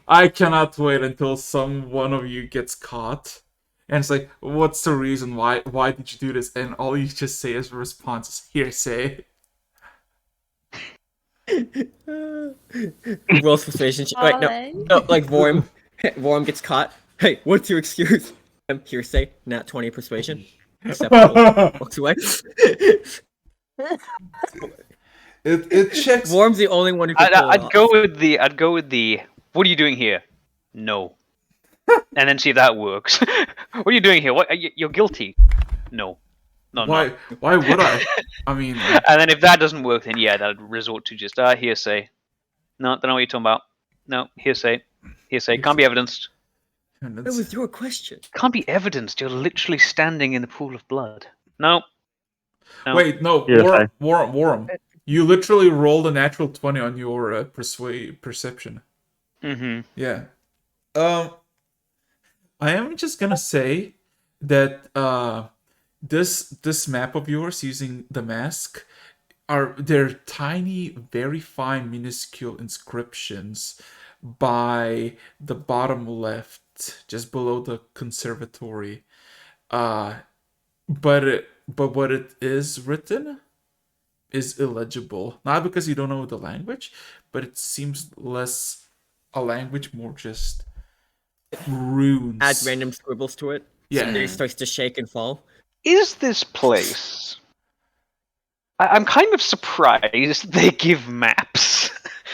I cannot wait until one of you gets caught. And it's like, what's the reason? Why did you do this? And all you just say as a response is hearsay. Rolls persuasion. Right, no, like Vorm ggets caught. Hey, what's your excuse? Hearsay, nat 20 persuasion. Acceptable. Walks away. It checks. Vorm's the only one who can pull it I'd off. I'd go with the. What are you doing here? No. And then see if that works. What are you doing here? What? You're guilty. No. No, I'm Why? not. Why would I? I mean, And then if that doesn't work, then yeah, I'd resort to just hearsay. No, don't know what you're talking about. No, hearsay. Hearsay. Can't be evidenced. It was your question. Can't be evidenced. You're literally standing in the pool of blood. No. Wait, no, Yes, Warren. You literally rolled a natural 20 on your perception. Mm-hmm. Yeah. I am just gonna say that this map of yours using the mask they're tiny, very fine, minuscule inscriptions by the bottom left, just below the conservatory. But what it is written is illegible. Not because you don't know the language, but it seems less a language, more just runes. Add random scribbles to it. Yeah. So it starts to shake and fall. Is this place? I'm kind of surprised they give maps.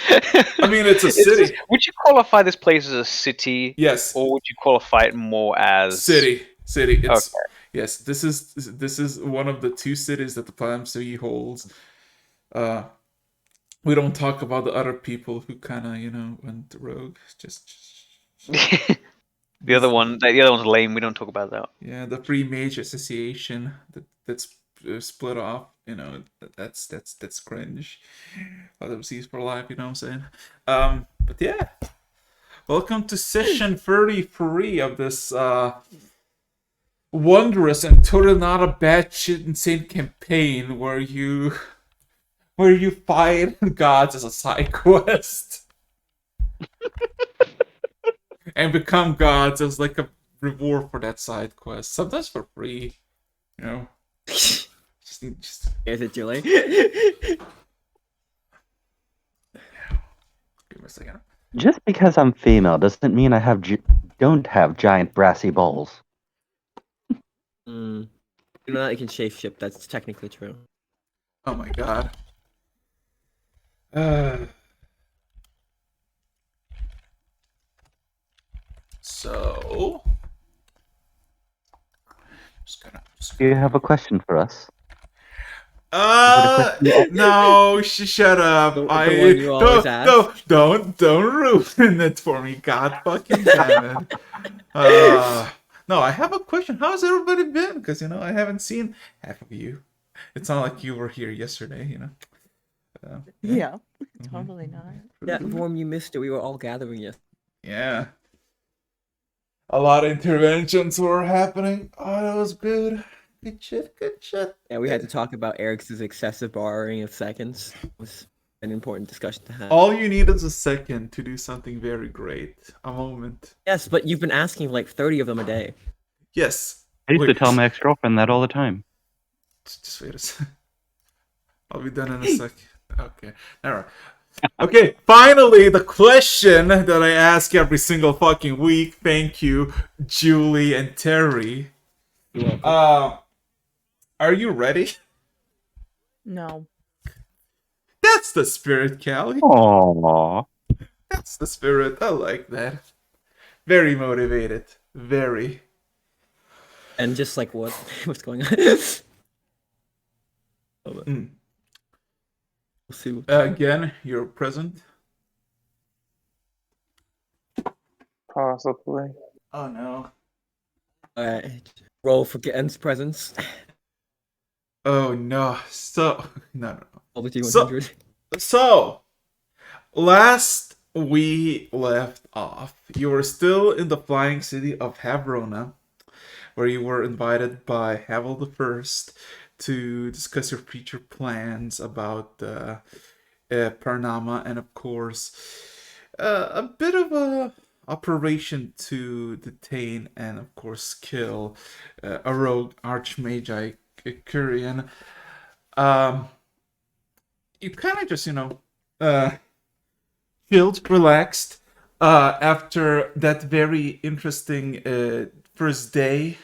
I mean, it's a city. Would you qualify this place as a city? Yes. Or would you qualify it more as City. It's, okay. Yes, this is one of the two cities that the Palm City holds. We don't talk about the other people who kind of went rogue. Just the other one's lame. We don't talk about that. Yeah, the Free Mage Association that's split off. That's cringe. Other seas for life. You know what I'm saying? But yeah, welcome to session 33 of this wondrous and totally not a batshit insane campaign where you fight gods as a side quest and become gods as like a reward for that side quest. Sometimes for free, just Is it too late? give me a second. Just because I'm female doesn't mean I don't have giant brassy balls. You know that you can shapeshift. That's technically true. Oh my god. So, Do you have a question for us? no, shut up. The one you always ask. Don't ruin it for me. God fucking damn it. No, I have a question. How's everybody been? Because I haven't seen half of you. It's not like you were here yesterday. Yeah, totally not. That Vorm, you missed it. We were all gathering yesterday. Yeah. A lot of interventions were happening. Oh, that was good. Good shit. Yeah, we had to talk about Eric's excessive borrowing of seconds. It was an important discussion to have. All you need is a second to do something very great. A moment. Yes, but you've been asking like 30 of them a day. Yes. I used to tell my ex-girlfriend that all the time. Just wait a second. I'll be done in a sec. Okay. Alright. Okay, finally, the question that I ask every single fucking week. Thank you, Julie and Teri. Are you ready? No. That's the spirit, Callie. Aww. That's the spirit. I like that. Very motivated. Very. And just like what's going on? We'll see. Again, you're present. Possibly. Oh no. Alright. Roll for Gen's presence. Oh no. No. Over to 100. So, last we left off, you were still in the flying city of Havrona, where you were invited by Havel the First to discuss your future plans about Paranama, and of course, a bit of a operation to detain and of course kill a rogue archmage Kurian. You kind of just chilled, relaxed after that very interesting first day.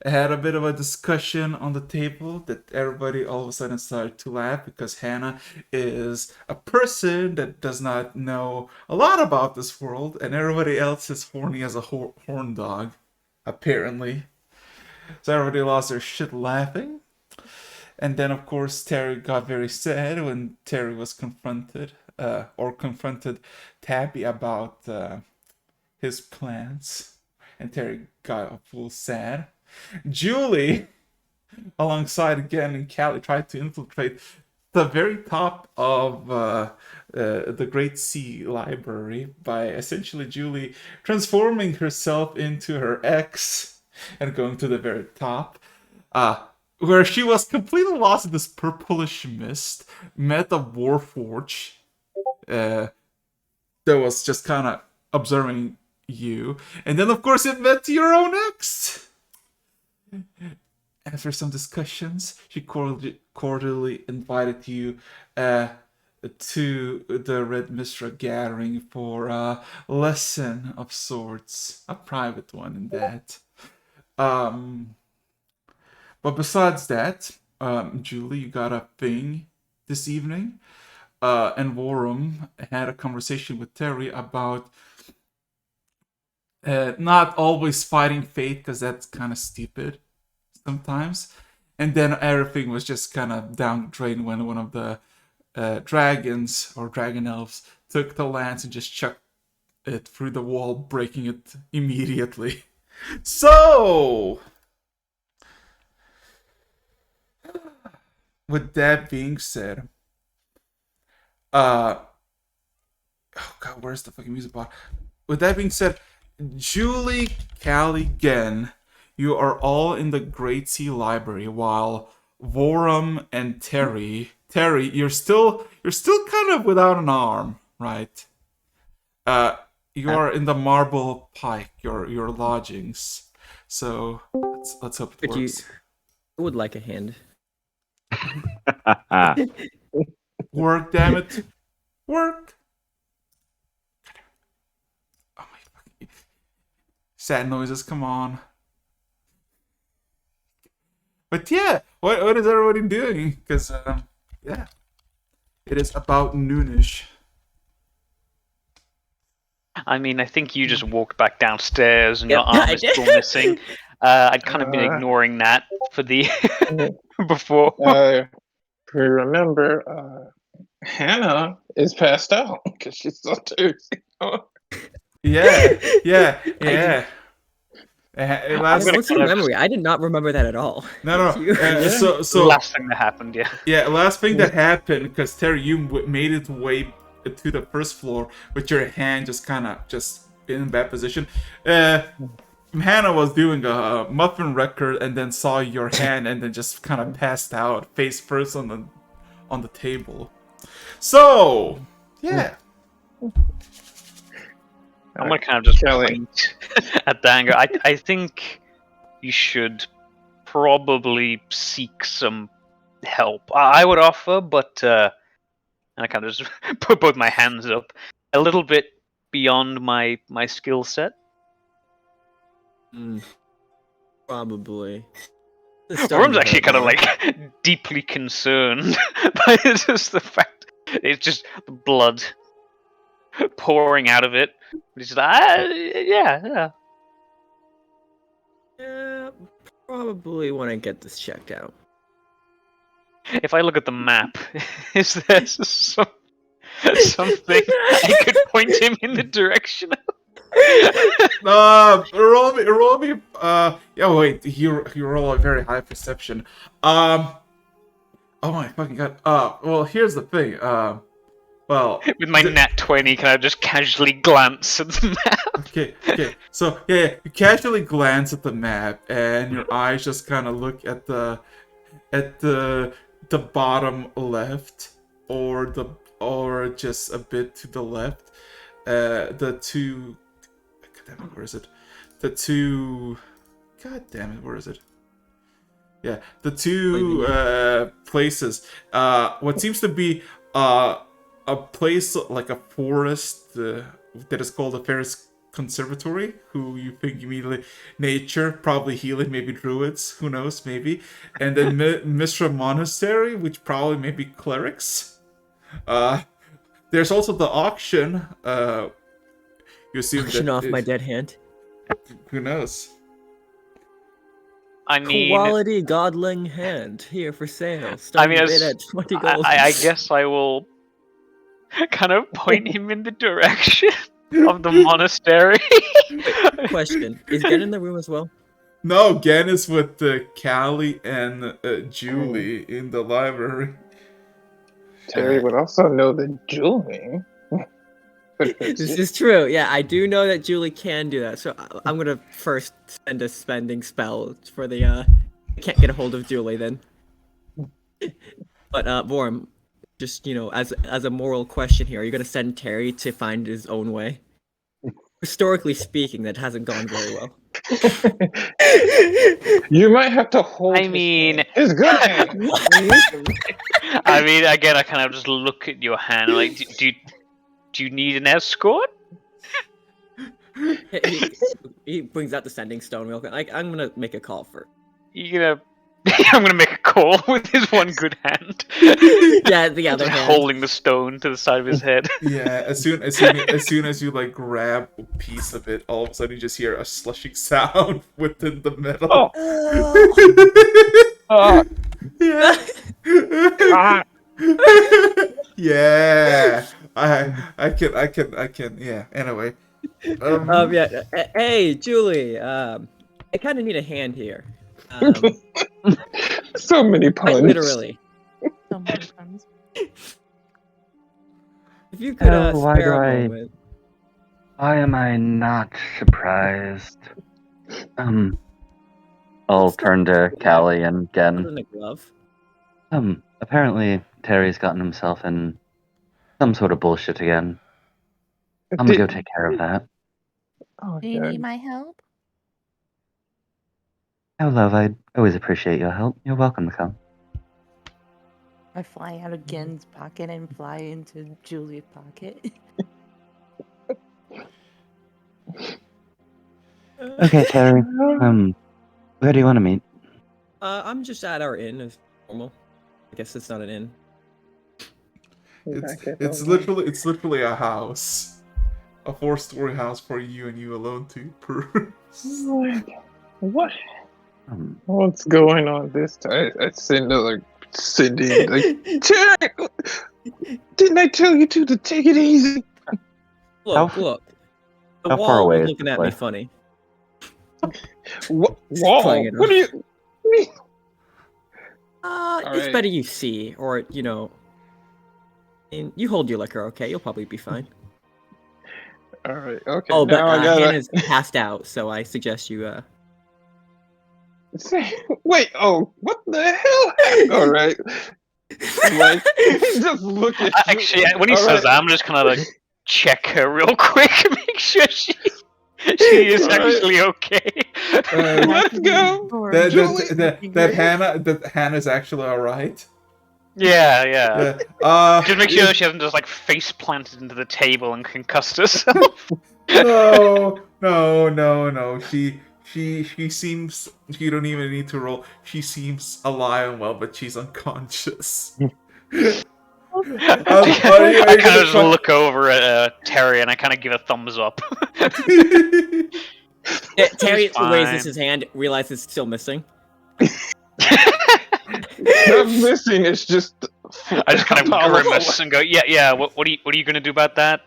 I had a bit of a discussion on the table that everybody all of a sudden started to laugh because Hannah is a person that does not know a lot about this world, and everybody else is horny as a horn dog, apparently. So everybody lost their shit laughing. And then, of course, Teri got very sad when Teri was confronted Tabby about his plans. And Teri got a full sad. Julie, alongside again and Callie, tried to infiltrate the very top of the Great Sea Library by essentially Julie transforming herself into her ex and going to the very top. Where she was completely lost in this purplish mist, met a warforge that was just kind of observing you, and then of course it met your own ex. After some discussions, she cordially invited you to the Red Mistra gathering for a lesson of sorts, a private one in that. But besides that, Julie, you got a thing this evening, and Warren had a conversation with Teri about not always fighting fate, because that's kind of stupid sometimes. And then everything was just kind of down the drain when one of the dragons or dragon elves took the lance and just chucked it through the wall, breaking it immediately. So, with that being said, oh god, where's the fucking music box? With that being said, Julie, Callie, Gen, you are all in the Great Sea Library, while Vorum and Teri, you're still kind of without an arm, right? You are in the Marble Pike, your lodgings. So let's hope it works. I would like a hand. Work, damn it. Work. Oh my fucking sad noises, come on. But yeah, what is everybody doing? Because yeah, it is about noonish. I mean, I think you just walked back downstairs and your arm is still missing. I'd kind of been ignoring that for the before. Remember, Hannah is passed out because she's so thirsty. Yeah. What's your memory? I did not remember that at all. No. So last thing that happened, yeah. Yeah, last thing that happened, because Teri, you made it way to the first floor with your hand just kind of in bad position. Hannah was doing a muffin record and then saw your hand and then just kind of passed out face first on the table. So yeah. I'm gonna kind of just point at the anger. I think you should probably seek some help. I would offer, but and I kind of just put both my hands up, a little bit beyond my skill set. Probably. Worm's actually kind of like deeply concerned by just the fact it's just blood pouring out of it. He's like, yeah. Yeah, probably want to get this checked out. If I look at the map, is there something I could point him in the direction of? Roll me. Yeah, wait. You roll a very high perception. Oh my fucking god. Well, here's the thing. Well, with my nat 20, can I just casually glance at the map? Okay. So yeah, you casually glance at the map, and your eyes just kind of look at the bottom left or the or just a bit to the left. The two. God damn it, where is it? The two. God damn it, where is it? Yeah, the two places. What seems to be a place like a forest that is called the Ferris Conservatory, who you think immediately nature, probably healing, maybe druids, who knows, maybe. And then Mishra Monastery, which probably maybe clerics. There's also the auction. You assume Auction that off my dead hand. Who knows? I mean, Quality godling hand here for sale. Starting bid at 20 gold. I guess I will kind of point him in the direction of the monastery. Question: is Gen in the room as well? No, Gen is with Callie and Julie in the library. Terry would also know that Julie. This is true. Yeah, I do know that Julie can do that. So I'm gonna first send a spending spell for the. I can't get a hold of Julie then. But Vorm, just as a moral question here, are you gonna send Terry to find his own way? Historically speaking, that hasn't gone very well. You might have to hold. I mean, his good hand. I mean, again, I kind of just look at your hand, like, do you need an escort? He brings out the sending stone real quick. I'm gonna make a call for. You gonna? I'm gonna make a call with his one good hand. Yeah, the other Just hand. holding the stone to the side of his head. Yeah, as soon as you like grab a piece of it, all of a sudden you just hear a slushing sound within the metal. Yeah. Yeah. I can. Yeah. Anyway. Yeah. Hey, Julie. I kind of need a hand here. So many Quite puns. literally. So many puns. If you could why spare do a I- moment. Why am I not surprised? I'll turn to Callie and Other Gen. than a glove. Apparently Terry's gotten himself in some sort of bullshit again. I'm gonna go take care of that. Oh, Do you God. need my help? Oh, love, I always appreciate your help. You're welcome to come. I fly out of Gen's pocket and fly into Julie's pocket. Okay, Terry. Where do you want to meet? I'm just at our inn as normal. I guess it's not an inn. It's literally a house, a 4-story house for you and you alone to per. What? What's going on this time? I send like Cindy like Terry. Didn't I tell you to take it easy? Look. How The far wall away was is looking this at me place? funny. What? Just Wall? playing it What off. do you? It's right. better you see, or and you hold your liquor, okay? You'll probably be fine. All right. Okay. Oh, but now I gotta Hannah's passed out, so I suggest you. wait. Oh, what the hell? All right. Like, just look at. Actually, when he All says right. that, I'm just gonna like check her real quick, make sure she is All right. actually okay. Let's go. That Hannah's actually alright. Yeah. Yeah. Just make sure she hasn't just like face planted into the table and concussed herself. No. She seems. You don't even need to roll. She seems alive and well, but she's unconscious. I kind of just look over at Terry and I kind of give a thumbs up. Terry fine. raises his hand, realizes it's still missing. Not missing. It's just. I just kind of grimace and go, yeah. What are you gonna do about that?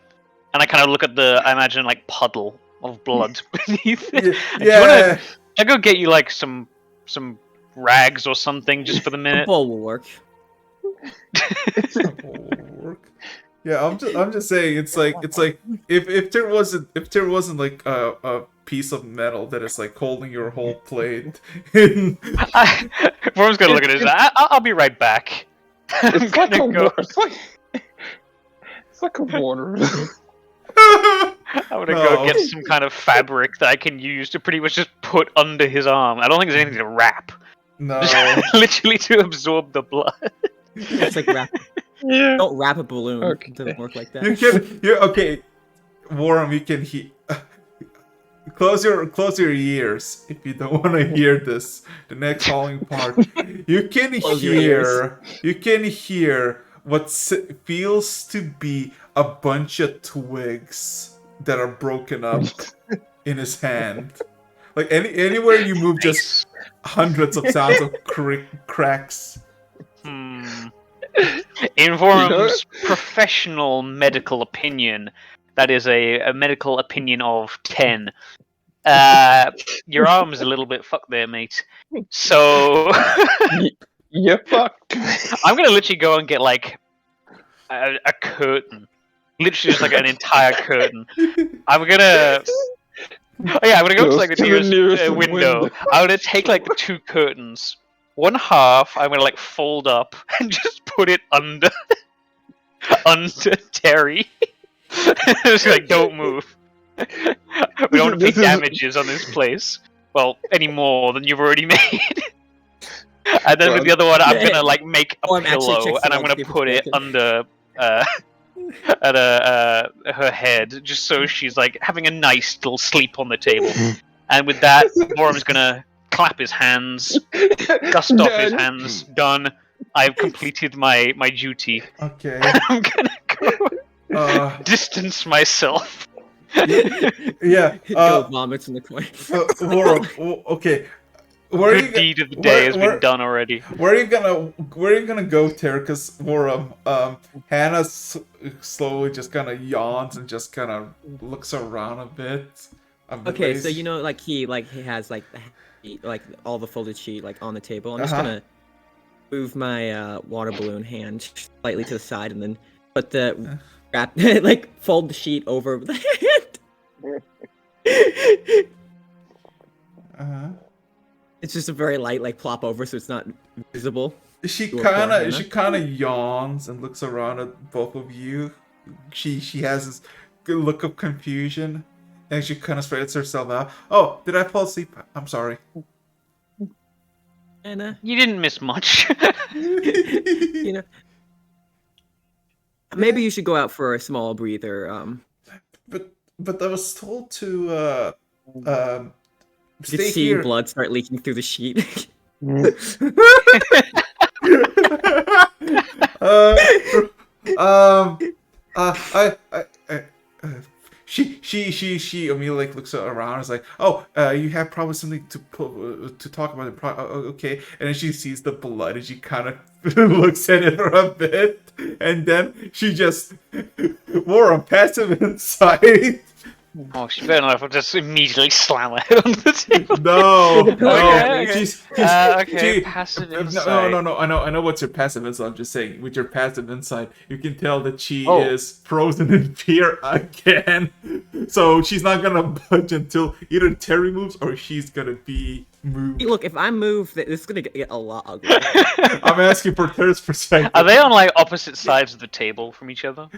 And I kind of look at the, I imagine like puddle of blood beneath it. Yeah. I go get you like some rags or something just for the A minute. bowl will work. Yeah, I'm just saying it's like if there wasn't like a piece of metal that is like holding your whole plate in. Everyone's gonna look at it. I'll be right back. I'm It's like gonna go. it's like like a water. I'm gonna go No. get some kind of fabric that I can use to pretty much just put under his arm. I don't think there's anything to wrap. No. Literally to absorb the blood. It's like wrap. Yeah. Don't wrap a balloon. Okay. It doesn't work like that. You can. Okay, Warren. You can close your ears if you don't want to hear this. The next following part. You can Close your hear. You can hear what feels to be a bunch of twigs that are broken up in his hand. Like anywhere you move, just hundreds of sounds of cracks. In Vorum's professional medical opinion, that is a medical opinion of 10. Your arm's a little bit fucked there, mate. So You fucked. I'm gonna literally go and get like a curtain, literally just like an entire curtain. I'm gonna go to like the nearest window. I'm gonna take like the 2 curtains. One half I'm gonna like fold up and just put it under Teri. Just like, don't move. We don't want to pay damages on this place. Well, any more than you've already made. And then with the other one, I'm gonna like make a pillow and I'm gonna put it under her head, just so she's like having a nice little sleep on the table. And with that, Vorum's gonna clap his hands, dust off his hands. Done. I've completed my duty. Okay. I'm gonna go distance myself. Yeah. Go vomits in the corner. Warren, okay. Where Good deed of the day has been done already. Where are you gonna go, Teri? Because Warren, Hannah slowly just kind of yawns and just kind of looks around a bit. Okay, so you know, like he has like all the folded sheet like on the table. I'm just gonna move my water balloon hand slightly to the side and then put the wrap like fold the sheet over the hand. It's just a very light like plop over, so it's not visible. She kind of yawns and looks around at both of you. She has this good look of confusion. And she kind of straightens herself out. Oh, did I fall asleep? I'm sorry. And you didn't miss much. You know, maybe you should go out for a small breather. But I was told to you could see blood start leaking through the sheet. She immediately like, looks around and is like, oh, you have probably something to talk about. Okay. And then she sees the blood and she kind of looks at it for a bit. And then she just wore a passive insight. Oh, she better not just immediately slam her head on the table. No. Okay. She, passive no, insight. no. I know what's your passive insight. I'm just saying, with your passive insight, you can tell that she is frozen in fear again. So she's not gonna budge until either Teri moves or she's gonna be moved. Hey, look, if I move, this is gonna get a lot ugly. I'm asking for Teri's perspective. Are they on like opposite sides of the table from each other?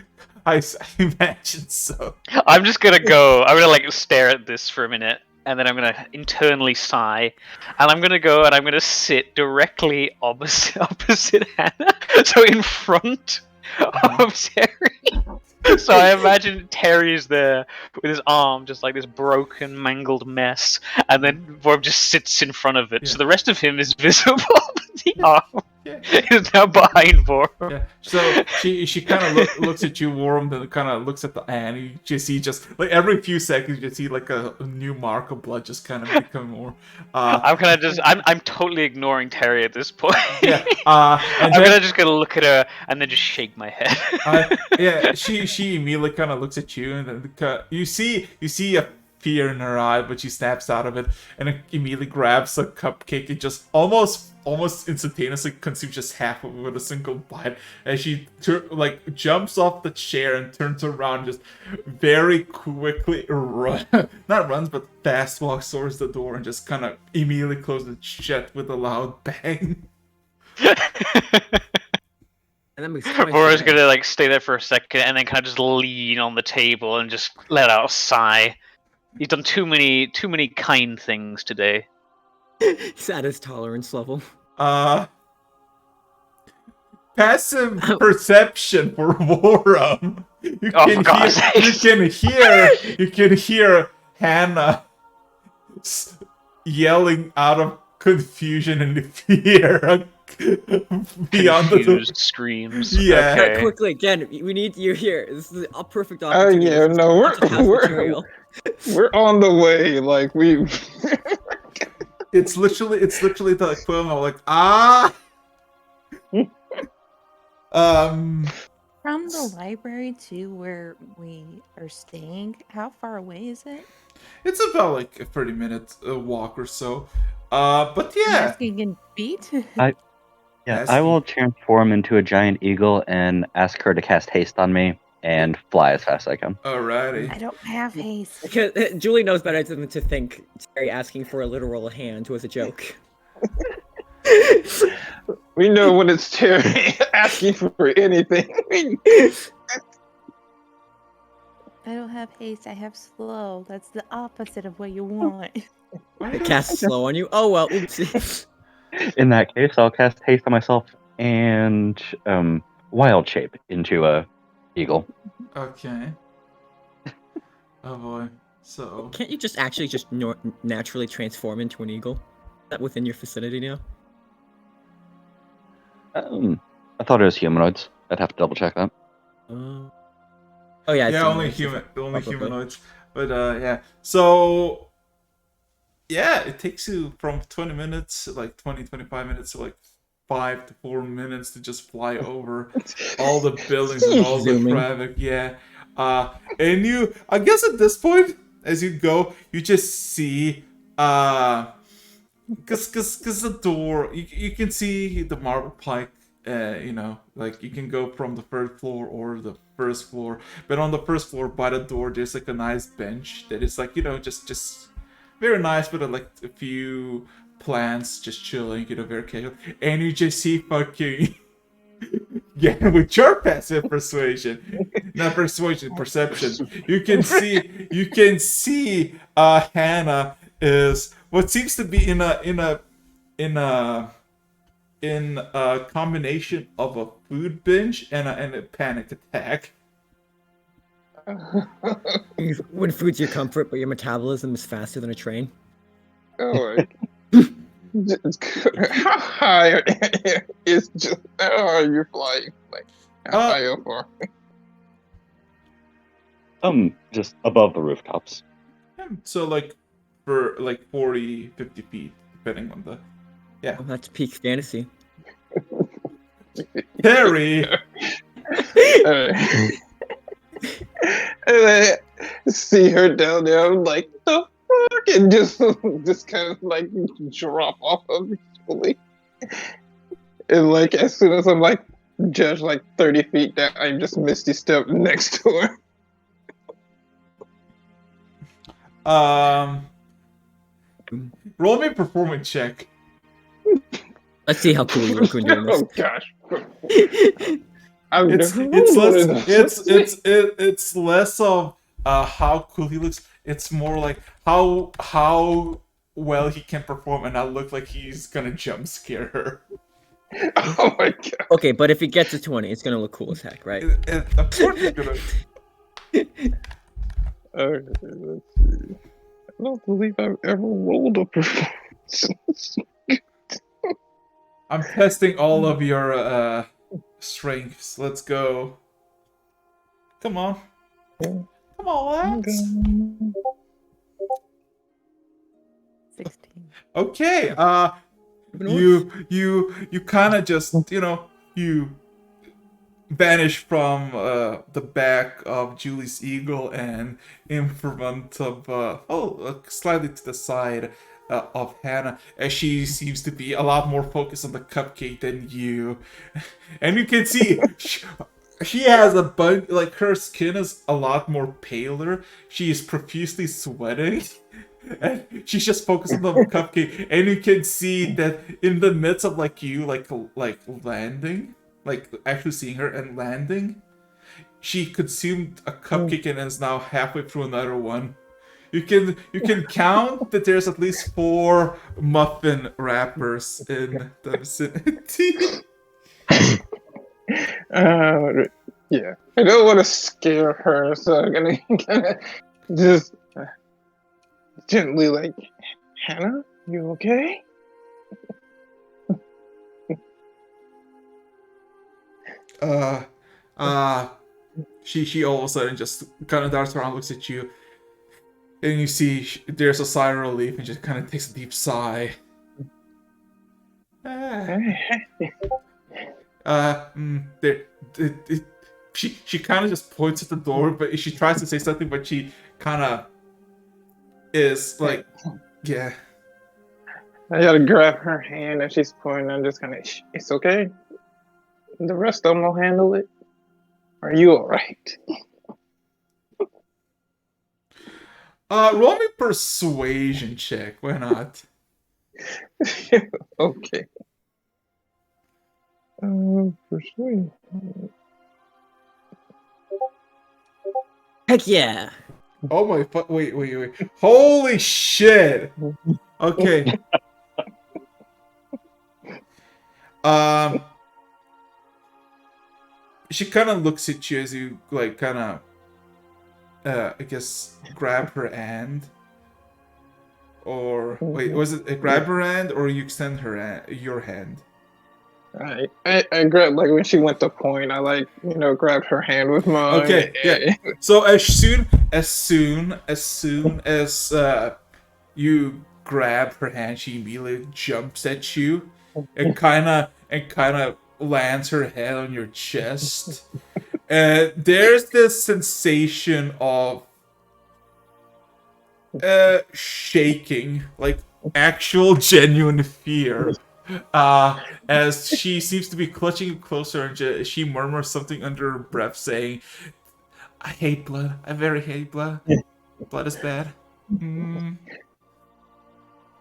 I imagine so. I'm just gonna go. I'm gonna like stare at this for a minute, and then I'm gonna internally sigh, and I'm gonna go and I'm gonna sit directly opposite Hannah, so in front of Teri. So I imagine Teri is there with his arm just like this broken, mangled mess, and then Vorm just sits in front of it. Yeah. So the rest of him is visible, but the arm is now behind Vorm. Yeah. So she kind of looks at you, Vorm, then kind of looks at the and you just see like every few seconds you see like a new mark of blood just kind of become more. I'm totally ignoring Teri at this point. Yeah. I'm gonna look at her and then just shake my head. Yeah. She immediately kind of looks at you, and then you see a fear in her eye, but she snaps out of it, and then immediately grabs a cupcake and just almost instantaneously consumes just half of it with a single bite. As she jumps off the chair and turns around, just very quickly not runs, but fast walks towards the door and just kind of immediately closes it shut with a loud bang. And that makes twice. Aurora's the damage. gonna like stay there for a second and then kind of just lean on the table and just let out a sigh. He's done too many kind things today. He's at his tolerance level. Passive perception for Vorum. You Oh, can for God's you can hear Hannah yelling out of confusion and fear beyond Confused screams. Yeah. Okay. Quickly, again, we need you here. This is a perfect Oh opportunity. yeah, This is no, haunted house material. we're on the way. Like we. It's literally the equivalent of like ah. From the library to where we are staying, how far away is it? It's about like a 30-minute walk or so. But I'm yeah. asking in feet. Yeah, I will transform into a giant eagle and ask her to cast haste on me and fly as fast as I can. Alrighty. I don't have haste. Because Julie knows better than to think Terry asking for a literal hand was a joke. We know when it's Terry asking for anything. I don't have haste. I have slow. That's the opposite of what you want. It casts slow on you. Oh well, oopsie. In that case, I'll cast haste on myself and wild shape into a eagle. Okay. Oh boy. So. Can't you just actually just naturally transform into an eagle? Is that within your vicinity now? I thought it was humanoids. I'd have to double check that. Oh yeah. Yeah, only humanoids. But yeah. So yeah, it takes you from 20 minutes, like 25 minutes to like 5 to 4 minutes to just fly over all the buildings and all the traffic. Yeah. And I guess at this point, as you go, you just see because the door, you can see the marble pike. Like you can go from the third floor or the first floor, but on the first floor by the door there's like a nice bench that is like just very nice, but like a few plants just chilling, very casual, and you just see fucking yeah, with your passive perception, you can see Hannah is what seems to be in a combination of a food binge and a panic attack. When food's your comfort, but your metabolism is faster than a train. Oh, how high is just? How are you flying? Like how high up are? Just above the rooftops. So like for like 40, 50 feet, depending on the. Yeah. Oh, that's peak fantasy. Terry. And I see her down there. I'm like, the fuck, and just kind of like drop off of me. And like as soon as I'm like just like 30 feet down, I just misty step next to her. Roll me a performance check. Let's see how cool you look when doing this. Oh gosh. It's less of how cool he looks. It's more like how well he can perform and not look like he's gonna jump scare her. Oh my god. Okay, but if he gets a 20, it's gonna look cool as heck, right? Of course he's gonna. Okay, let's see. I don't believe I've ever rolled a performance. I'm testing all of your strengths. Let's go. Come on. Come on, lads. 16. Okay. You kind of just you vanish from the back of Julie's eagle and in front of slightly to the side of Hannah, as she seems to be a lot more focused on the cupcake than you. And you can see she has a bunch, like her skin is a lot more paler. She is profusely sweating. And she's just focused on the cupcake, and you can see that in the midst of like you like landing, like actually seeing her and landing. She consumed a cupcake and is now halfway through another one. You can count that there's at least 4 muffin wrappers in the vicinity. Yeah. I don't want to scare her, so I'm gonna just gently like, Hannah, you okay? She all of a sudden just kind of darts around, looks at you, and you see there's a sigh of relief, and just kind of takes a deep sigh. She kind of just points at the door, but she tries to say something, but she kind of is like, yeah. I gotta grab her hand and she's pointing. I'm just gonna, it's okay. The rest of them will handle it. Are you alright? Roll me persuasion check. Why not? Okay. Persuade. Heck yeah! Oh my wait. Holy shit! Okay. She kind of looks at you as you like kind of I guess grab her hand. Or wait, was it a grab her hand or you extend your hand? I grabbed, like when she went to point, I like, grabbed her hand with mine. Okay, yeah. So as soon as you grab her hand, she immediately jumps at you and kind of lands her head on your chest. And there's this sensation of shaking, like actual genuine fear. As she seems to be clutching you closer, and she murmurs something under her breath, saying, "I hate blood. I very hate blood. Blood is bad." Mm.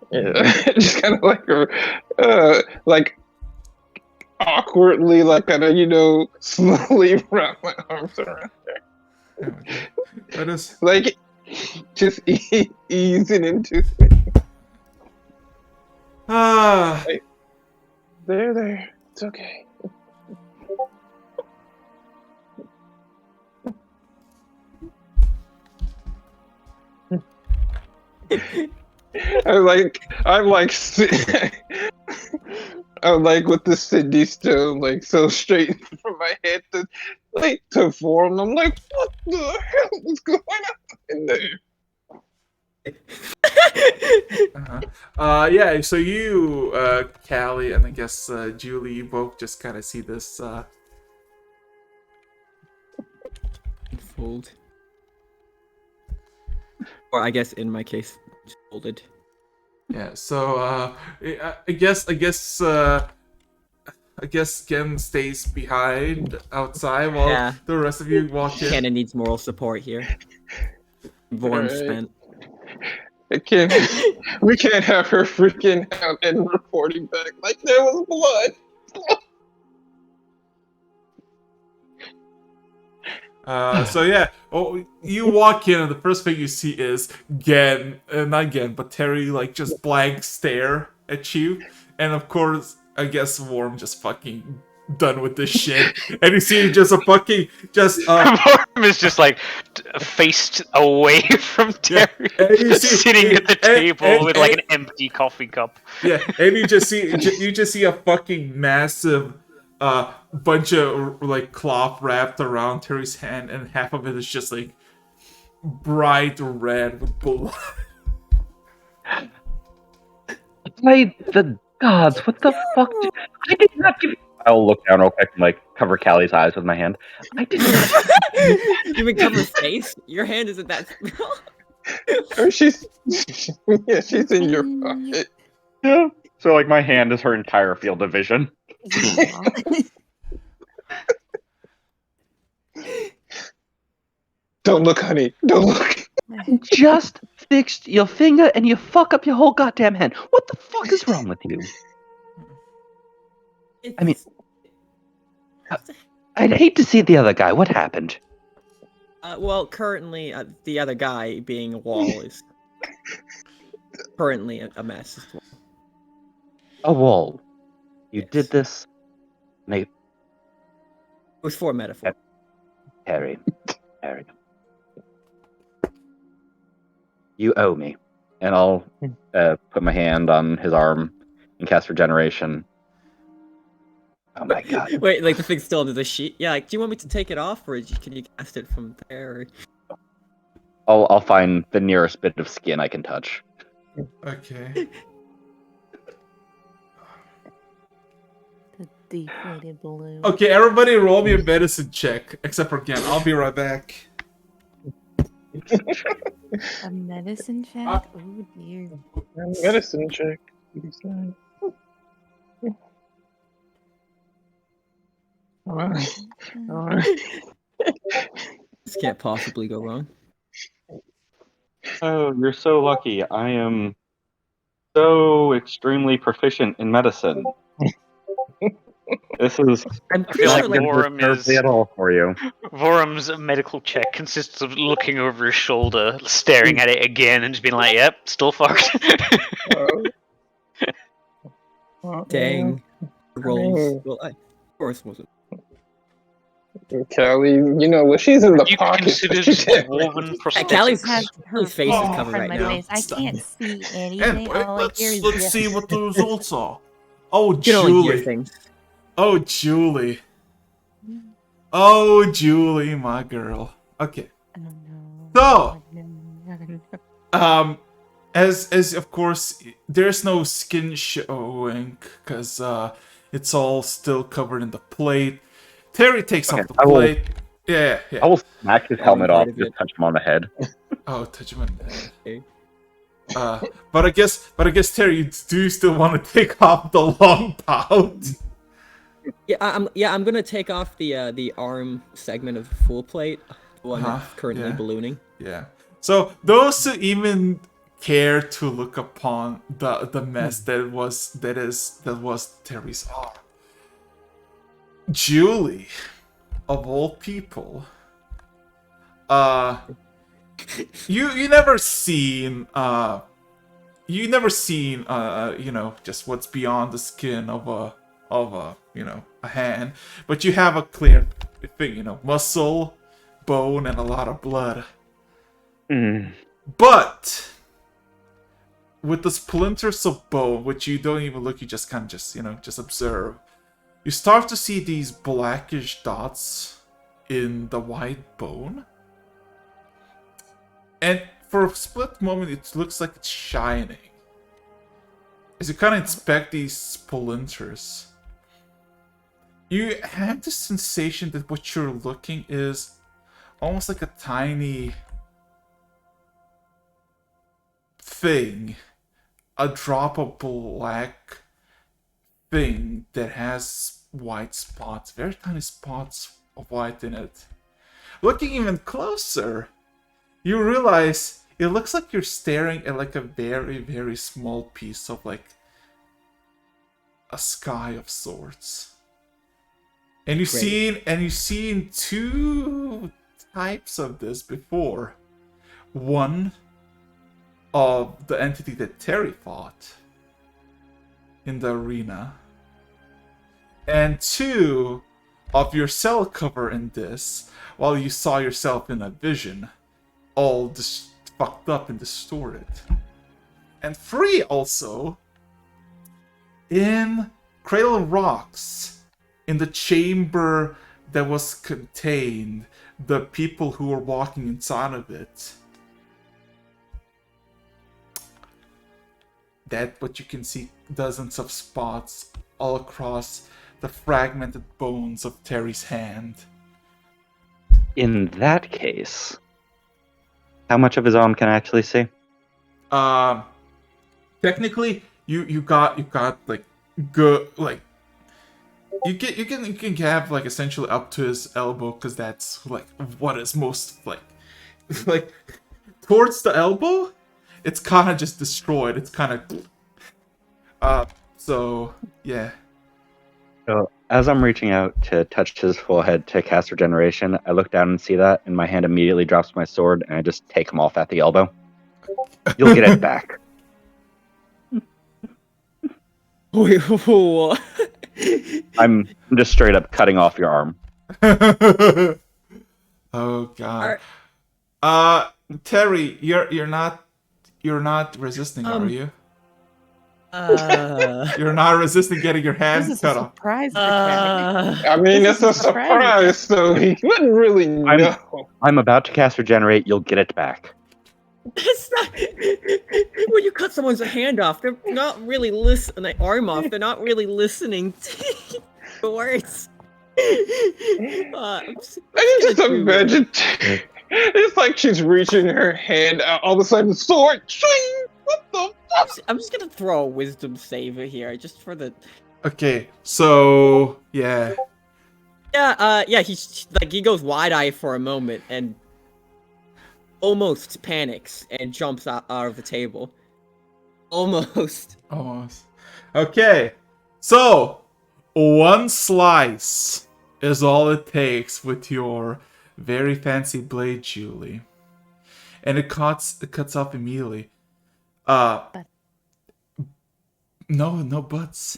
Yeah, just kind of like awkwardly, like kind of, slowly wrap my arms around her. Okay. That is like just easing into it. There. It's okay. I'm like with the Sydney stone, like so straight from my head to form. I'm like, what the hell is going on in there? Yeah, so you, Callie, and I guess Julie, you both just kind of see this Fold. Or I guess in my case, just folded. Yeah, so I guess Gen stays behind outside while the rest of you walk in. Cannon needs moral support here. Vorm spent. We can't have her freaking out and reporting back like there was blood. So yeah, you walk in and the first thing you see is not Gen, but Teri, like just blank stare at you, and of course, I guess Worm just fucking done with this shit, and you see just a fucking Worm is just like faced away from Teri, sitting at the table with like an empty coffee cup. Yeah, and you just see a fucking massive bunch of like cloth wrapped around Teri's hand, and half of it is just like bright red with blood. By the gods, what the fuck? I did not give. I'll look down real quick and like cover Callie's eyes with my hand. I did not. You mean cover face? Your hand isn't that small. Or she's in your pocket. Yeah. So like my hand is her entire field of vision. Don't look, honey. Don't look. Just fixed your finger and you fuck up your whole goddamn hand. What the fuck is wrong with you? I mean, I'd hate to see the other guy. What happened? Well, currently, the other guy being a wall is currently a mess as well. A wall. You Yes. did this? It was for metaphor. Harry. Harry. You owe me. And I'll put my hand on his arm and cast Regeneration. Oh my god. Wait, like the thing's still under the sheet? Yeah, like, do you want me to take it off, or can you cast it from there? I'll find the nearest bit of skin I can touch. Okay. The deflated balloon. Okay, everybody roll me a medicine check. Except for Gen. I'll be right back. A medicine check? Oh dear. Medicine check. Alright. This can't possibly go wrong. Oh, you're so lucky. I am so extremely proficient in medicine. This is I'm I pretty feel sure, like like, Vorum is at all for you. Vorum's medical check consists of looking over his shoulder, staring at it again, and just being like, "Yep, still fucked." dang. Rolls. Well, of course wasn't. Callie, you know what? She's in the You pocket. considered She did- woven Callie's prosthetics. Has her face is phone covered in right my now. face. I Stop. can't see And anything. All I hear is let's yes. see what the results are. Oh, You can only hear Julie. things. Oh, Julie. Oh, Julie, my girl. Okay. Oh, no. So, Oh, no. as of course, there's no skin showing because it's all still covered in the plate. Terry takes Okay, off the I will- plate. Yeah. I will smack his helmet part off of and just it. touch him on the head. Oh, touch him on the head. Okay. But I guess Terry, you do still want to take off the long pout. Yeah, I'm gonna take off the arm segment of the full plate, the one that's currently yeah. ballooning. Yeah. So those who even care to look upon the mess that was Terry's arm, Julie, of all people, you never seen just what's beyond the skin of a hand, but you have a clear thing, muscle, bone, and a lot of blood. But with the splinters of bone, which you don't even look, you just kind of just observe, you start to see these blackish dots in the white bone. And for a split moment, it looks like it's shining. As you kind of inspect these splinters, you have the sensation that what you're looking is almost like a tiny thing, a drop of black thing that has white spots, very tiny spots of white in it. Looking even closer, you realize it looks like you're staring at like a very, very small piece of like a sky of sorts. And you've seen two types of this before. One of the entity that Terry fought in the arena, and two of your cell cover in this, while you saw yourself in a vision, all just fucked up and distorted. And three also in Cradle Rocks, in the chamber that was contained, the people who were walking inside of it. That what you can see dozens of spots all across the fragmented bones of Terry's hand. In that case, how much of his arm can I actually see? Technically, you got like good, like you can have like essentially up to his elbow, because that's like what is most like like towards the elbow. It's kind of just destroyed. It's kind of so yeah. So as I'm reaching out to touch his forehead to cast regeneration, I look down and see that, and my hand immediately drops my sword, and I just take him off at the elbow. You'll get it back. Wait, what? I'm just straight up cutting off your arm. Oh god. Are- Teri, you're not resisting, are you? You're not resisting getting your hand This is cut a off. surprise for Teri. I mean, This it's is a a surprise. surprise, so he wouldn't really know. I'm about to cast regenerate. You'll get it back. It's not. When you cut someone's hand off, they're not really listening. An arm off, they're not really listening to the words. I can just imagine. It's like she's reaching her hand out, all of a sudden, sword, swing! What the fuck? I'm just gonna throw a wisdom saver here, just for the. Okay, so yeah. Yeah, he's like he goes wide-eyed for a moment and almost panics and jumps out of the table. Almost. Almost. Okay, so one slice is all it takes with your very fancy blade, Julie, and it cuts off immediately. No buts.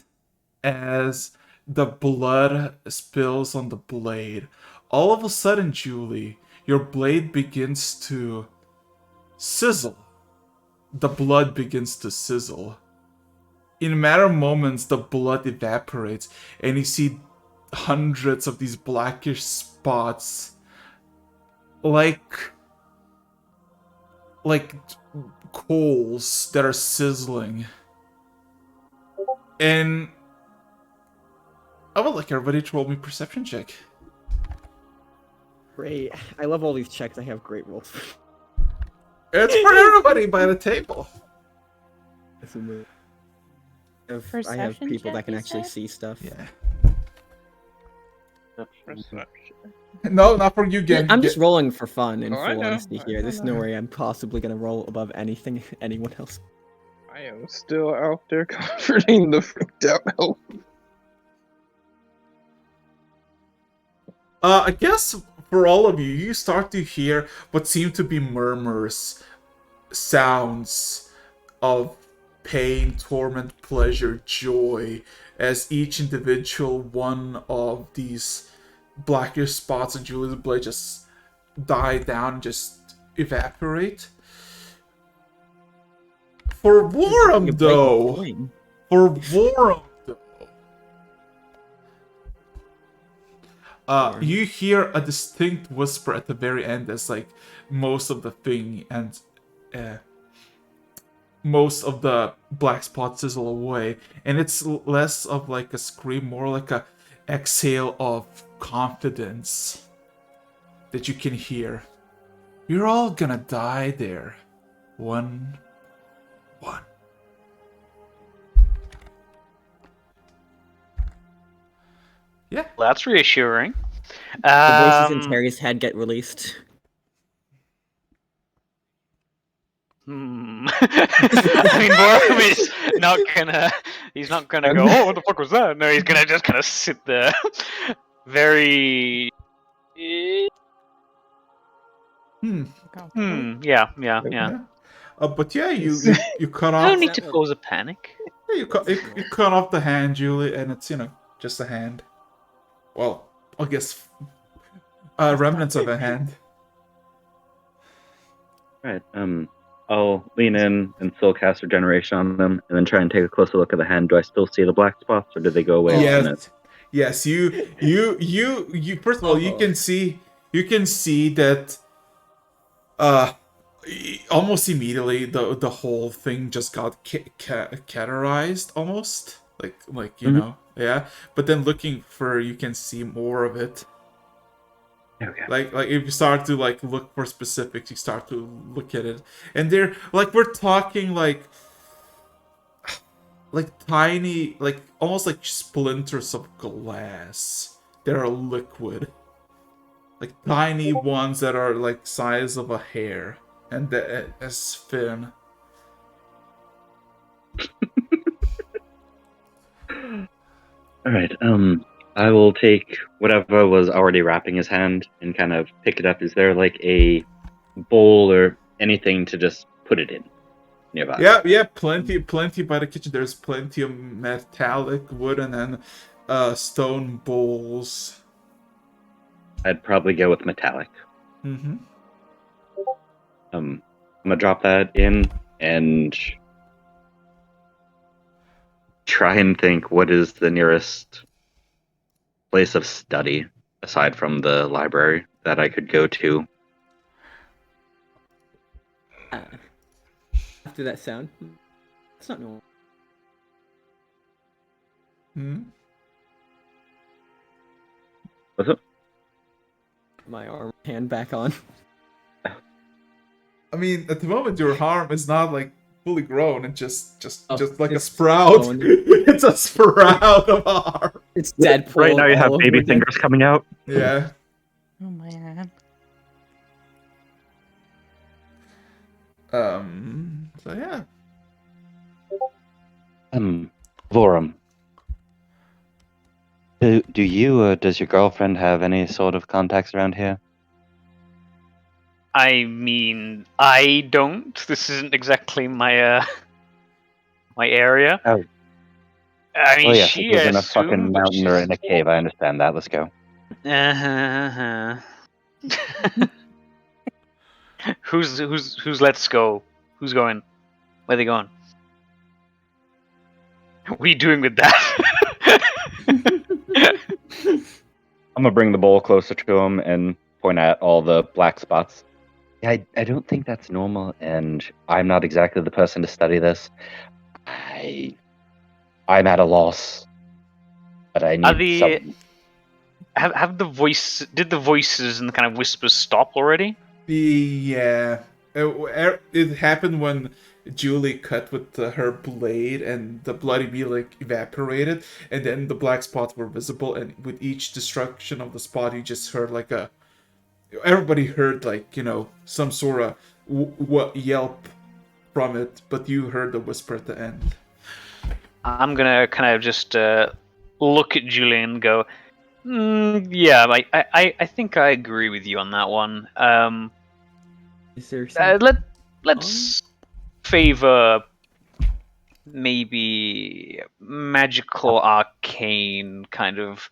As the blood spills on the blade, all of a sudden, Julie, your blade begins to sizzle. The blood begins to sizzle. In a matter of moments, the blood evaporates, and you see hundreds of these blackish spots, like coals that are sizzling. And I would like everybody to roll me perception check. Great. I love all these checks. I have great rolls. It's for everybody by the table. I have Perception people that check, can you actually said? see stuff. Yeah. No, not for you, Gen. I'm just rolling for fun and Oh, I full know. honesty here. There's no way I'm possibly gonna roll above anyone else. I am still out there comforting the freaked out elf. I guess for all of you, you start to hear what seem to be murmurs, sounds of pain, torment, pleasure, joy, as each individual one of these blackish spots on Julie's blade just die down, just evaporate. For Vorum, though, you hear a distinct whisper at the very end as like most of the thing and most of the black spots sizzle away, and it's less of like a scream, more like a exhale of confidence that you can hear. You're all gonna die there. One. Yeah. Well, that's reassuring. The voices in Teri's head get released. I mean, Borum is not gonna. He's not gonna go. Oh, what the fuck was that? No, he's gonna just kind of sit there, very. Yeah. But yeah, you cut I off. don't need to cause a panic. Yeah, you cut off the hand, Julie, and it's just a hand. Well, I guess remnants of a hand. Right. I'll lean in and still cast regeneration on them, and then try and take a closer look at the hand. Do I still see the black spots, or did they go away? Yes. You. First of all, you can see that. Almost immediately, the whole thing just got categorized, almost like you know, yeah. But then looking for, you can see more of it. Okay. Like if you start to like look for specifics, you start to look at it, and they're like, we're talking like tiny, like almost like splinters of glass that are liquid, like tiny ones that are like size of a hair and as thin. All right. I will take whatever was already wrapping his hand and kind of pick it up. Is there like a bowl or anything to just put it in nearby? Yeah, plenty by the kitchen. There's plenty of metallic, wooden, and stone bowls. I'd probably go with metallic. Mm-hmm. I'm gonna drop that in and try and think what is the nearest place of study aside from the library that I could go to. After that sound, it's not normal. Hmm. What's up? My arm hand back on. I mean, at the moment, your arm is not like fully grown. It's just Oh, like a it's sprout. grown. It's a sprout of arm. It's Deadpool. Right now you have all baby over again. fingers coming out. Yeah. Oh man. So yeah. Vorum. Do you or does your girlfriend have any sort of contacts around here? I mean, I don't. This isn't exactly my my area. Oh. I mean, Oh yes, she it was in a assumed, fucking but mountain or in a cave. I understand that. Let's go. Uh-huh. Who's let's go? Who's going? Where they going? What are you doing with that? I'm gonna bring the bowl closer to him and point at all the black spots. Yeah, I don't think that's normal, and I'm not exactly the person to study this. I'm at a loss, but I Are need the some. have did the voices and the kind of whispers stop already? Yeah. It happened when Julie cut with her blade, and the bloody meat like evaporated, and then the black spots were visible. And with each destruction of the spot, you just heard like a. Everybody heard like some sort of yelp from it, but you heard the whisper at the end. I'm gonna kind of just look at Julian and go, yeah, I think I agree with you on that one. Is there some... Let's favor maybe magical arcane kind of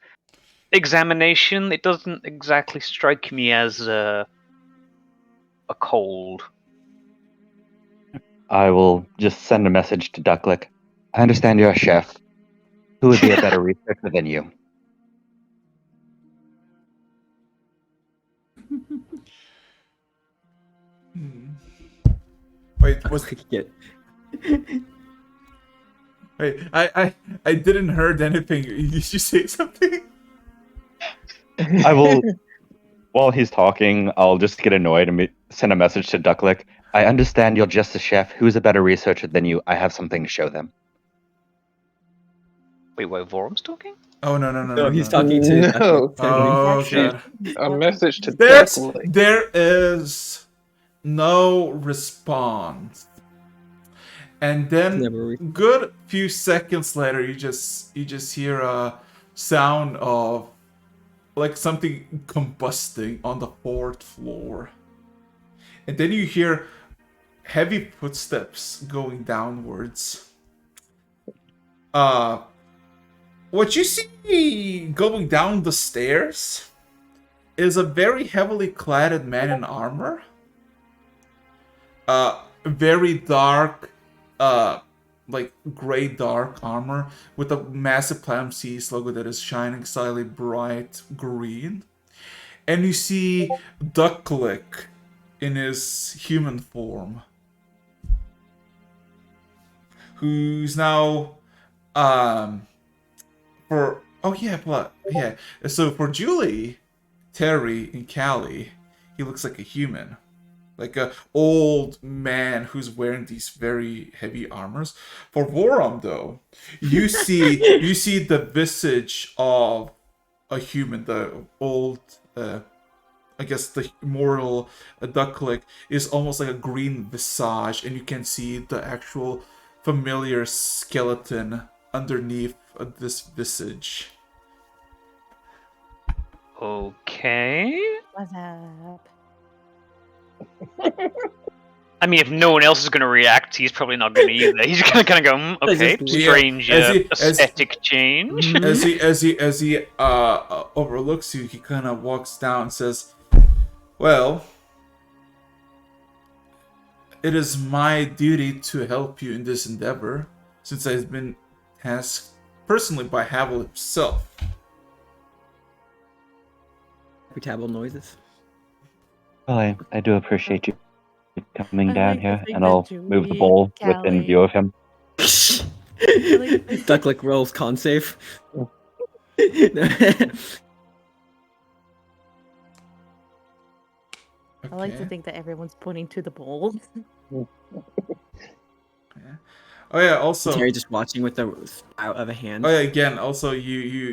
examination. It doesn't exactly strike me as a cold. I will just send a message to Ducklick. I understand you're a chef. Who would be a better researcher than you? Wait, was Get... wait? I didn't heard anything. Did you say something? I will. While he's talking, I'll just get annoyed and send a message to Ducklick. I understand you're just a chef. Who's a better researcher than you? I have something to show them. Wait, Vorum's talking? Oh no. No, he's talking to... No. Oh god. A message to There's Ducklick. there is no response. And then Never good few seconds later you just hear a sound of like something combusting on the fourth floor. And then you hear heavy footsteps going downwards. What you see going down the stairs is a very heavily cladded man in armor. Very dark, like gray dark armor with a massive Platinum Seas logo that is shining slightly bright green. And you see Ducklick in his human form, who's now so for Julie, Teri, and Callie, he looks like a human, like a old man who's wearing these very heavy armors. For Vorum, though, you see the visage of a human. The old, I guess the immortal Ducklick is almost like a green visage, and you can see the actual familiar skeleton underneath this visage. Okay. What's up? I mean, if no one else is going to react, he's probably not going to either. He's going to kind of go, okay, Just- strange as aesthetic change. as he overlooks you, he kind of walks down and says, "Well, it is my duty to help you in this endeavor, since I've been tasked personally by Havel himself." Table noises. Well, I do appreciate you coming I down like to here, think and that I'll move the Julie, bowl within Callie- view of him. Ducklick rolls con save. I like to Okay. think that everyone's pointing to the bowl. Oh yeah. Also, Terry just watching with the out of a hand. oh yeah. Again, also you're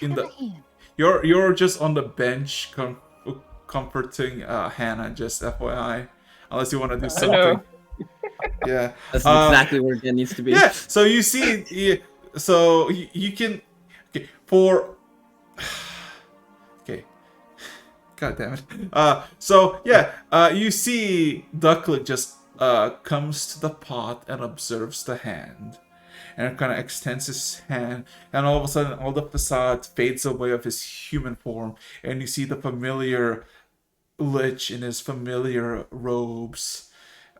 in the Hand. you're just on the bench comforting Hannah. Just FYI, unless you want to do I something. know. Yeah. That's exactly where it needs to be. Yeah. So you see, so you can. Okay. For. Okay. God damn it. So yeah. You see, Ducklick just comes to the pot and observes the hand, and kind of extends his hand, and all of a sudden, all the facade fades away of his human form, and you see the familiar lich in his familiar robes.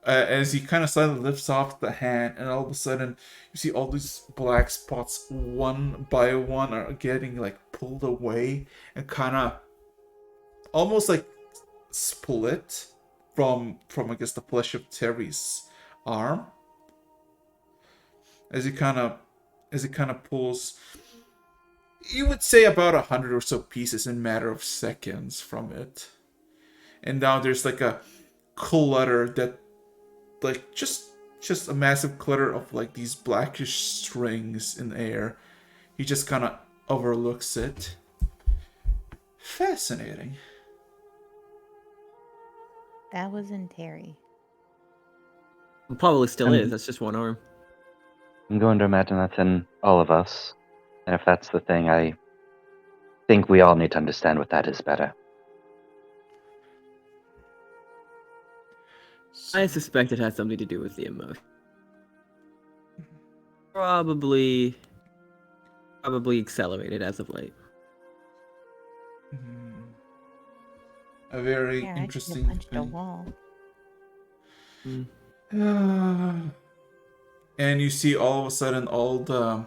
As he kind of suddenly lifts off the hand, and all of a sudden you see all these black spots one by one are getting like pulled away and kind of almost like split from I guess the flesh of Teri's arm. As he kind of pulls, you would say about 100 or so pieces in a matter of seconds from it, and now there's like a clutter that. Like just a massive clutter of like these blackish strings in the air. He just kind of overlooks it. Fascinating. That was in Terry. It probably still is. That's just one arm. I'm going to imagine that's in all of us. And if that's the thing, I think we all need to understand what that is better. I suspect it has something to do with the emotion. Probably accelerated as of late. A very Yeah, interesting I punched a thing. wall. And you see all of a sudden all the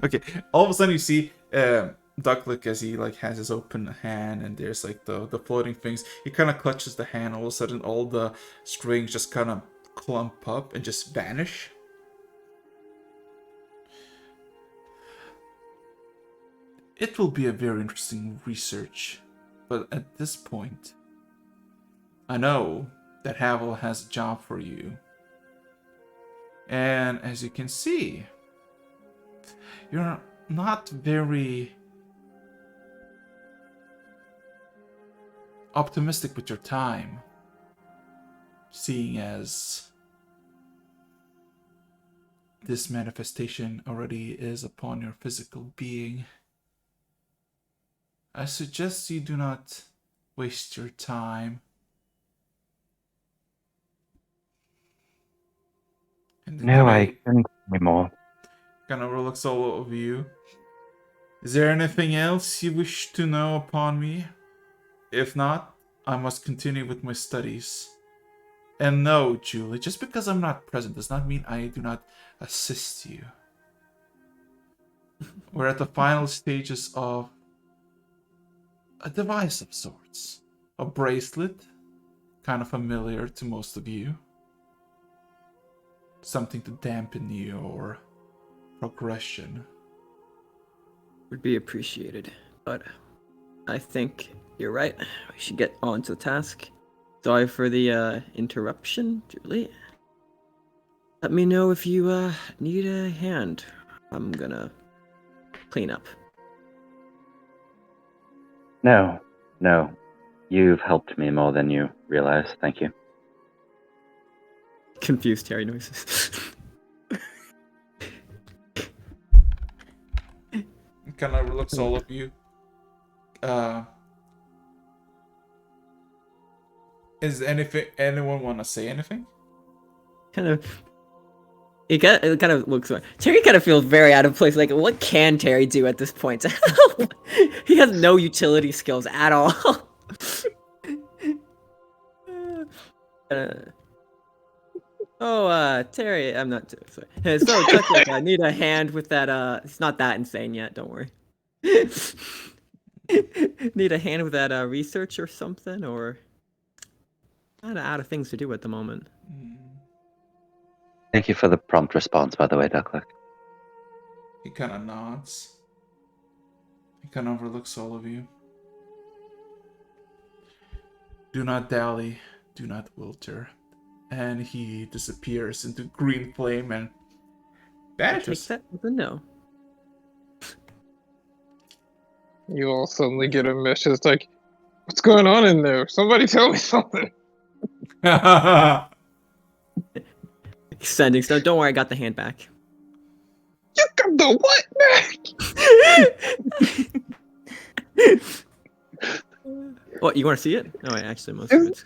okay, all of a sudden you see Ducklick as he like has his open hand, and there's like the floating things. He kind of clutches the hand. All of a sudden, all the strings just kind of clump up and just vanish. It will be a very interesting research, but at this point, I know that Havel has a job for you. And as you can see, you're not very optimistic with your time, seeing as this manifestation already is upon your physical being. I suggest you do not waste your time. And then No, I couldn't agree more. kind of looks all over you. Is there anything else you wish to know upon me? If not, I must continue with my studies. And no, Julie, just because I'm not present does not mean I do not assist you. We're at the final stages of a device of sorts. A bracelet, kind of familiar to most of you. Something to dampen your progression. Would be appreciated, but I think you're right. We should get on to the task. Sorry for the interruption, Julie. Let me know if you need a hand. I'm gonna clean up. No. You've helped me more than you realize. Thank you. Confused Terry noises. kind of looks all of you. Is anyone want to say anything? Kind of. It kind of looks like Terry kind of feels very out of place. Like, what can Terry do at this point to help? He has no utility skills at all. Terry, I'm not sorry. So, Tucker, I need a hand with that. It's not that insane yet. Don't worry. Need a hand with that research or something, or kind of out of things to do at the moment. Thank you for the prompt response, by the way, Ducklick. He kind of nods. He kind of overlooks all of you. Do not dally. Do not wilter. And he disappears into green flame and vanishes. Take that as a no. You all suddenly get a message like, "What's going on in there? Somebody tell me something." Sending stuff. Don't worry, I got the hand back. You got the what back? What, you want to see it? No, wait, actually, most of it's.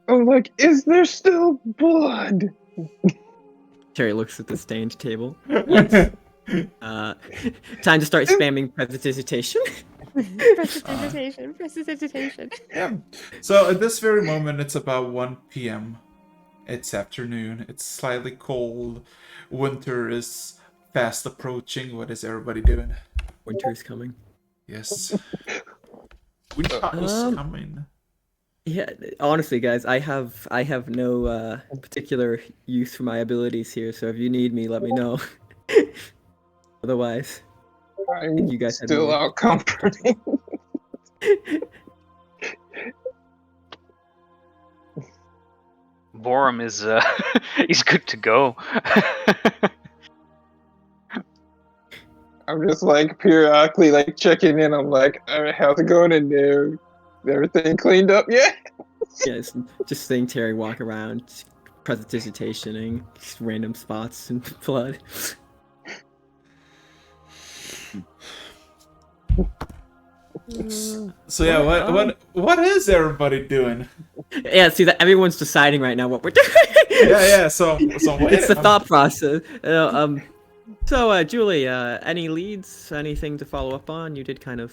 I'm like, is there still blood? Terry looks at the stained table. Time to start spamming prestidigitation. Prestidigitation. Yeah. So at this very moment, it's about 1 p.m. It's afternoon. It's slightly cold. Winter is fast approaching. What is everybody doing? Winter's coming. Yes. Winter is coming. Yeah, honestly, guys, I have no particular use for my abilities here. So if you need me, let me know. Otherwise, I'm you guys had still more. out comforting. Vorum is he's good to go. I'm just like periodically like checking in. I'm like, all right, how's it going in there? Is everything cleaned up yet? Yes, just seeing Terry walk around, prestidigitationing random spots in blood. So yeah, what is everybody doing? Yeah, see that everyone's deciding right now what we're doing. Yeah. So It's the thought process. So Julie, any leads? Anything to follow up on? You did kind of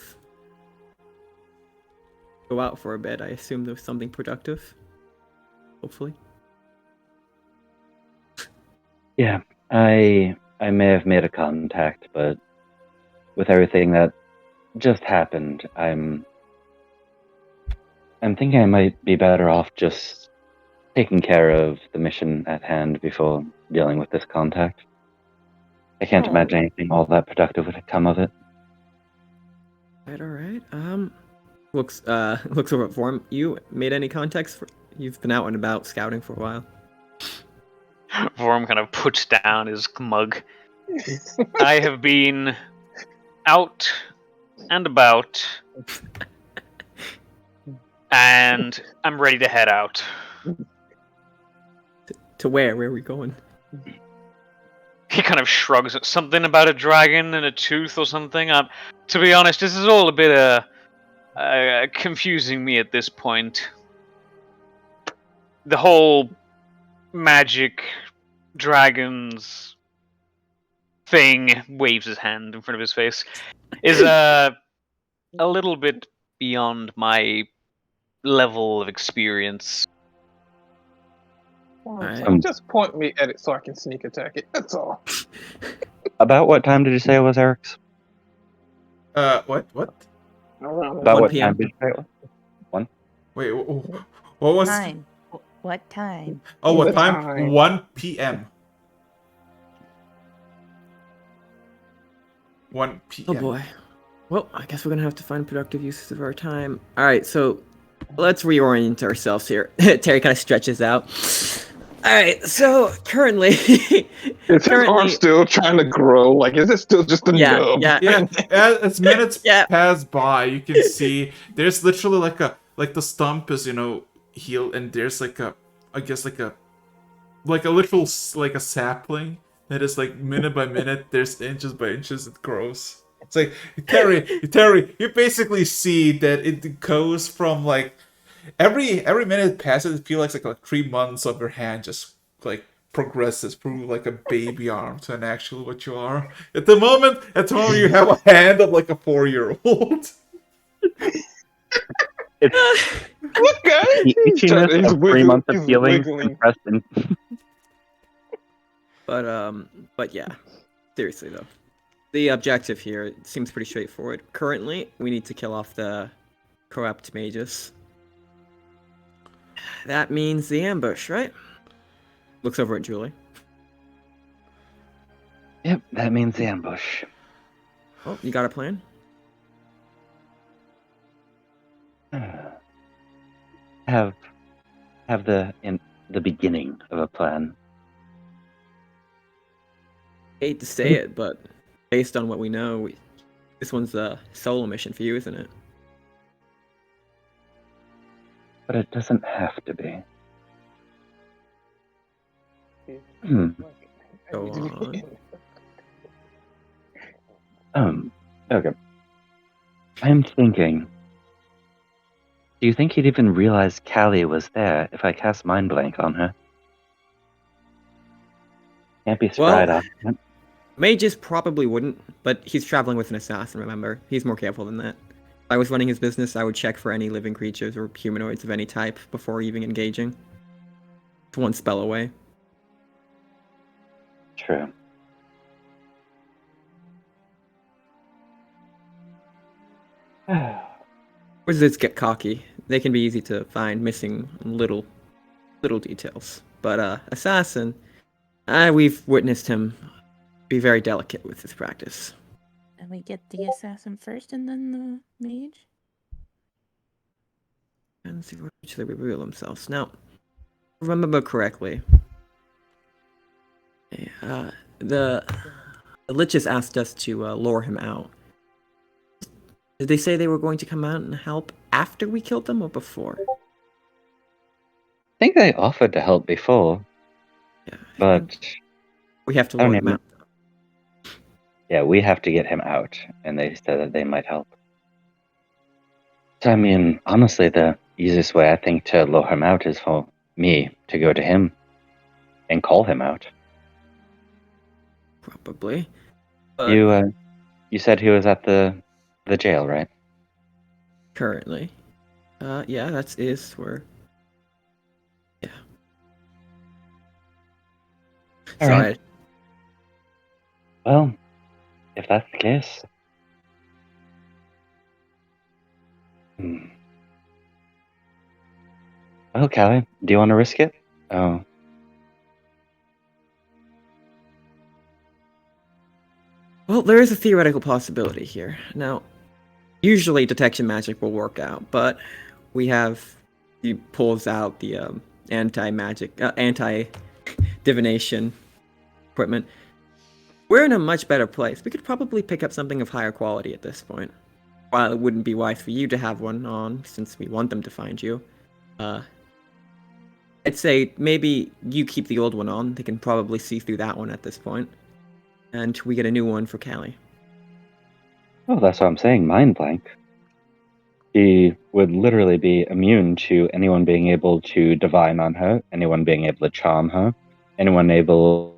go out for a bit. I assume there was something productive. Hopefully. Yeah, I may have made a contact, but with everything that just happened, I'm thinking I might be better off just taking care of the mission at hand before dealing with this contact. I can't imagine anything all that productive would come of it. All right. Looks over at Form. You made any contacts? You've been out and about scouting for a while. Vorum kind of puts down his mug. I have been out and about, and I'm ready to head out. To where? Where are we going? He kind of shrugs at something about a dragon and a tooth or something. To be honest, this is all a bit confusing me at this point. The whole magic dragons thing, waves his hand in front of his face, is a little bit beyond my level of experience. Just point me at it so I can sneak attack it. That's all. About what time did you say it was, Eric's? What? Around About 1 what PM. time did you say it was? Wait, what was? Time. What time? Oh, what The time? time. 1 p.m. 1 p.m. Oh boy. Well, I guess we're gonna have to find productive uses of our time. All right, so let's reorient ourselves here. Terry kind of stretches out. All right, so currently, Is his arm still trying to grow? Like, is it still just a nub? Yeah, as minutes Yeah. pass by, you can see there's literally like the stump is healed, and there's like a literal like a sapling that is like minute by minute. There's inches by inches it grows. It's like Terry, you basically see that it goes from like every minute passes, it feels like 3 months of your hand just like progresses through like a baby arm to an actual what you are. At the moment you have a hand of like a 4-year-old. It's Look, guys, he's itchiness he's of 3 months of he's feelings wiggling. compressed in. But yeah, seriously though, the objective here seems pretty straightforward. Currently, we need to kill off the corrupt mages. That means the ambush, right? Looks over at Julie. Yep, that means the ambush. Oh, you got a plan? Have the beginning of a plan. Hate to say it, but based on what we know, this one's a solo mission for you, isn't it? But it doesn't have to be. Hmm. Go on. Okay. I'm thinking. Do you think he'd even realize Callie was there if I cast Mind Blank on her? Can't be spied Well, on. Mages probably wouldn't, but he's traveling with an assassin, remember? He's more careful than that. If I was running his business, I would check for any living creatures or humanoids of any type before even engaging. It's one spell away. True. Wizards get cocky. They can be easy to find missing little details. But assassin, we've witnessed him be very delicate with his practice. And we get the assassin first and then the mage? And see which they reveal themselves. Now, if I remember correctly, the Liches asked us to lure him out. Did they say they were going to come out and help after we killed them or before? I think they offered to help before, Yeah, but we have to I don't lure him even- out. yeah, we have to get him out, and they said that they might help. So, I mean, honestly, the easiest way I think to lure him out is for me to go to him and call him out. Probably. But You said he was at the jail, right? currently, yeah, that is where. Yeah. All So right. Well, if that's the case. Well, Callie, do you want to risk it? Oh. Well, there is a theoretical possibility here. Now, usually detection magic will work out, but we have he pulls out the anti-divination equipment. We're in a much better place. We could probably pick up something of higher quality at this point. While it wouldn't be wise for you to have one on, since we want them to find you, I'd say maybe you keep the old one on. They can probably see through that one at this point. And we get a new one for Callie. Well, that's what I'm saying. Mind blank. She would literally be immune to anyone being able to divine on her, anyone being able to charm her, anyone able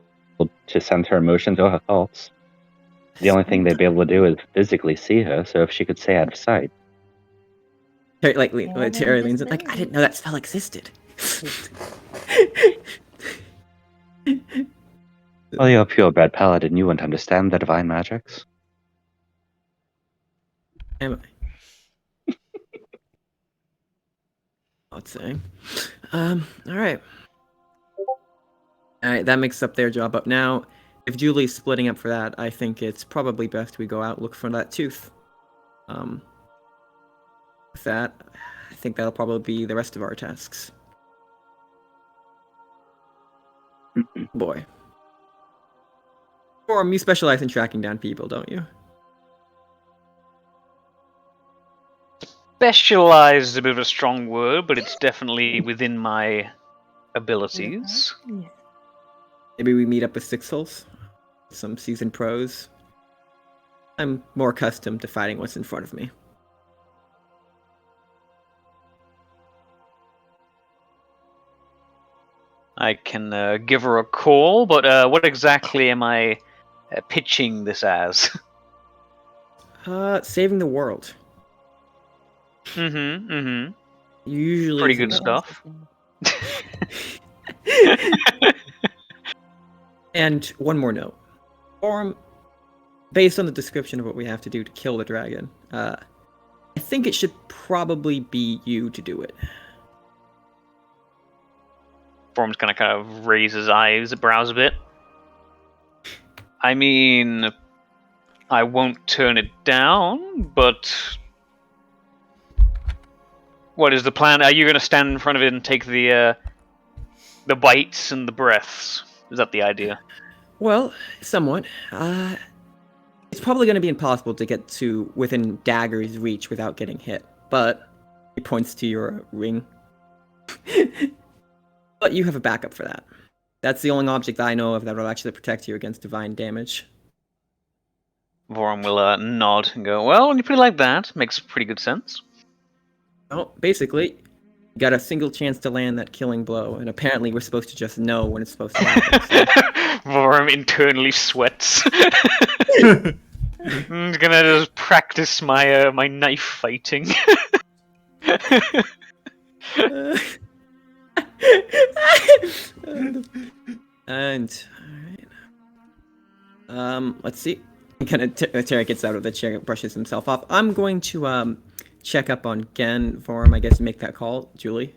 to sense her emotions or her thoughts. The only thing they'd be able to do is physically see her, so if she could stay out of sight. Terry leans in, like, I didn't know that spell existed. Well, you're a purebred paladin, you wouldn't understand the divine magics. Am I? Let's say. Alright. Alright, that makes up their job. But now, if Julie's splitting up for that, I think it's probably best we go out and look for that tooth. With that, I think that'll probably be the rest of our tasks. Boy. Orm, you specialize in tracking down people, don't you? Specialized is a bit of a strong word, but it's definitely within my abilities. Yeah. Maybe we meet up with Six Souls? Some seasoned pros? I'm more accustomed to fighting what's in front of me. I can give her a call, but what exactly am I pitching this as? Saving the world. Mm-hmm. Usually Pretty isn't good that stuff. And one more note. Based on the description of what we have to do to kill the dragon, I think it should probably be you to do it. Form's gonna kind of raise his brows a bit. I mean, I won't turn it down, but what is the plan? Are you gonna stand in front of it and take the bites and the breaths? Is that the idea? Well, somewhat. It's probably going to be impossible to get to within dagger's reach without getting hit, but he points to your ring. But you have a backup for that. That's the only object I know of that will actually protect you against divine damage. Vorum will nod and go, well, when you put it like that, makes pretty good sense. Well, basically, you got a single chance to land that killing blow, and apparently we're supposed to just know when it's supposed to happen. Vorum internally sweats. I'm gonna just practice my my knife fighting. And let's see. Teri gets out of the chair, brushes himself off. I'm going to check up on Gen for him. I guess make that call, Julie.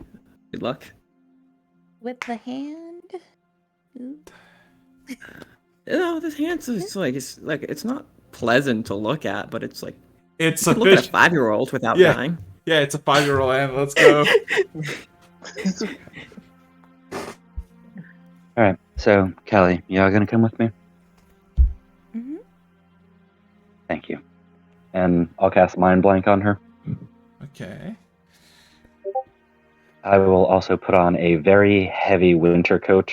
Good luck. With the hand. Ooh. No, this hand is like it's not pleasant to look at, but it's like It's you a can look at a fish. 5-year-old without Yeah. dying. Yeah, it's a 5-year-old hand. Let's go. All right. So, Callie, you are gonna come with me? Mm-hmm. Thank you. And I'll cast Mind Blank on her. Okay. I will also put on a very heavy winter coat.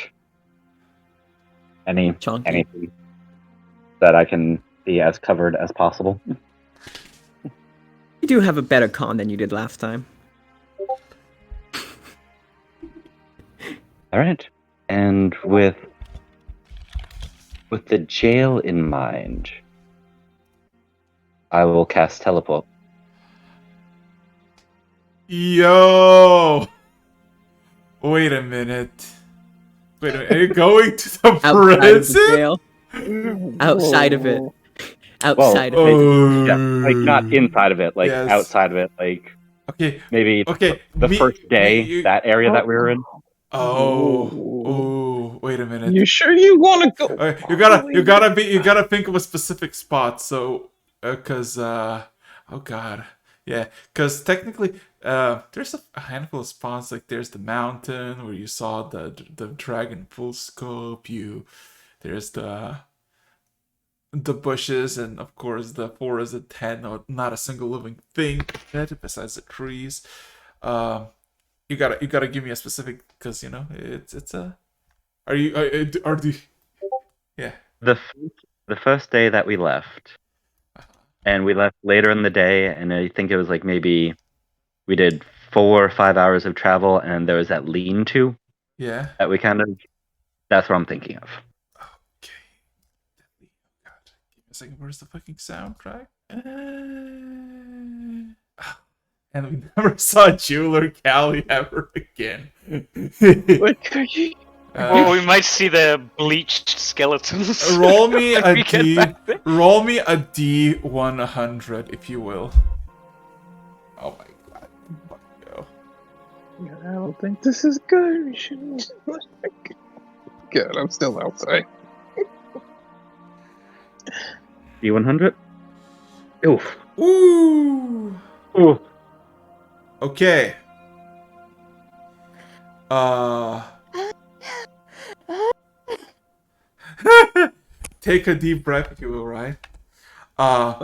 Chunky. Anything that I can be as covered as possible. You do have a better con than you did last time. All right. And with the jail in mind, I will cast Teleport. Yo! Wait a minute. Are you going to the Outside of the prison? jail. Outside of it. Outside of it. Oh. Yeah, like not inside of it, like Yes. outside of it, like Okay. maybe Okay. the first day, that area that we were in. Oh. Wait a minute. You sure you want to go? Okay, you gotta think of a specific spot. So, cause oh god, yeah, cause technically, there's a handful of spots. Like there's the mountain where you saw the dragon full scope. There's the bushes, and of course the forest at 10. Not a single living thing besides the trees. You gotta give me a specific, cause you know it's a. Are the yeah. The first day that we left, and we left later in the day, and I think it was like maybe we did 4 or 5 hours of travel, and there was that lean-to Yeah. that we that's what I'm thinking of. Okay. God, give me a second. Where's the fucking soundtrack? And we never saw Jeweler Callie ever again. Like, are you? Well, we might see the bleached skeletons. Roll me when a we get D. back there. Roll me a D100, if you will. Oh my god. Fuck go. I don't think this is good. We shouldn't. God, I'm still outside. D100? Oof. Ooh. Ooh. Okay. Take a deep breath, if you will, right?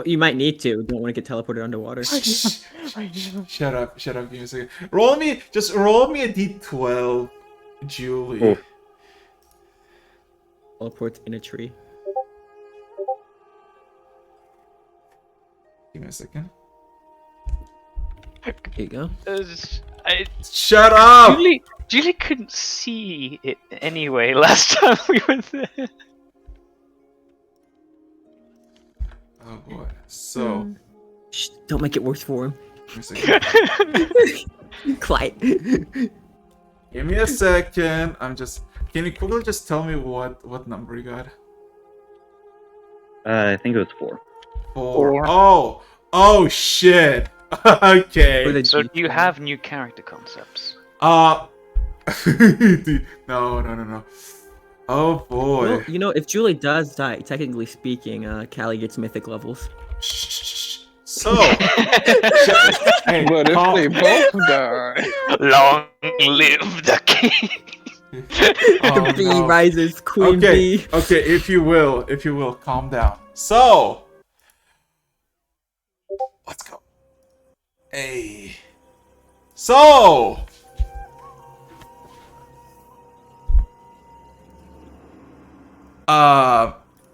You might need to. Don't want to get teleported underwater. Shut up, give me a second. Roll me a D12, Julie. Oh. Teleport in a tree. Give me a second. There you go. Shut up! Julie couldn't see it anyway last time we were there. Oh boy. So, Shh, don't make it worse for him. give me a second. Quiet. Give me a second. Can you quickly just tell me what number you got? I think it was 4. 4. Oh shit. Okay. So do you have new character concepts? Dude, no. Oh boy. Well, you know, if Julie does die, technically speaking, Callie gets mythic levels. Shh. So, hey, But if they both die, Long live the king! oh, The bee no. rises, queen bee. Okay, if you will, calm down. So, let's go. Hey. So,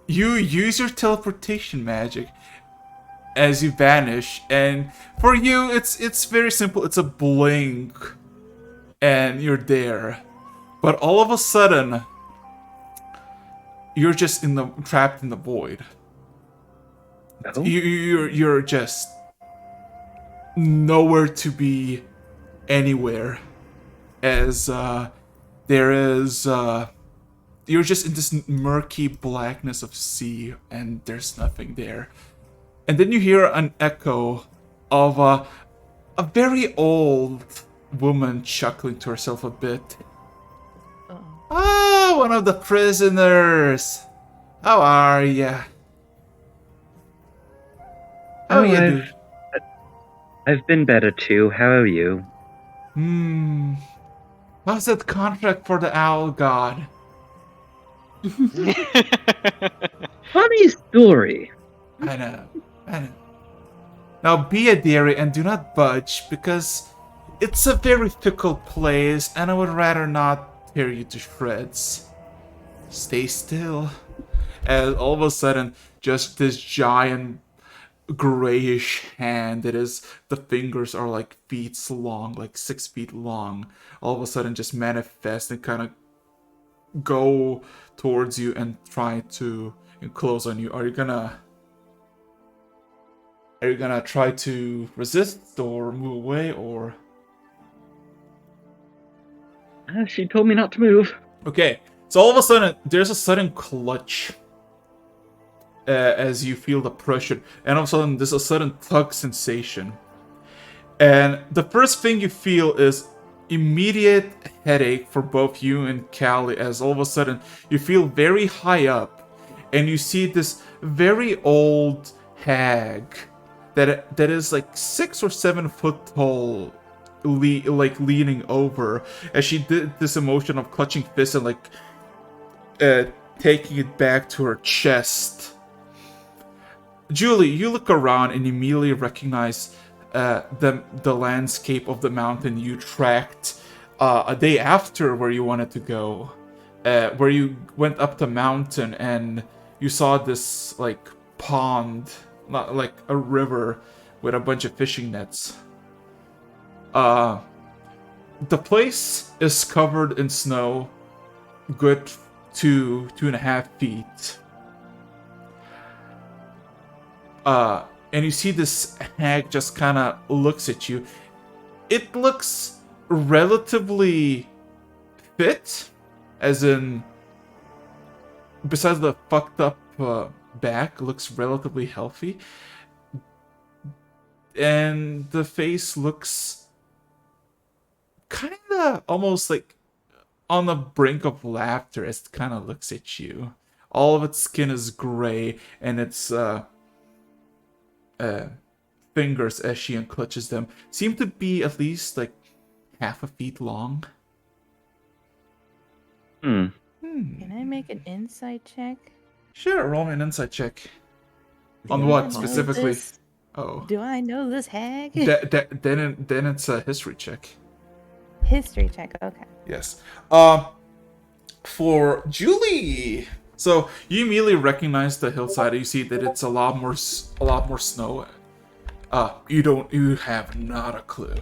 you use your teleportation magic as you vanish, and for you, it's very simple. It's a blink, and you're there. But all of a sudden, you're just trapped in the void. Oh? You're just nowhere to be anywhere, as there is you're just in this murky blackness of sea, and there's nothing there. And then you hear an echo of a very old woman chuckling to herself a bit. Ah, one of the prisoners. How are ya? How you doing? I've been better too. How are you? How's that contract for the owl god? Funny story. I know. Now be a dearie and do not budge, because it's a very fickle place and I would rather not tear you to shreds. Stay still. And all of a sudden, just this giant grayish hand the fingers are like feet long, like 6 feet long, all of a sudden just manifest and kind of go towards you and try to enclose on you. Are you gonna try to resist or move away, or? She told me not to move. Okay, so all of a sudden there's a sudden clutch as you feel the pressure, and all of a sudden there's a sudden tug sensation, and the first thing you feel is immediate headache for both you and Callie, as all of a sudden you feel very high up and you see this very old hag that is like 6 or 7 foot tall, like leaning over, as she did this emotion of clutching fists and like taking it back to her chest. Julie, you look around and immediately recognize the landscape of the mountain you tracked a day after where you wanted to go, where you went up the mountain and you saw this like pond, not like a river with a bunch of fishing nets. The place is covered in snow, good 2.5 feet. And you see this hag just kind of looks at you. It looks relatively fit, as in, besides the fucked up back, looks relatively healthy. And the face looks kind of almost like on the brink of laughter as it kind of looks at you. All of its skin is gray, and its fingers, as she unclutches them, seem to be at least like 1/2 feet long. Can I make an insight check? Sure, roll me an insight check. On Do what I know specifically? this? Oh. Do I know this hag? Then it's a history check. History check. Okay. Yes. For Julie, so you immediately recognize the hillside. You see that it's a lot more snow, You have not a clue.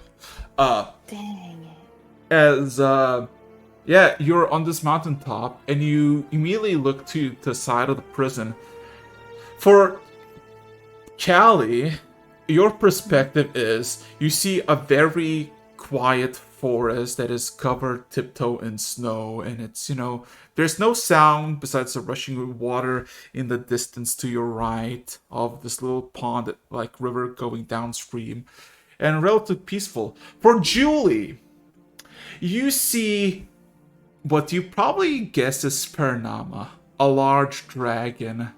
Dang it. As yeah, you're on this mountaintop, and you immediately look to the side of the prison. For Callie, your perspective is you see a very quiet forest that is covered tiptoe in snow, and it's, there's no sound besides the rushing water in the distance to your right of this little pond, like river going downstream, and relatively peaceful. For Julie, you see what you probably guess is Paranama, a large dragon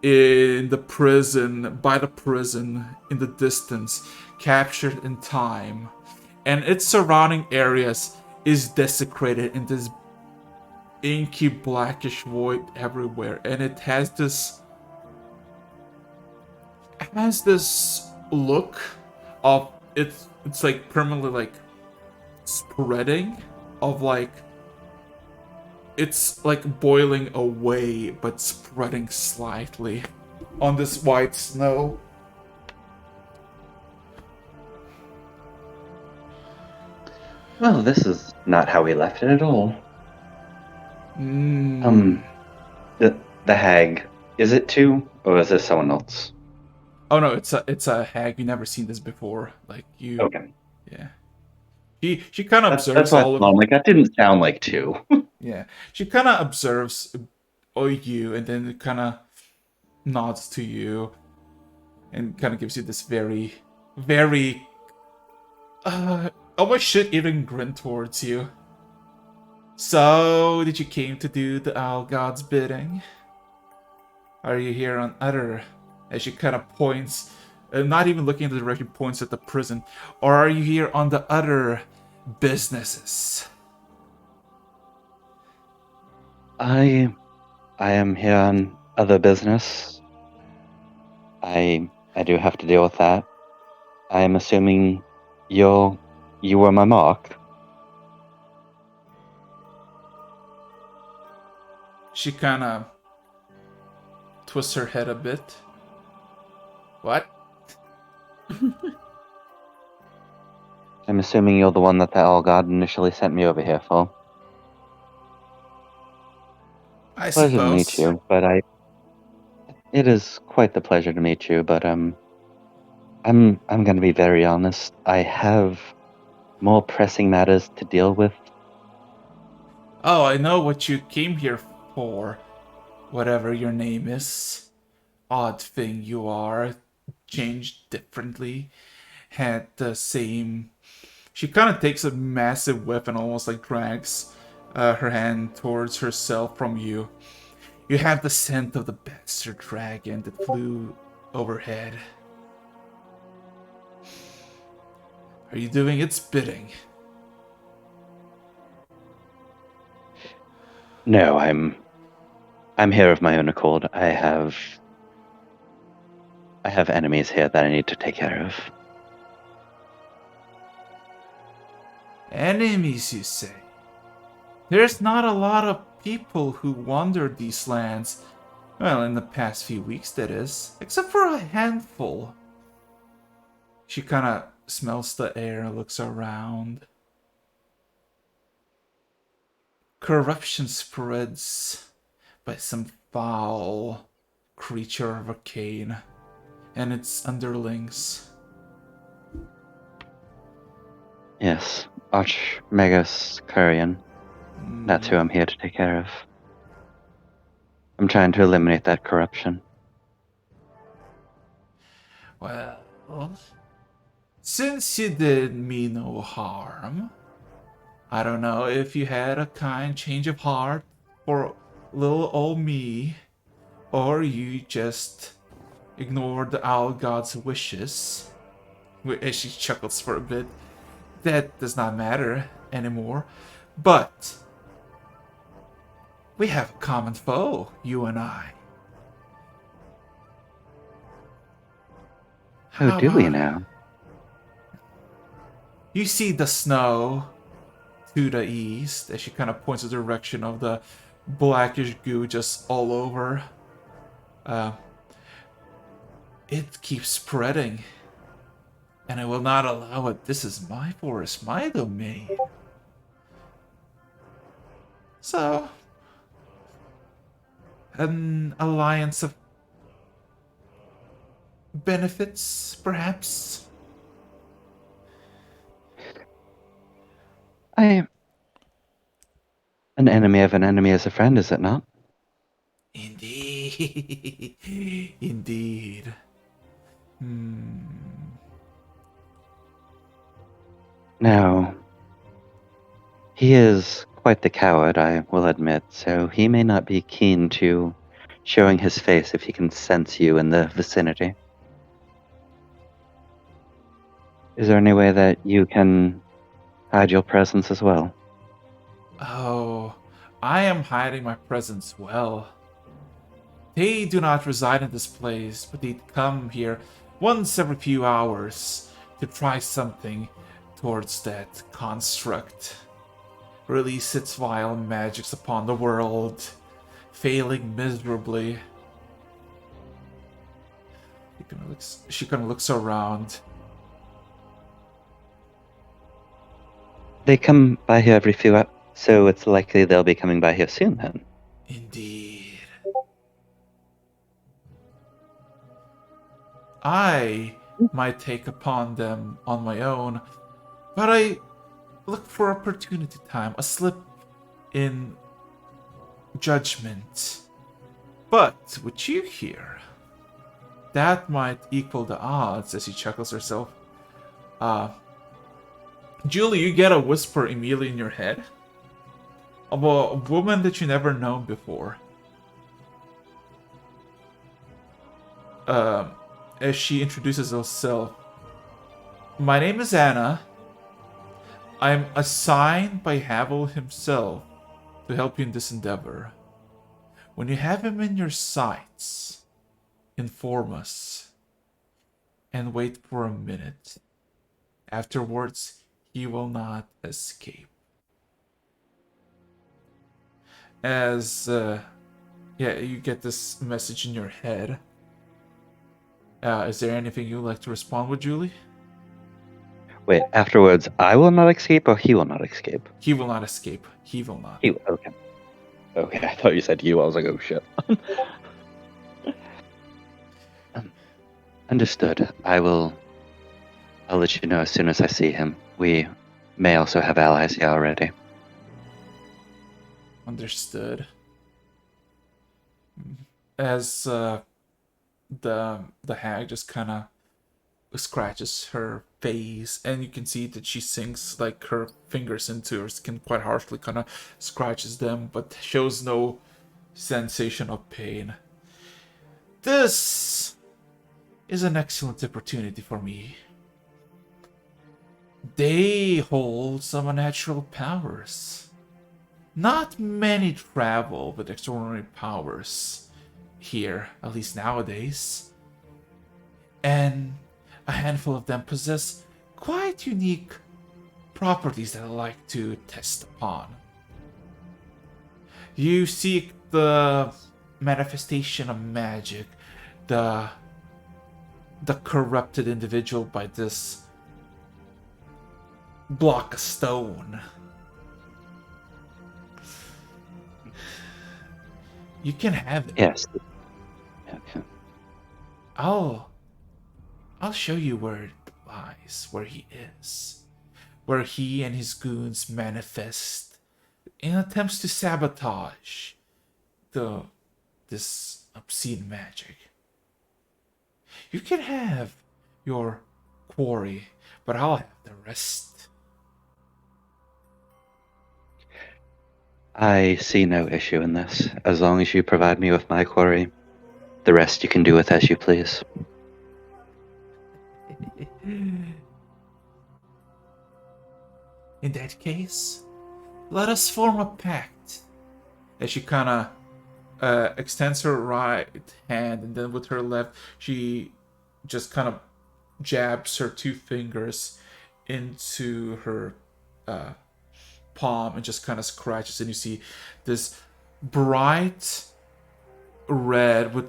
in the prison, by the prison in the distance, captured in time. And its surrounding areas is desecrated in this inky blackish void everywhere. And it has this look of it's like permanently like spreading, of like it's like boiling away but spreading slightly on this white snow. Well, this is not how we left it at all. The hag, is it two, or is this someone else? Oh no, it's a hag. You never seen this before. Like you. Okay. Yeah. She kind of That's observes what all of. I'm like, that didn't sound like two. Yeah. She kind of observes you, and then it kind of nods to you, and kind of gives you this very, very, almost shit-eating grin towards you. So, did you came to do the Owl God's bidding? Are you here on other? As she kind of points, not even looking in the direction, points at the prison. Or are you here on the other businesses? I am here on other business. I do have to deal with that. I am assuming you were my mark. She kind of twists her head a bit. What? I'm assuming you're the one that the Owl God initially sent me over here for. I Pleasure suppose. to meet you, but it is quite the pleasure to meet you, but I'm gonna be very honest. I have more pressing matters to deal with. Oh, I know what you came here for. Whatever your name is. Odd thing you are. Changed differently. Had the same... She kind of takes a massive whiff and almost like drags her hand towards herself from you. You have the scent of the bastard dragon that flew overhead. Are you doing its bidding? No, I'm here of my own accord. I have enemies here that I need to take care of. Enemies, you say? There's not a lot of people who wander these lands. Well, in the past few weeks, that is. Except for a handful. She kind of smells the air and looks around. Corruption spreads by some foul creature of arcane and its underlings. Yes, Archmagus Curian. That's who I'm here to take care of. I'm trying to eliminate that corruption. Well, since you did me no harm, I don't know if you had a kind change of heart for little old me, or you just ignored the Owl God's wishes. As she chuckles for a bit. That does not matter anymore. But we have a common foe, you and I. How do we now? You see the snow to the east, as she kind of points the direction of the blackish goo just all over. It keeps spreading. And I will not allow it. This is my forest, my domain. So, an alliance of benefits, perhaps? An enemy of an enemy is a friend, is it not? Indeed. Indeed. Now, he is quite the coward, I will admit, so he may not be keen to showing his face if he can sense you in the vicinity. Is there any way that you can hide your presence as well? Oh, I am hiding my presence well. They do not reside in this place, but they come here once every few hours to try something towards that construct. Release its vile magics upon the world, failing miserably. She kind of looks around. They come by here every few hours, so it's likely they'll be coming by here soon then. Indeed. I might take upon them on my own, but I look for opportunity time, a slip in judgment. But with you here, that might equal the odds, as she chuckles herself. Julie, you get a whisper immediately in your head of a woman that you never known before. As she introduces herself. My name is Anna. I'm assigned by Havel himself to help you in this endeavor. When you have him in your sights, inform us and wait for a minute. Afterwards, he will not escape. As, you get this message in your head. Is there anything you'd like to respond with, Julie? Wait, afterwards, I will not escape or he will not escape? He will not escape. He will not. Okay. Okay, I thought you said you. I was like, oh shit. Understood. I'll let you know as soon as I see him. We may also have allies here already. Understood. As the hag just kind of scratches her face, and you can see that she sinks like her fingers into her skin quite harshly, kind of scratches them, but shows no sensation of pain. This is an excellent opportunity for me. They hold some unnatural powers. Not many travel with extraordinary powers here, at least nowadays. And a handful of them possess quite unique properties that I like to test upon. You seek the manifestation of magic, the corrupted individual by this block of stone. You can have it. Yes. Okay. I'll show you where it lies, where he is. Where he and his goons manifest in attempts to sabotage this obscene magic. You can have your quarry, but I'll have the rest. I see no issue in this. As long as you provide me with my quarry, the rest you can do with as you please. In that case, let us form a pact. As she kind of extends her right hand, and then with her left, she just kind of jabs her two fingers into her palm and just kind of scratches, and you see this bright red with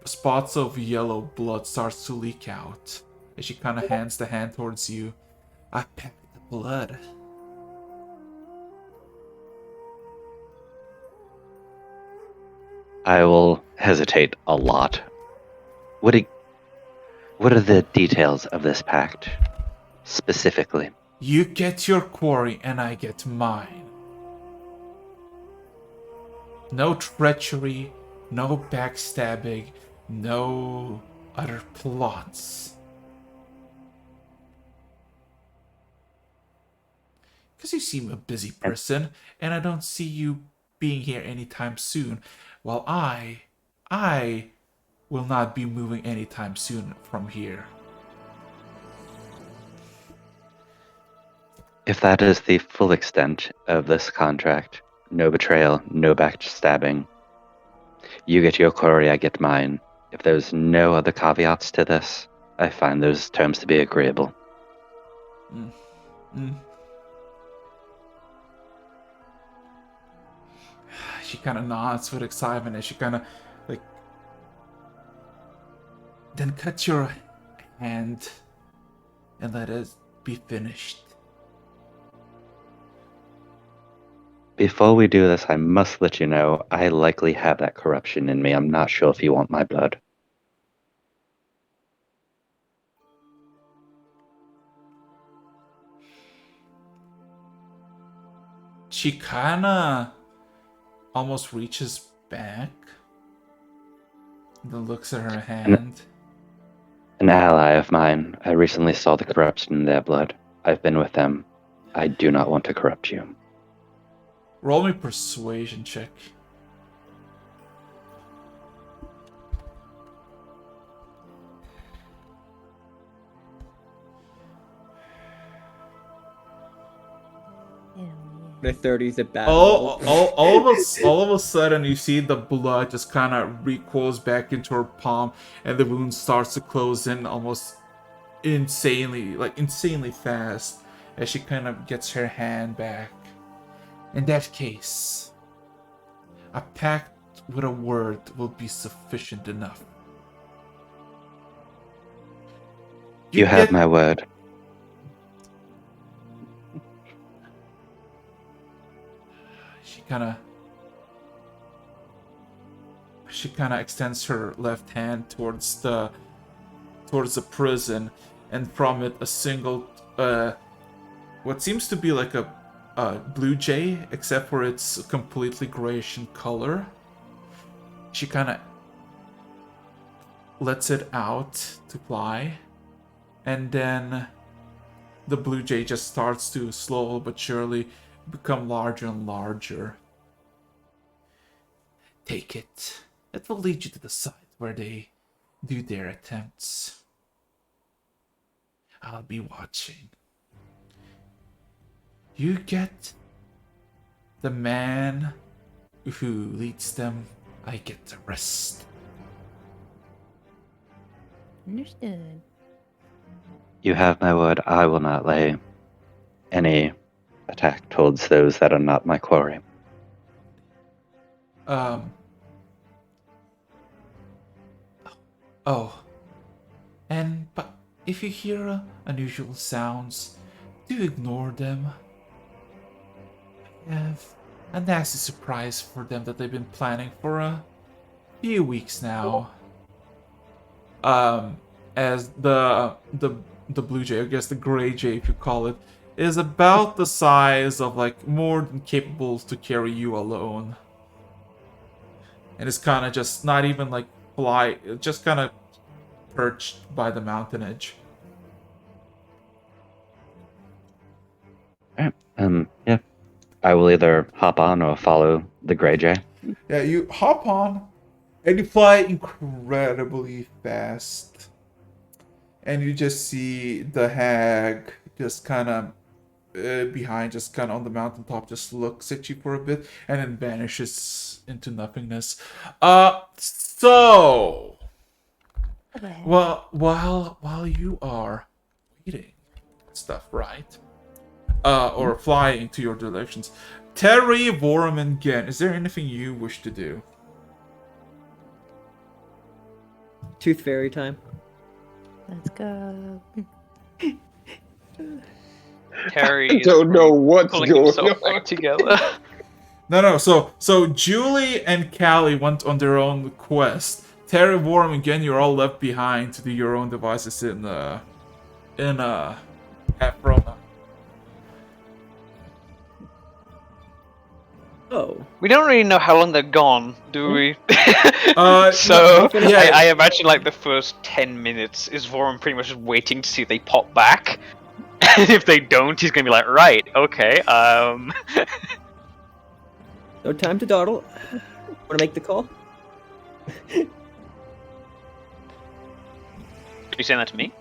spots of yellow blood starts to leak out. as she kind of hands the hand towards you. I packed the blood. I will hesitate a lot. What are the details of this pact, specifically? You get your quarry and I get mine. No treachery, no backstabbing, no other plots. Because you seem a busy person, and I don't see you being here anytime soon. While I will not be moving anytime soon from here. If that is the full extent of this contract, no betrayal, no backstabbing, you get your quarry, I get mine. If there's no other caveats to this, I find those terms to be agreeable. She kind of nods with excitement as she kind of like then cut your hand and let it be finished. Before we do this, I must let you know I likely have that corruption in me. I'm not sure if you want my blood. She kind of almost reaches back and then looks at her hand. An ally of mine. I recently saw the corruption in their blood. I've been with them. I do not want to corrupt you. Roll me persuasion check. The 30's a bad all roll. of a sudden, you see the blood just kind of recoils back into her palm, and the wound starts to close in almost insanely fast as she kind of gets her hand back. In that case, a pact with a word will be sufficient enough. You have get- my word. She kind of extends her left hand towards the prison, and from it a single what seems to be like a blue jay, except for it's completely grayish in color. She kind of lets it out to fly, and then the blue jay just starts to slowly but surely become larger and larger. Take it. It will lead you to the site where they do their attempts. I'll be watching. You get the man who leads them. I get the rest. Understood. You have my word. I will not lay any attack towards those that are not my quarry. But if you hear unusual sounds, do ignore them. I have a nasty surprise for them that they've been planning for a few weeks now. As the blue jay, I guess the gray jay if you call it, is about the size of like more than capable to carry you alone. And it's kind of just not even like fly, just kind of perched by the mountain edge. Alright, yeah. I will either hop on or follow the Grey Jay. Yeah, you hop on, and you fly incredibly fast. And you just see the hag just kind of behind, just kind of on the mountaintop, just looks at you for a bit, and then vanishes into nothingness. So... Okay. Well, while you are waiting stuff, right? Or flying to your directions, Teri, Vorum, and Gen, is there anything you wish to do? Tooth fairy time. Let's go. Terry I is don't know what's pulling going himself on. back together. No. So Julie and Callie went on their own quest. Terry, Worm, again, you're all left behind to do your own devices in Paranama. Oh. We don't really know how long they're gone, do we? no, yeah. I imagine like the first 10 minutes is Vorum pretty much just waiting to see if they pop back. And if they don't, he's gonna be like, right, okay, No time to dawdle. Wanna make the call? you saying that to me?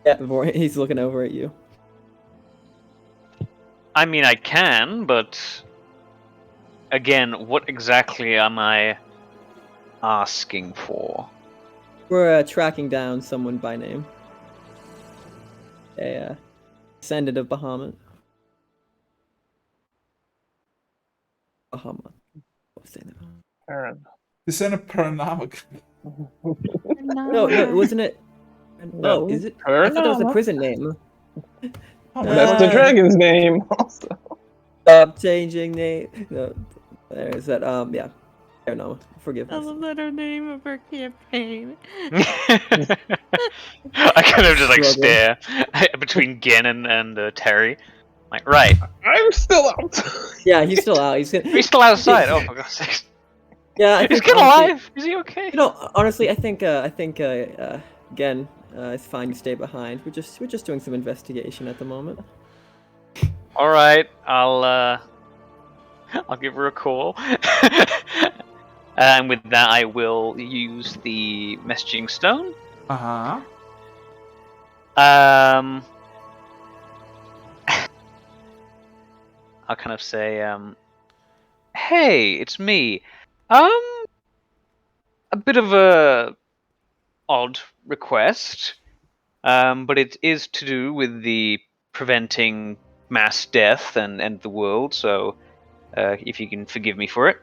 Yeah, before he's looking over at you. I mean, I can, but again, what exactly am I asking for? We're tracking down someone by name. A descendant of Bahamut. Bahamut. What was that? This ain't a Paranama. No, wasn't it? No. Oh, is it? I thought that was a Paranama. prison name. That's the dragon's name. Also. Stop changing name. No, there's that. Yeah. Paranama. Forgive I me. love that her name of her campaign. I kind of just like Struggle. stare between Gin and Terry. Like, right, I'm still out. Yeah, he's still out. he's still outside. Oh, for God's sake. Yeah, I Is think Gin honestly- alive? Is he okay? You know, honestly, I think again, it's fine to stay behind. We're just doing some investigation at the moment. All right, I'll give her a call. And with that, I will use the messaging stone. Uh-huh. I'll kind of say, hey, it's me. A bit of a odd request, but it is to do with the preventing mass death and end the world. So, if you can forgive me for it,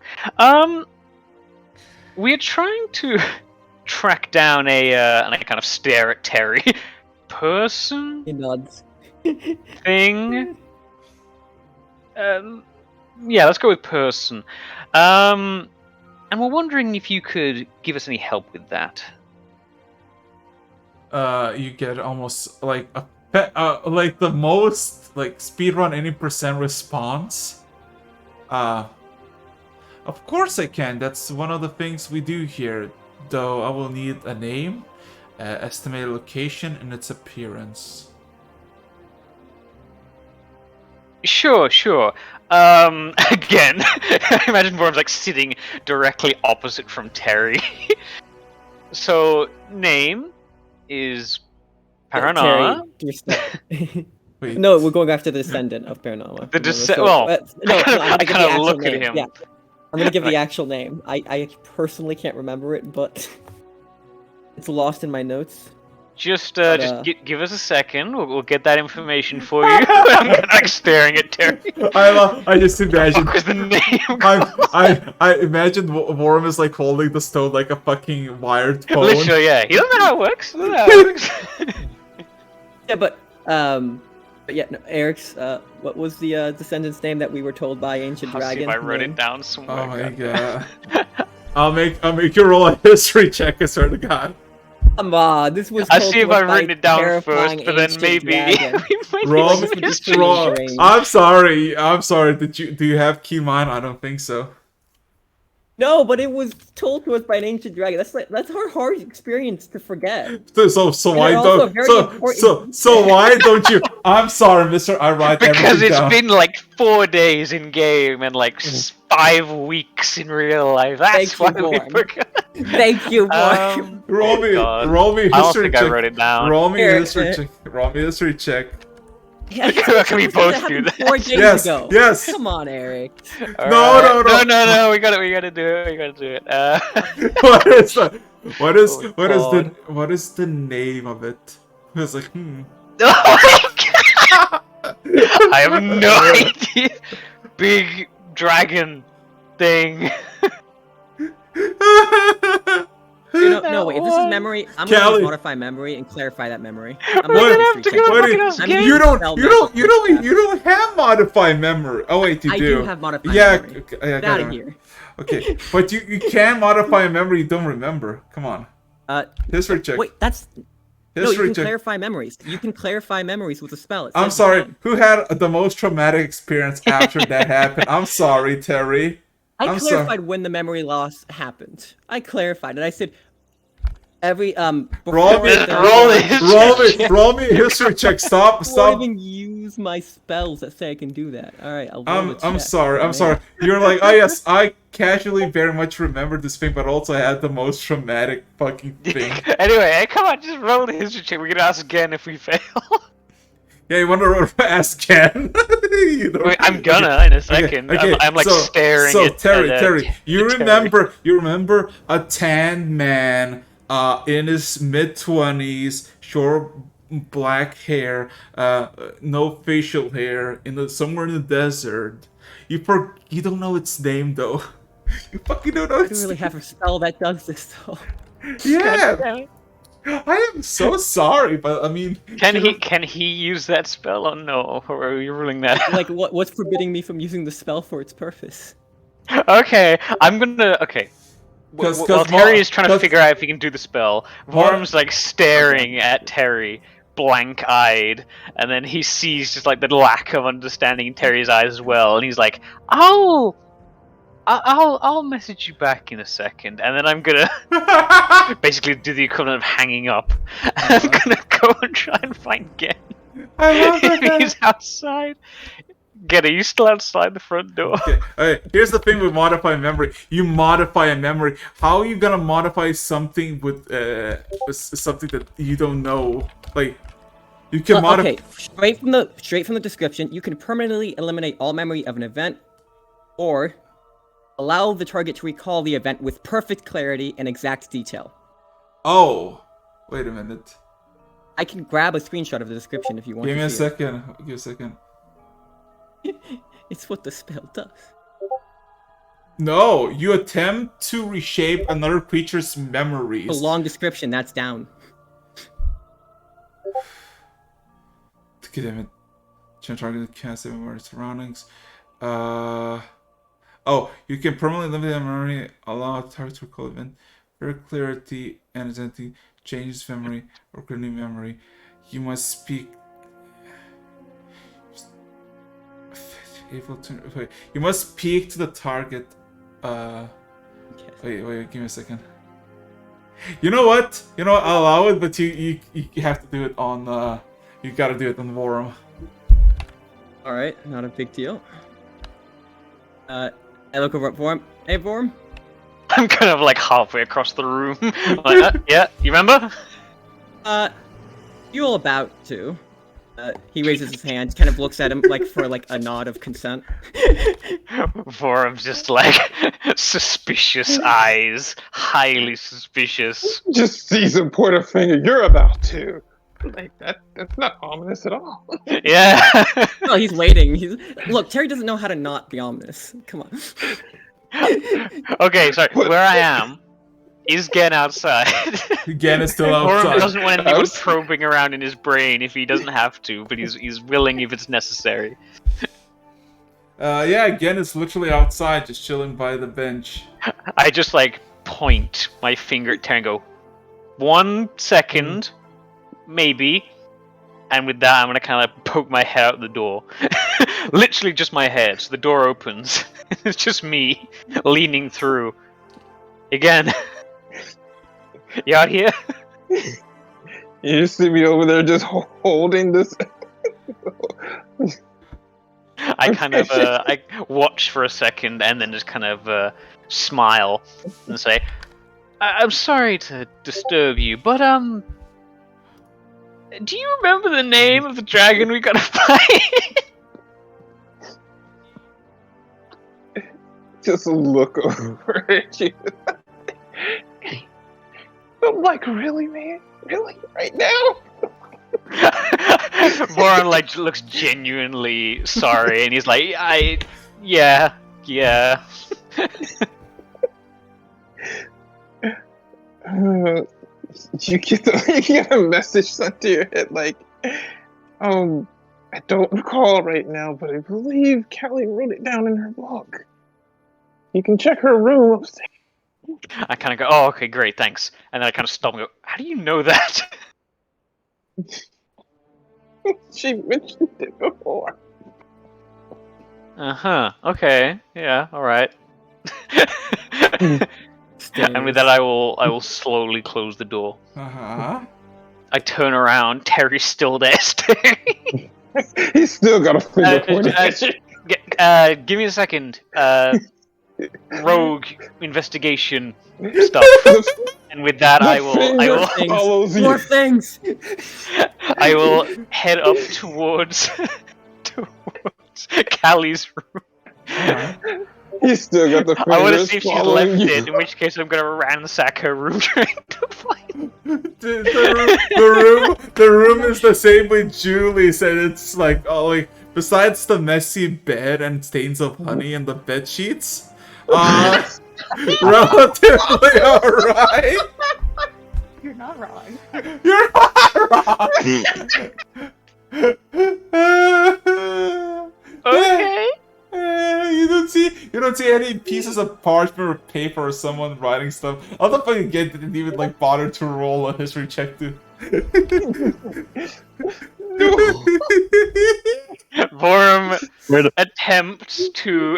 we're trying to track down and I kind of stare at Terry, person, He nods. thing. Yeah, let's go with person. And we're wondering if you could give us any help with that. You get almost like like the most like speedrun any percent response. Of course I can. That's one of the things we do here. Though I will need a name, estimated location, and its appearance. Sure. Again, I imagine Worm's like sitting directly opposite from Terry. So, name is Paranama. Wait. No, we're going after the descendant of Paranama. The remember, well, no, I kinda- I'm gonna I give kinda the actual look at name. him. Yeah, I'm gonna give Like- the actual name. I personally can't remember it, but it's lost in my notes. Just But, give us a second. We'll get that information for you. I'm kind of like staring at Terry. I just imagine. What was the name? I imagine Worm is like holding the stone like a fucking wired phone. Literally, yeah. He doesn't know how it works. He doesn't know how it works. Yeah, but yeah, no, Eric's. What was the descendant's name that we were told by Ancient I'll see Dragon? if I wrote name? it down somewhere. Oh my god. I'll make you roll a history check. I swear to God. Come on, this was. I'll told see to if us I've by written it down terrifying first, but then ancient maybe dragon. we might need Roll, some history. roll. strange. I'm sorry. Do you have key mind? I don't think so. No, but it was told to us by an ancient dragon. That's our hard experience to forget. So And why they're also don't very so important. why don't you? I'm sorry, Mister. I write Because everything it's down. been like 4 days in game and like 5 weeks in real life. That's Thank you, why we Gorn. forgot. Thank you, Mark. Roll me, God. roll me I don't history think check. I wrote it down. Roll me Here, history check. Roll me history check. Yeah, Can we this both happened do that? 4 days Yes, ago. yes. Come on, Eric. No. No. We gotta do it. We gotta do it. What is the name of it? I was like, I have no idea. Big dragon thing. No, wait. If this is memory, I'm gonna Callie. use modify memory and clarify that memory. I'm We're gonna gonna use have to history go check. What do look at us I'm game. using you don't have modify memory. Oh wait, you I do. do have modify Yeah, memory. okay, Get out of here. Okay, but you can modify a memory you don't remember. Come on. History check. Wait, that's no. You History can check. clarify memories. You can clarify memories with a spell. It I'm says you sorry. can. Who had the most traumatic experience after that happened? I'm sorry, Terry. I I'm clarified sorry. when the memory loss happened. I clarified it. I said every before Roll me, roll me a history check. Stop, Before stop. I even use my spells that say I can do that. All right, I'll roll the I'm check. sorry. I'm Alright. sorry. You're like, oh yes, I casually very much remember this thing, but also had the most traumatic fucking thing. Anyway, hey, come on, just roll the history check. We're gonna ask again if we fail. Yeah, you want to ask Ken? You don't- Wait, I'm gonna in a second. Okay, I'm like staring So at Terry, you Terry. remember a tan man, in his mid-20s, short black hair, no facial hair, somewhere in the desert. You don't know its name though. You fucking don't know I its don't really name. have a spell that does this though. Yeah, I am so sorry, but I mean, Can he use that spell or no? Or are you ruling that out? Like what's forbidding me from using the spell for its purpose? Okay, I'm gonna. Okay. 'Cause While Terry is trying to 'cause- figure out if he can do the spell, Vorm's like staring at Terry, blank-eyed, and then he sees just like the lack of understanding in Terry's eyes as well, and he's like, I'll message you back in a second, and then I'm gonna basically do the equivalent of hanging up. I'm gonna go and try and find Gen. I love that. If he's outside. Get it? You still outside the front door? Okay. Alright, here's the thing with modify memory. You modify a memory. How are you gonna modify something with something that you don't know? Like, you can modify. Okay, straight from the description, you can permanently eliminate all memory of an event, or allow the target to recall the event with perfect clarity and exact detail. Oh, wait a minute. I can grab a screenshot of the description if you want Give me to a see it. second. Give me a second. It's what the spell does. No, you attempt to reshape another creature's memories. A long description, that's down. Okay, damn it. Change target cast the memory surroundings. Oh, you can permanently limit the memory, allow the target to recall event, very clarity and identity, changes memory, or create new memory. You must speak. Able to. Okay, you must speak to the target. Wait, give me a second. You know what? I'll allow it, but you have to do it on. You gotta do it on the forum. Alright, not a big deal. I look over at Vorm. Hey, Vorm? I'm kind of like halfway across the room. Like, yeah, you remember? You all about to. He raises his hand, kind of looks at him like for like a nod of consent. Vorm's just like suspicious eyes, highly suspicious. Just sees him point a finger. You're about to. Like that's not ominous at all. Yeah. No, he's waiting. Look, Terry doesn't know how to not be ominous. Come on. Okay, sorry. Where I am is Gen outside. Gen is still Vorm outside. doesn't want anyone probing around in his brain if he doesn't have to, but he's willing if it's necessary. Yeah, Gen is literally outside, just chilling by the bench. I just like point my finger at Terry and go, 1 second, maybe. And with that, I'm gonna kind of poke my head out the door. Literally just my head. So the door opens. It's just me leaning through. Again. You out here? You just see me over there just holding this. I kind of I watch for a second and then just kind of smile and say, I'm sorry to disturb you, but do you remember the name of the dragon we gotta fight? Just look over at you. I'm like, really, man? Really? Right now? Warren like looks genuinely sorry, and he's like, yeah. You get a message sent to your head like, I don't recall right now, but I believe Callie wrote it down in her book. You can check her room upstairs. I kind of go, oh, okay, great, thanks. And then I kind of stop and go, how do you know that? She mentioned it before. Uh-huh, okay, yeah, alright. And with that, I will slowly close the door. Uh-huh. I turn around, Terry's still there staring. He's still got a finger pointing at you. Give me a second. Rogue investigation stuff. And with that, I will follows you. More things. I will head up towards Callie's room. Alright. He's still got the fingers I want to see if she's left following you. it, in which case I'm gonna ransack her room trying to find. The room is the same way Julie said. It's like, oh, like besides the messy bed and stains of honey and the bed sheets, relatively alright. You're not wrong. You're not wrong. Okay. You don't see any pieces of parchment or paper or someone writing stuff. I'll not fucking get didn't even like bother to roll a history check to. Vorum attempts to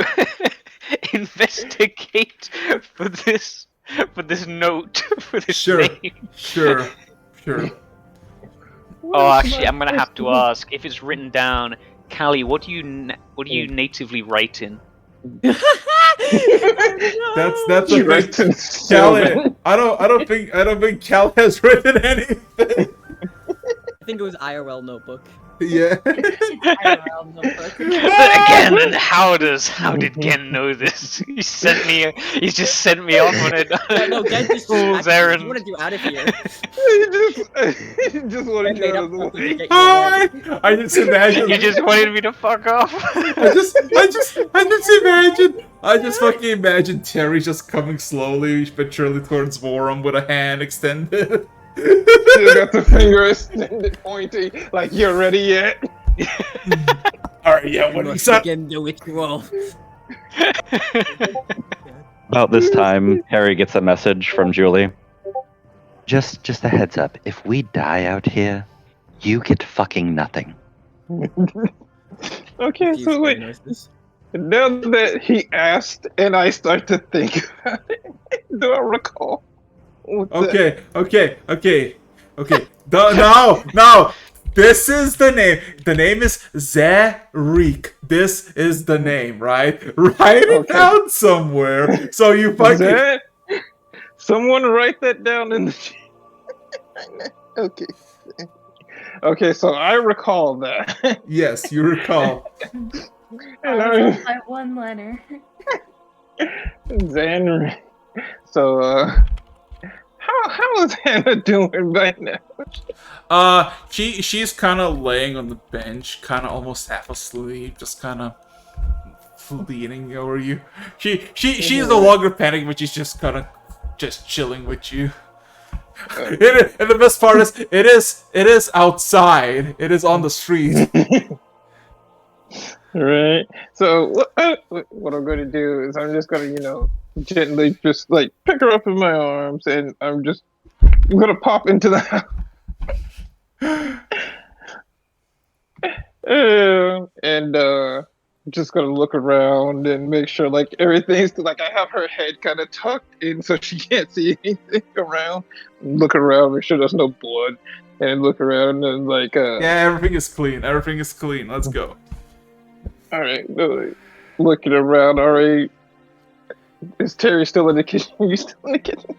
investigate for this note for this Sure. name. Sure. Oh, actually, I'm gonna have to ask if it's written down. Callie, what do you natively write in? That's a She big writes in Callie. Sylvan. I don't think Cal has written anything. I think it was IRL notebook. Yeah. IRL notebook. Again, and how did Gen know this? He just sent me off on it. Yeah, no, Gen just Fool's he errand. wanted you out of here. He just wanted you Made out up of the something to way. get you away. I just imagine. You just wanted me to fuck off. I just fucking imagine Terry just coming slowly but surely towards Vorum with a hand extended. Still got the finger extended, pointing, like you're ready yet? Alright, yeah, You what must is up? begin the ritual. About this time, Harry gets a message from Julie. Just a heads up. If we die out here, you get fucking nothing. Okay, Do you so wait. experience this? Now that he asked, and I start to think about it, do I recall? what the- Okay. Now, this is the name. The name is Zarik. This is the name, right? Write it Okay. down somewhere. So you fucking. That? Someone write that down in the chat. Okay. Okay, so I recall that. Yes, you recall. And By one letter. Xan. So, how is Hannah doing right now? She's kind of laying on the bench, kind of almost half asleep, just kind of leaning over you. She's no longer panicking, but she's just kind of just chilling with you. And the best part is, it is outside. It is on the street. Right. So what I'm going to do is I'm just going to, gently just like pick her up in my arms, and I'm going to pop into the house. And just gonna look around and make sure like everything's like I have her head kind of tucked in so she can't see anything around. Look around, make sure there's no blood, and look around and like Yeah, everything is clean. Everything is clean. Let's go. all right, looking around. All right, is Terry still in the kitchen? You still in the kitchen?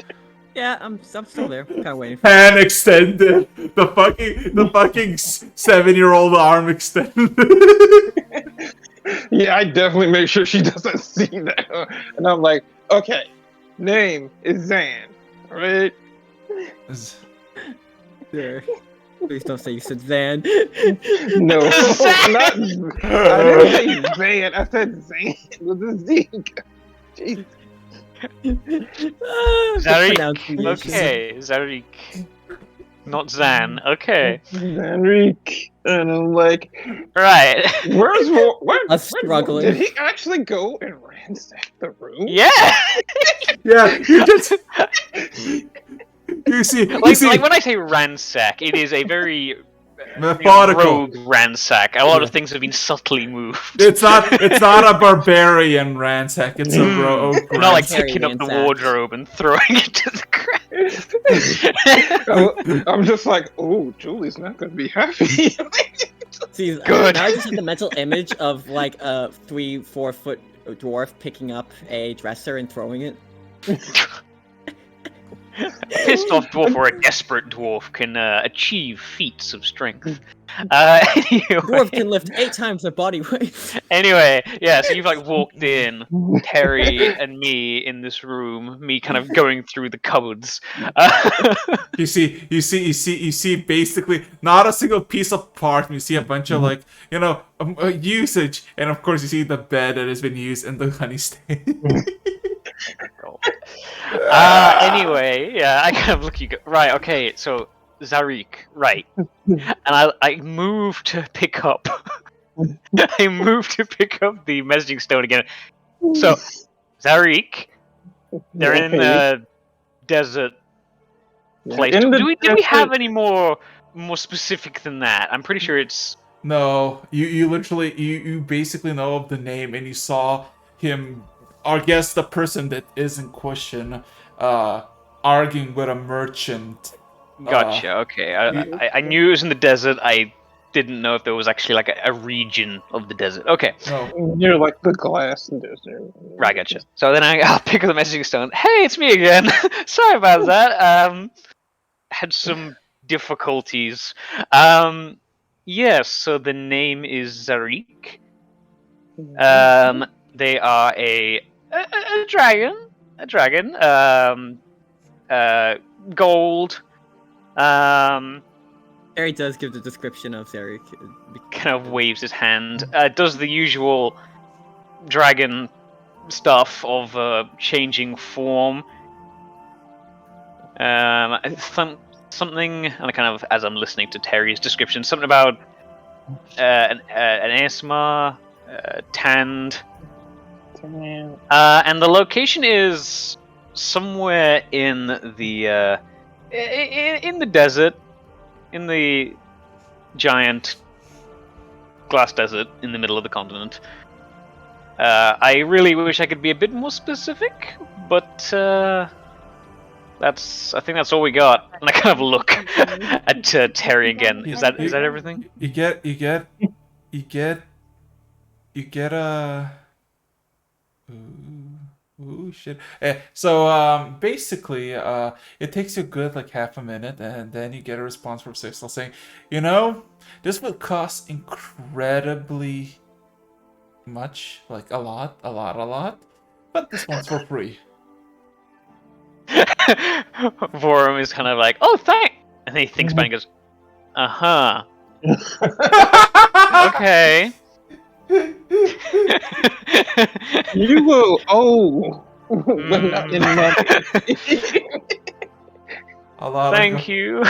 Yeah, I'm still there. Kind of waiting. Hand extended. The fucking 7-year-old arm extended. Yeah, I definitely make sure she doesn't see that. And I'm like, okay, name is Zan, right? Sure. Please don't say you said Zan. No, not. I didn't say Zan. I said Zan with a Z. Jeez. The Zarik. pronunciation. Okay, Zarik. Not Zan. Okay. Enrique. And I'm like, Right. where's Us struggling. Did he actually go and ransack the room? Yeah. Yeah, you just you see Like when I say ransack, it is a very methodical. rogue ransack. A lot of things have been subtly moved. It's not a barbarian ransack. It's a rogue Not like ransack. picking up the ransack. wardrobe and throwing it to the ground. I'm just like, oh, Julie's not gonna be happy. See, Good. now I just have the mental image of like a 3-4 foot dwarf picking up a dresser and throwing it. A pissed off dwarf or a desperate dwarf can achieve feats of strength. Dwarf can lift 8 times their body weight. Anyway, yeah, so you've like walked in, Terry and me in this room, me kind of going through the cupboards. You see basically not a single piece of part. And you see a bunch of like, usage, and of course you see the bed that has been used and the honey stain. Anyway, yeah, I kind of look you go, right, okay, so Zarik, right. And I move to pick up the messaging stone again. So Zarik, they're in the desert place. Do we have any more specific than that? I'm pretty sure it's No, you literally you basically know of the name, and you saw him, I guess the person that is in question, arguing with a merchant. Gotcha. Okay, I knew it was in the desert. I didn't know if there was actually like a region of the desert. Okay, No, You're like the glass desert. right. Gotcha. So then I'll pick up the messaging stone. Hey, it's me again. Sorry about that. Had some difficulties. Yes. So the name is Zarik. They are a dragon. A dragon. Gold. Harry does give the description of Zarik. Kind of waves his hand. Does the usual dragon stuff of changing form. Something, and I kind of, as I'm listening to Terry's description, something about an ASMR, tanned, and the location is somewhere in the desert, in the giant glass desert in the middle of the continent. I really wish I could be a bit more specific, but I think that's all we got. And I kind of look at Terry again. Is that everything? you get a. Ooh, shit. So basically, it takes you a good like half a minute, and then you get a response from Sixel saying, this will cost incredibly much, like a lot, but this one's for free. Vorum is kind of like, oh, thanks, and then he thinks about it and goes, uh-huh. Okay. You will owe, but not in money. A lot. Thank you.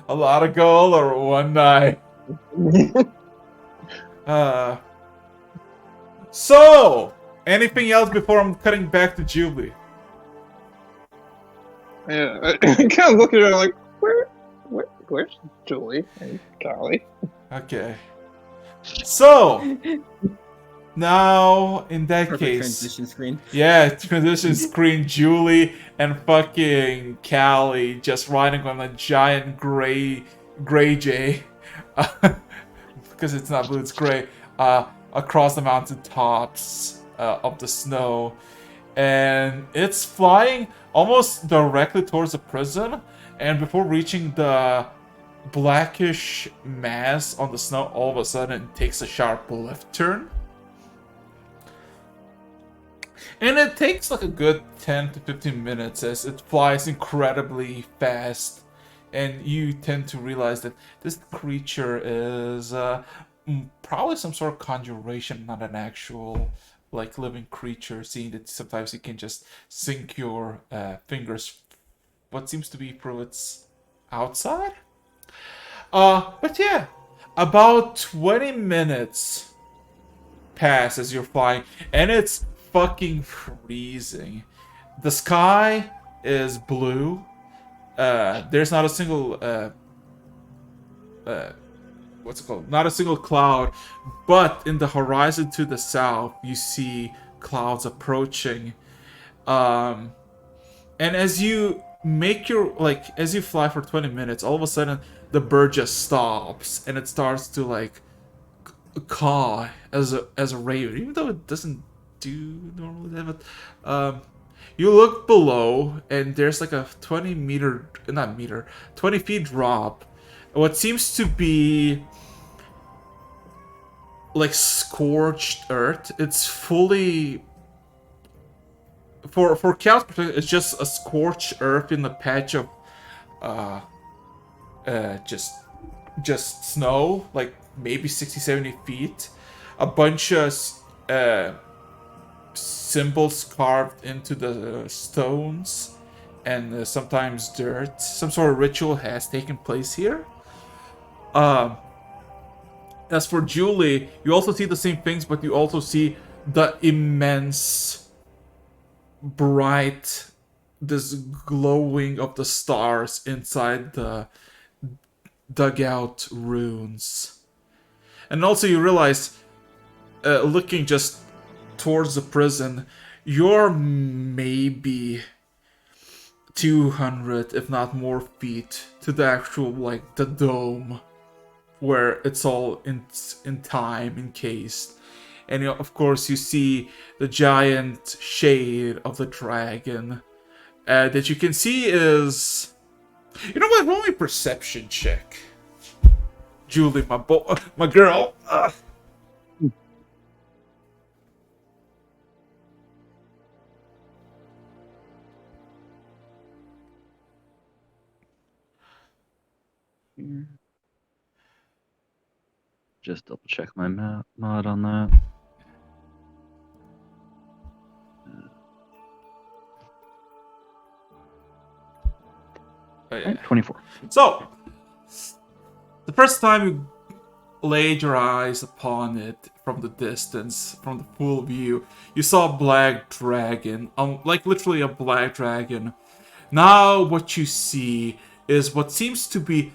A lot of gold or one night. So, anything else before I'm cutting back to Julie? Yeah, I kind of look at her like, where's Julie and Callie? Okay. So, now, in that Perfect case... transition screen. Yeah, transition screen, Julie and fucking Callie just riding on a giant gray jay. Because it's not blue, it's gray. Across the mountain tops of the snow. And it's flying almost directly towards the prison. And before reaching the blackish mass on the snow, all of a sudden it takes a sharp left turn. And it takes like a good 10 to 15 minutes as it flies incredibly fast. And you tend to realize that this creature is probably some sort of conjuration, not an actual like living creature. Seeing that sometimes you can just sink your fingers, what seems to be through its outside. But yeah, about 20 minutes pass as you're flying, and it's fucking freezing. The sky is blue. There's not a single what's it called? Not a single cloud, but in the horizon to the south, you see clouds approaching. And as you make your as you fly for 20 minutes, all of a sudden the bird just stops and it starts to caw as a raven, even though it doesn't do normally that. But you look below and there's like a 20 feet drop. What seems to be like scorched earth. It's fully for Cal's perspective, it's just a scorched earth in a patch of uh just snow, like maybe 60-70 feet. A bunch of symbols carved into the stones, and sometimes dirt. Some sort of ritual has taken place here. Um, as for Julie, you also see the same things, but you also see the immense, bright, this glowing of the stars inside the dugout runes. And also you realize, looking just towards the prison, you're maybe 200, if not more, feet to the actual, like, the dome, where it's all in time encased. And of course you see the giant shade of the dragon that you can see is... You know what? Roll me a perception check. Julie, my girl. Just double check my mod on that. Oh, yeah. 24. So, the first time you laid your eyes upon it from the distance, from the full view, you saw a black dragon, like literally a black dragon. Now what you see is what seems to be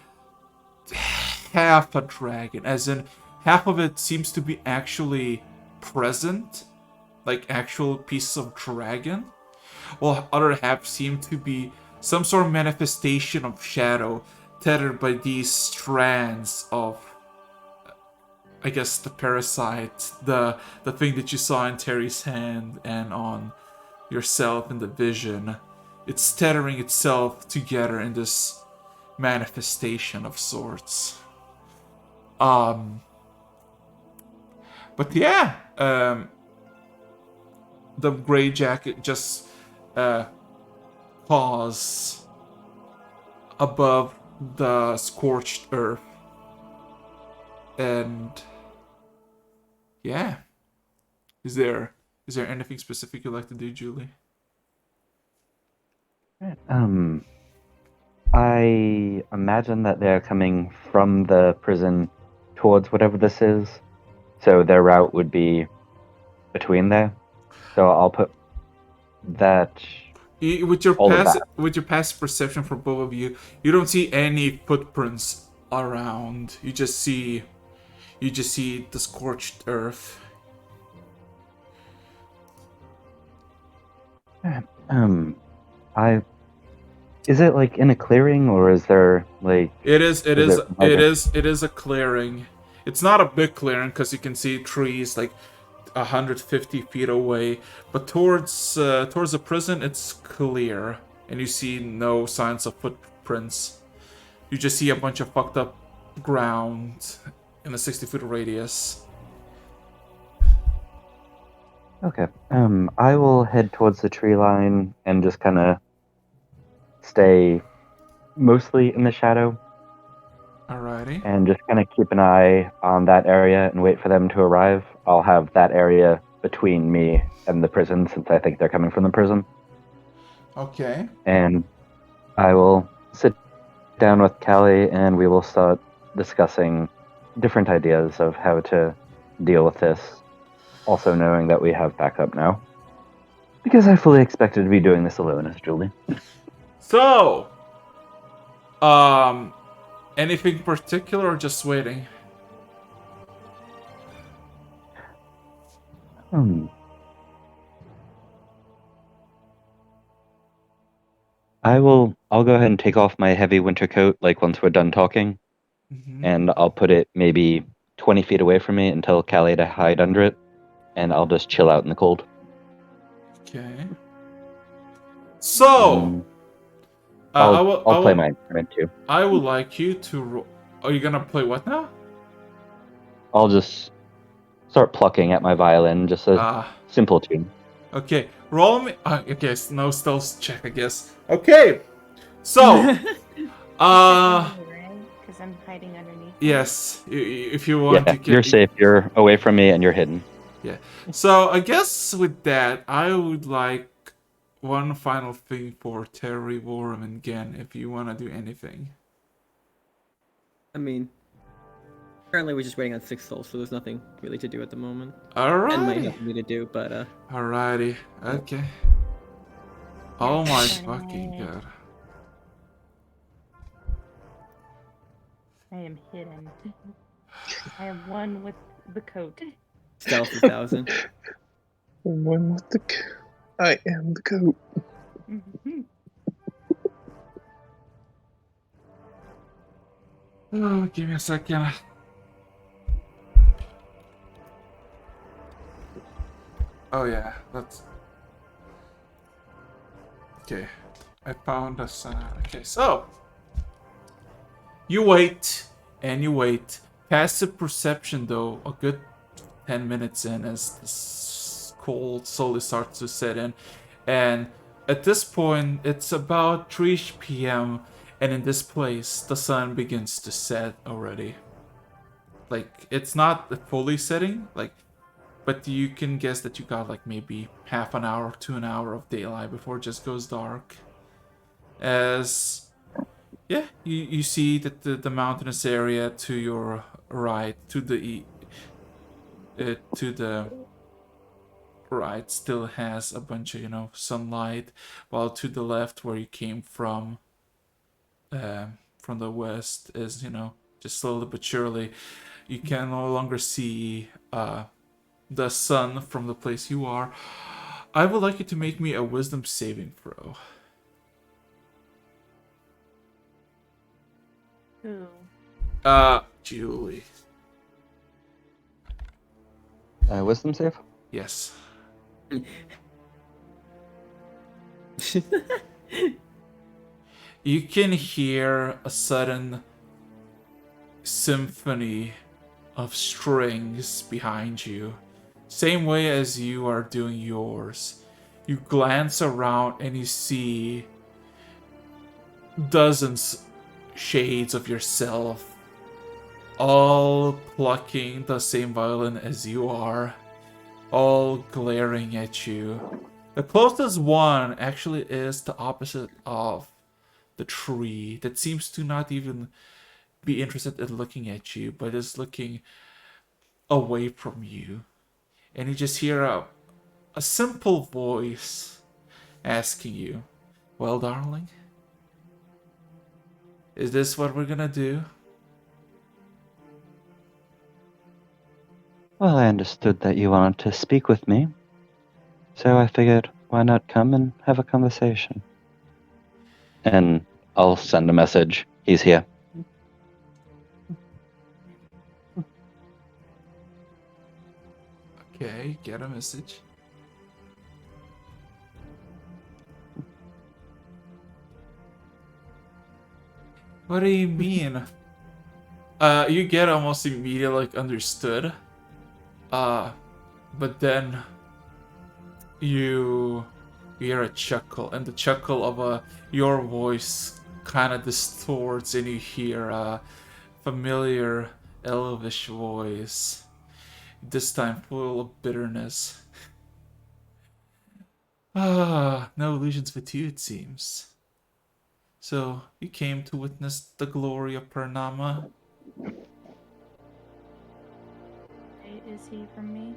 half a dragon, as in half of it seems to be actually present, like actual pieces of dragon, while other half seem to be some sort of manifestation of shadow tethered by these strands of, I guess, the parasite, the thing that you saw in Teri's hand and on yourself in the vision. It's tethering itself together in this manifestation of sorts. But yeah, the gray jacket just paws above the scorched earth. And yeah, is there anything specific you'd like to do, Julie? I imagine that they're coming from the prison towards whatever this is, so their route would be between there. So I'll put that. With your passive perception for both of you, you don't see any footprints around. You just see the scorched earth. Is it like in a clearing, or is there like? It is a clearing. It's not a big clearing because you can see trees like 150 feet away, but towards the prison it's clear, and you see no signs of footprints. You just see a bunch of fucked up ground in a 60-foot radius. Okay. I will head towards the tree line and just kind of stay mostly in the shadow. Alrighty. and just kind of keep an eye on that area and wait for them to arrive. I'll have that area between me and the prison, since I think they're coming from the prison. Okay. And I will sit down with Callie, and we will start discussing different ideas of how to deal with this. Also knowing that we have backup now. Because I fully expected to be doing this alone as Julie. So, anything particular or just waiting? I'll go ahead and take off my heavy winter coat, like, once we're done talking. Mm-hmm. And I'll put it maybe 20 feet away from me and tell Callie to hide under it. And I'll just chill out in the cold. Okay. So, I'll play my instrument too. I would like you to. Are you gonna play what now? I'll just start plucking at my violin, just a simple tune. Okay. Roll me. Okay. No stealth check, I guess. Okay. So, Because I'm hiding underneath. yes. If you want Yeah, to. you're safe. You're away from me and you're hidden. Yeah. So I guess with that, I would like one final thing for Teri, Worm, and Gen, if you want to do anything. I mean, currently we're just waiting on 6 souls, so there's nothing really to do at the moment. Alright. And might have me to do, but Alrighty. Okay. Oh my fucking god. I am hidden. I am one with the coat. stealth 1,000. One with the coat. I am the coat. Mhm. Oh, give me a second. Oh yeah, that's... Okay, I found a sign. Okay, so... You wait, and you wait. Passive perception, though, a good 10 minutes in as the cold slowly starts to set in. And at this point, it's about 3 p.m. And in this place, the sun begins to set already. Like, it's not fully setting, like, but you can guess that you got like maybe half an hour to an hour of daylight before it just goes dark. As, yeah, you see that the mountainous area to your right, to the right still has a bunch of, sunlight, while to the left where you came from the west is, just slowly but surely, you can no longer see the sun from the place you are. I would like you to make me a wisdom saving throw. Who? Julie. Wisdom save? Yes. You can hear a sudden symphony of strings behind you. Same way as you are doing yours. You glance around and you see dozens shades of yourself, all plucking the same violin as you are, all glaring at you. The closest one actually is the opposite of the tree that seems to not even be interested in looking at you, but is looking away from you. And you just hear a simple voice asking you, "Well, darling, is this what we're gonna do?" Well, I understood that you wanted to speak with me. So I figured, why not come and have a conversation? And I'll send a message. He's here. Okay, get a message. What do you mean? You get almost immediately like understood. But then you hear a chuckle, and the chuckle of your voice kind of distorts, and you hear familiar elvish voice, this time full of bitterness. Ah, no illusions with you, it seems. So, you came to witness the glory of Paranama? Is he from me?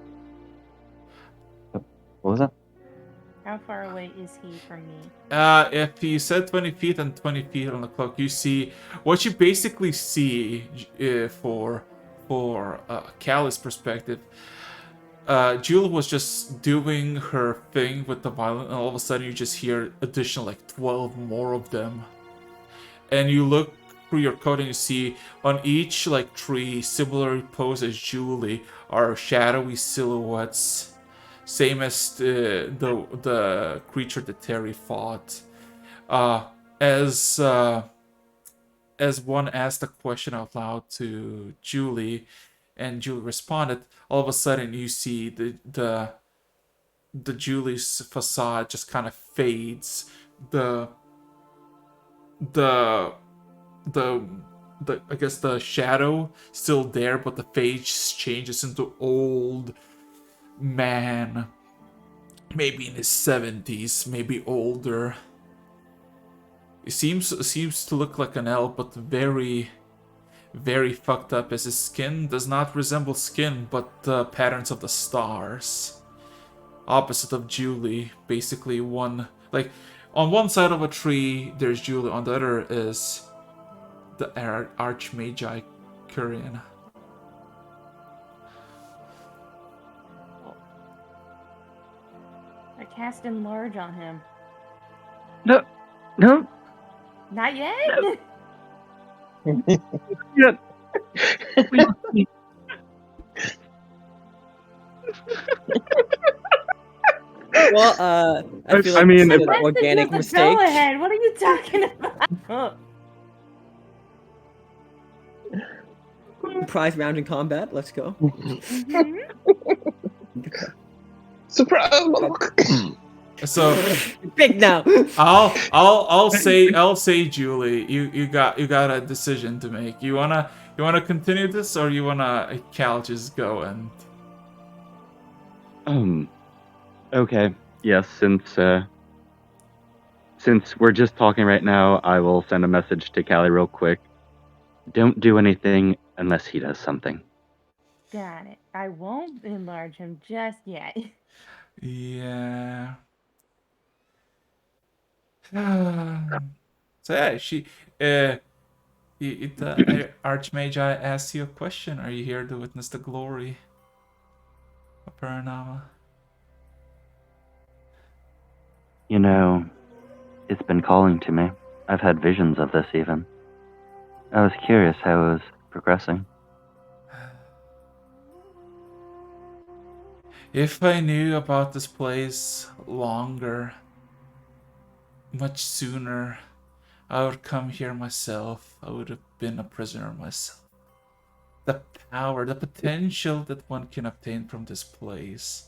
What was that? How far away is he from me? If you said 20 feet and 20 feet on the clock, you see what you basically see for Callie's perspective. Jewel was just doing her thing with the violin, and all of a sudden you just hear additional like 12 more of them. And you look through your coat and you see on each like tree, similarly posed as Julie, are shadowy silhouettes, same as the creature that Teri fought. As one asked a question out loud to Julie, and Julie responded, all of a sudden you see the Julie's facade just kind of fades. The I guess the shadow still there, but the face changes into old man, maybe in his 70s, maybe older. It seems to look like an elf, but very, very fucked up, as his skin does not resemble skin, but the patterns of the stars. Opposite of Julie, basically one, like, on one side of a tree, there's Julie, on the other is the Archmagi Kurian. I cast enlarge on him. No. Not yet? Yeah. Well, I feel like mean, this is if- an organic Go mistake. ahead. What are you talking about? Prize round in combat. Let's go. Mhm. Surprise, motherfucker! So Big now. I'll say Julie, you got a decision to make. You wanna continue this, or you wanna Cal just go and Okay. Yes, since we're just talking right now, I will send a message to Callie real quick. Don't do anything unless he does something. Got it. I won't enlarge him just yet. yeah. So yeah, the Archmagi asked you a question. Are you here to witness the glory of Paranama? You know, it's been calling to me. I've had visions of this even. I was curious how it was progressing. If I knew about this place longer, much sooner, I would come here myself. I would have been a prisoner myself. The power, the potential that one can obtain from this place,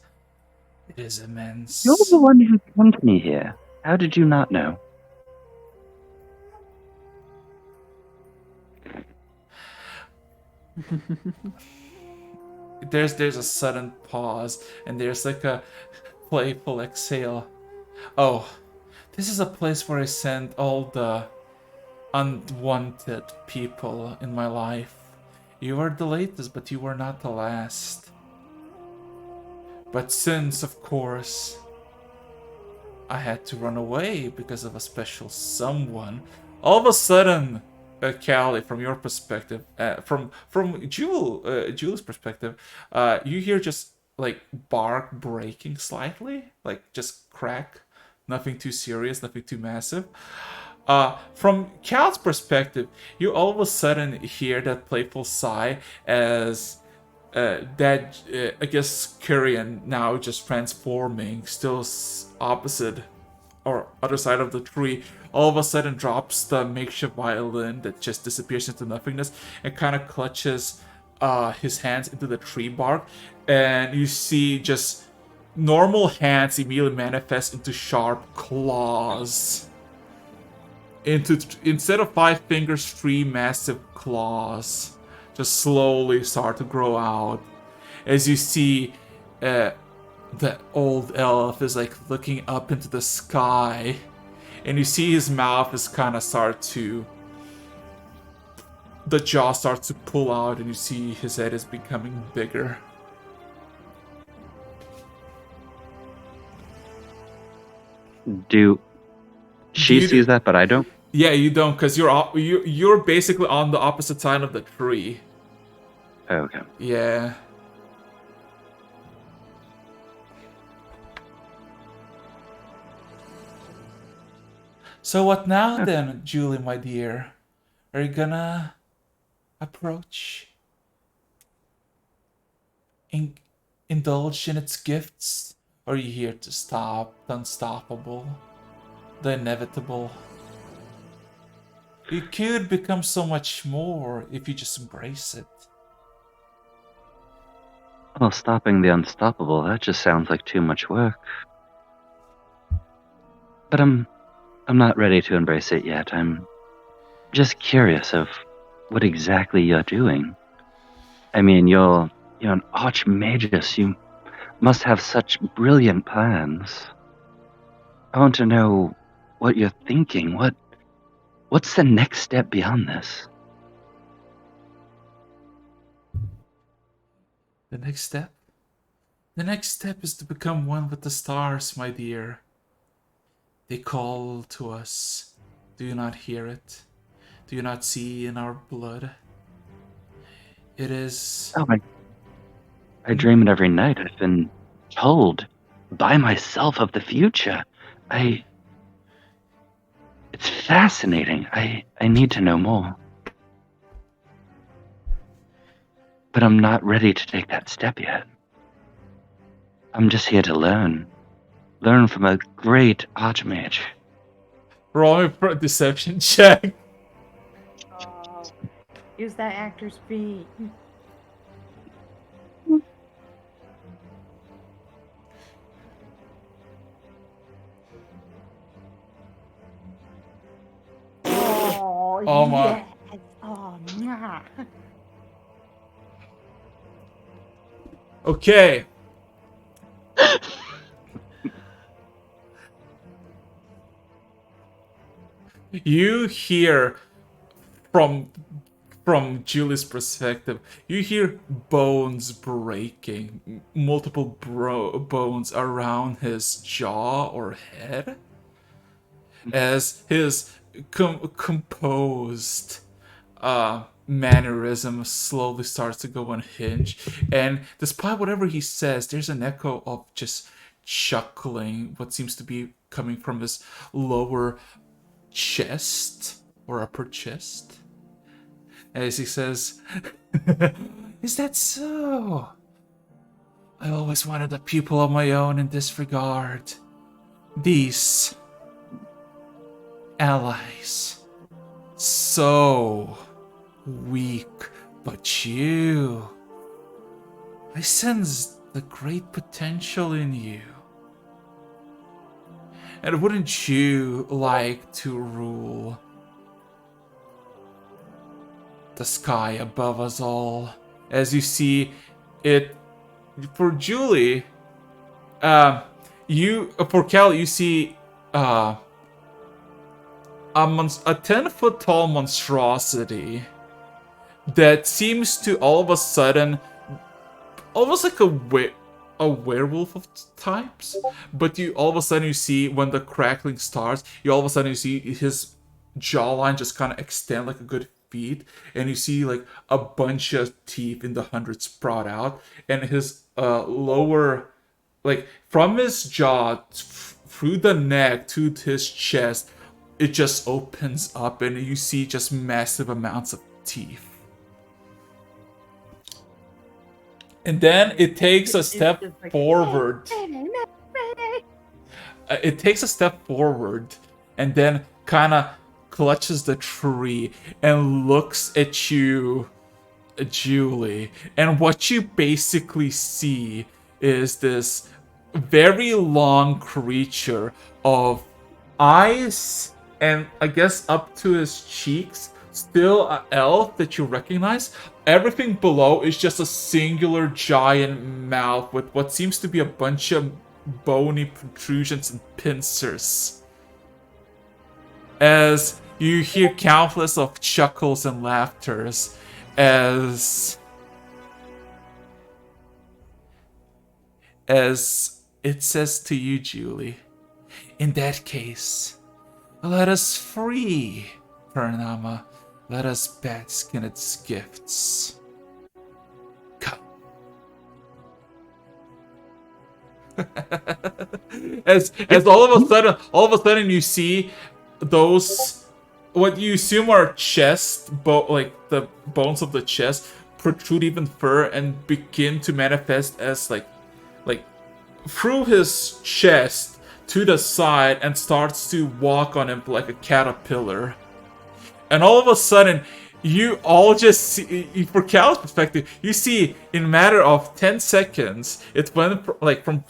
it is immense. You're the one who sent me here. How did you not know? There's a sudden pause, and there's like a playful exhale. Oh, this is a place where I send all the unwanted people in my life. You are the latest, but you are not the last. But since, of course, I had to run away because of a special someone, all of a sudden, Callie, from your perspective, from Julie's perspective, you hear just like bark breaking slightly, like just crack, nothing too serious, nothing too massive. From Cal's perspective, you all of a sudden hear that playful sigh as I guess Kurian now just transforming, still opposite or other side of the tree, all of a sudden drops the makeshift violin that just disappears into nothingness and kind of clutches his hands into the tree bark, and you see just normal hands immediately manifest into sharp claws. instead of 5 fingers, 3 massive claws just slowly start to grow out. As you see, the old elf is like looking up into the sky, and you see his mouth is kind of the jaw starts to pull out, and you see his head is becoming bigger. She You sees that, but I don't? Yeah, you don't, because you're basically on the opposite side of the tree. Oh, okay. Yeah. So what now then, Julie, my dear? Are you gonna approach? Indulge in its gifts? Or are you here to stop the unstoppable? The inevitable? You could become so much more if you just embrace it. Well, stopping the unstoppable, that just sounds like too much work. But I'm not ready to embrace it yet. I'm just curious of what exactly you're doing. I mean, you're an archmagus. You must have such brilliant plans. I want to know what you're thinking. What's the next step beyond this? The next step? The next step is to become one with the stars, my dear. They call to us. Do you not hear it? Do you not see in our blood? It is... Oh, I dream it every night. I've been told by myself of the future. It's fascinating. I need to know more. But I'm not ready to take that step yet. I'm just here to learn. Learn from a great archmage. Roll me for a deception check. Oh, use that actor's feet. Oh, Oh my. yes. Oh, yeah. Okay. You hear from Julie's perspective, you hear bones breaking, multiple bones around his jaw or head, as his composed mannerism slowly starts to go unhinged. And despite whatever he says, there's an echo of just chuckling, what seems to be coming from his lower chest or upper chest, as he says, "Is that so? I always wanted a pupil of my own in this regard. These allies, so weak, but you, I sense the great potential in you. And wouldn't you like to rule the sky above us all?" As you see it, for Julie, for Cal, you see a 10-foot tall monstrosity that seems to all of a sudden, almost like a werewolf of types, but you all of a sudden you see, when the crackling starts, you all of a sudden you see his jawline just kind of extend like a good feet, and you see like a bunch of teeth in the hundreds sprout out, and his lower, like from his jaw through the neck to his chest, it just opens up, and you see just massive amounts of teeth. And then it takes a step just like, forward. It takes a step forward and then kind of clutches the tree and looks at you, Julie. And what you basically see is this very long creature of eyes and I guess up to his cheeks, still an elf that you recognize. Everything below is just a singular giant mouth with what seems to be a bunch of bony protrusions and pincers. As you hear countless of chuckles and laughters as it says to you, Julie, in that case, let us free Paranama. Let us bask in its gifts. Come. as all of a sudden you see those what you assume are like the bones of the chest protrude even further and begin to manifest as like through his chest to the side and starts to walk on him like a caterpillar. And all of a sudden, you all just see, for Cal's perspective, you see in a matter of 10 seconds, it went from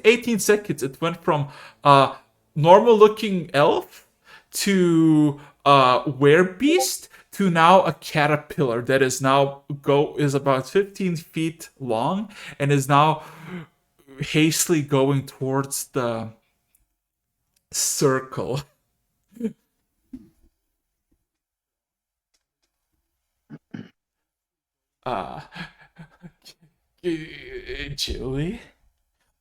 18 seconds, it went from normal looking elf to werebeast to now a caterpillar that is about 15 feet long and is now hastily going towards the circle. Julie,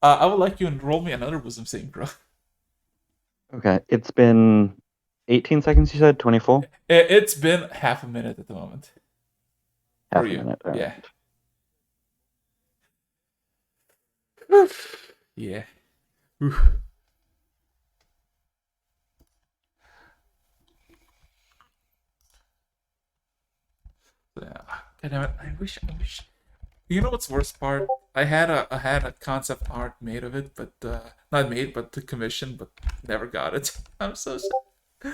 I would like you to roll me another wisdom saving throw. Okay, it's been 18 seconds, you said? 24? It's been half a minute at the moment. Half For a you. minute. All Yeah. right. Yeah. God damn it! I wish. You know what's the worst part? I had a concept art made of it, but not made, but to commission, but never got it. I'm so sad.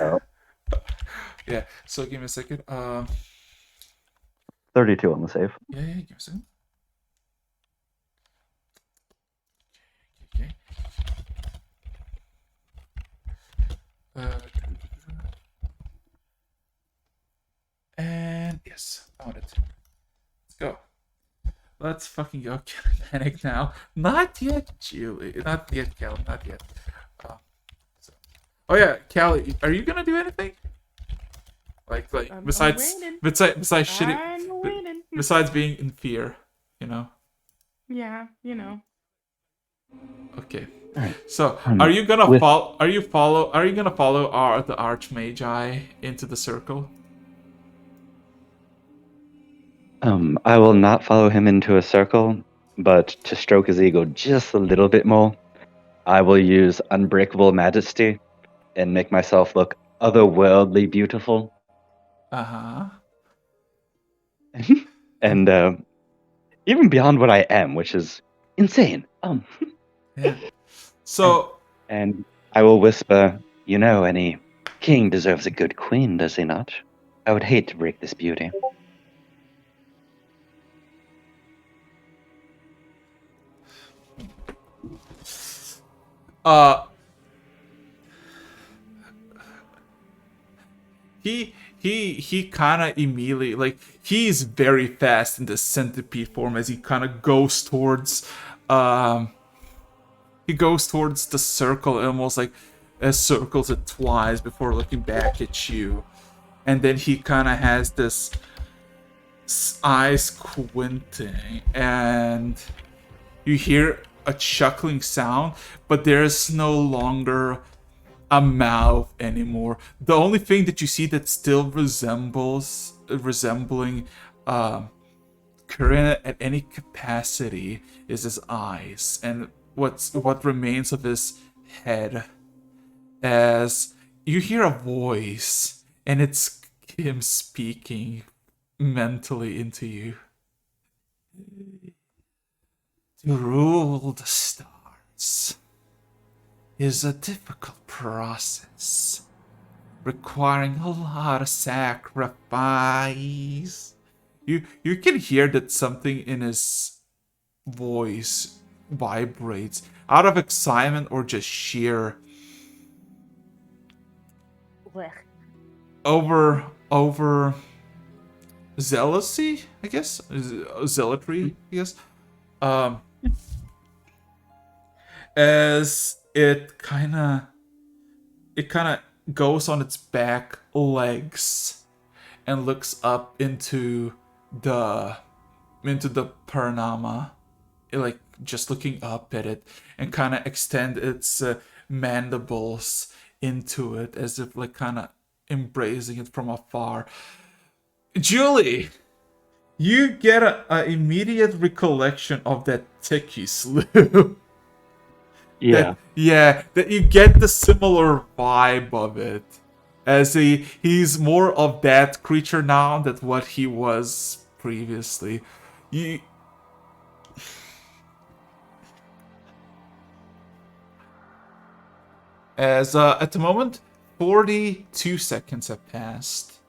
Oh. Yeah. So give me a second. 32 on the save. Yeah. Give me a second. Okay. And yes, found it. Let's go. Let's fucking go. Panic now. Not yet, Julie. Not yet, Callie. Not yet. Oh yeah, Callie. Are you gonna do anything? Besides shitting, besides being in fear, you know. Yeah, you know. Okay. Alright. So, are you gonna follow? Are you gonna follow the Archmagi into the circle? I will not follow him into a circle, but to stroke his ego just a little bit more, I will use Unbreakable Majesty and make myself look otherworldly beautiful. Uh-huh. And even beyond what I am, which is insane. Yeah. So and I will whisper, you know, any king deserves a good queen, does he not? I would hate to break this beauty. he kind of immediately, like, he's very fast in the centipede form as he kind of goes towards the circle, almost like circles it twice before looking back at you, and then he kind of has this eyes squinting, and you hear a chuckling sound, but there's no longer a mouth anymore. The only thing that you see that still resembling Corinne at any capacity is his eyes and what remains of his head, as you hear a voice, and it's him speaking mentally into you. To rule the stars is a difficult process, requiring a lot of sacrifice. You can hear that something in his voice vibrates out of excitement or just sheer Blech. over zealousy, I guess, zealotry, I guess. As it kind of goes on its back legs and looks up into the Paranama, like just looking up at it, and kind of extend its mandibles into it as if like kind of embracing it from afar. Julie, you get a immediate recollection of that Tiki slew. Yeah. That you get the similar vibe of it. As he's more of that creature now than what he was previously. You As at the moment, 42 seconds have passed.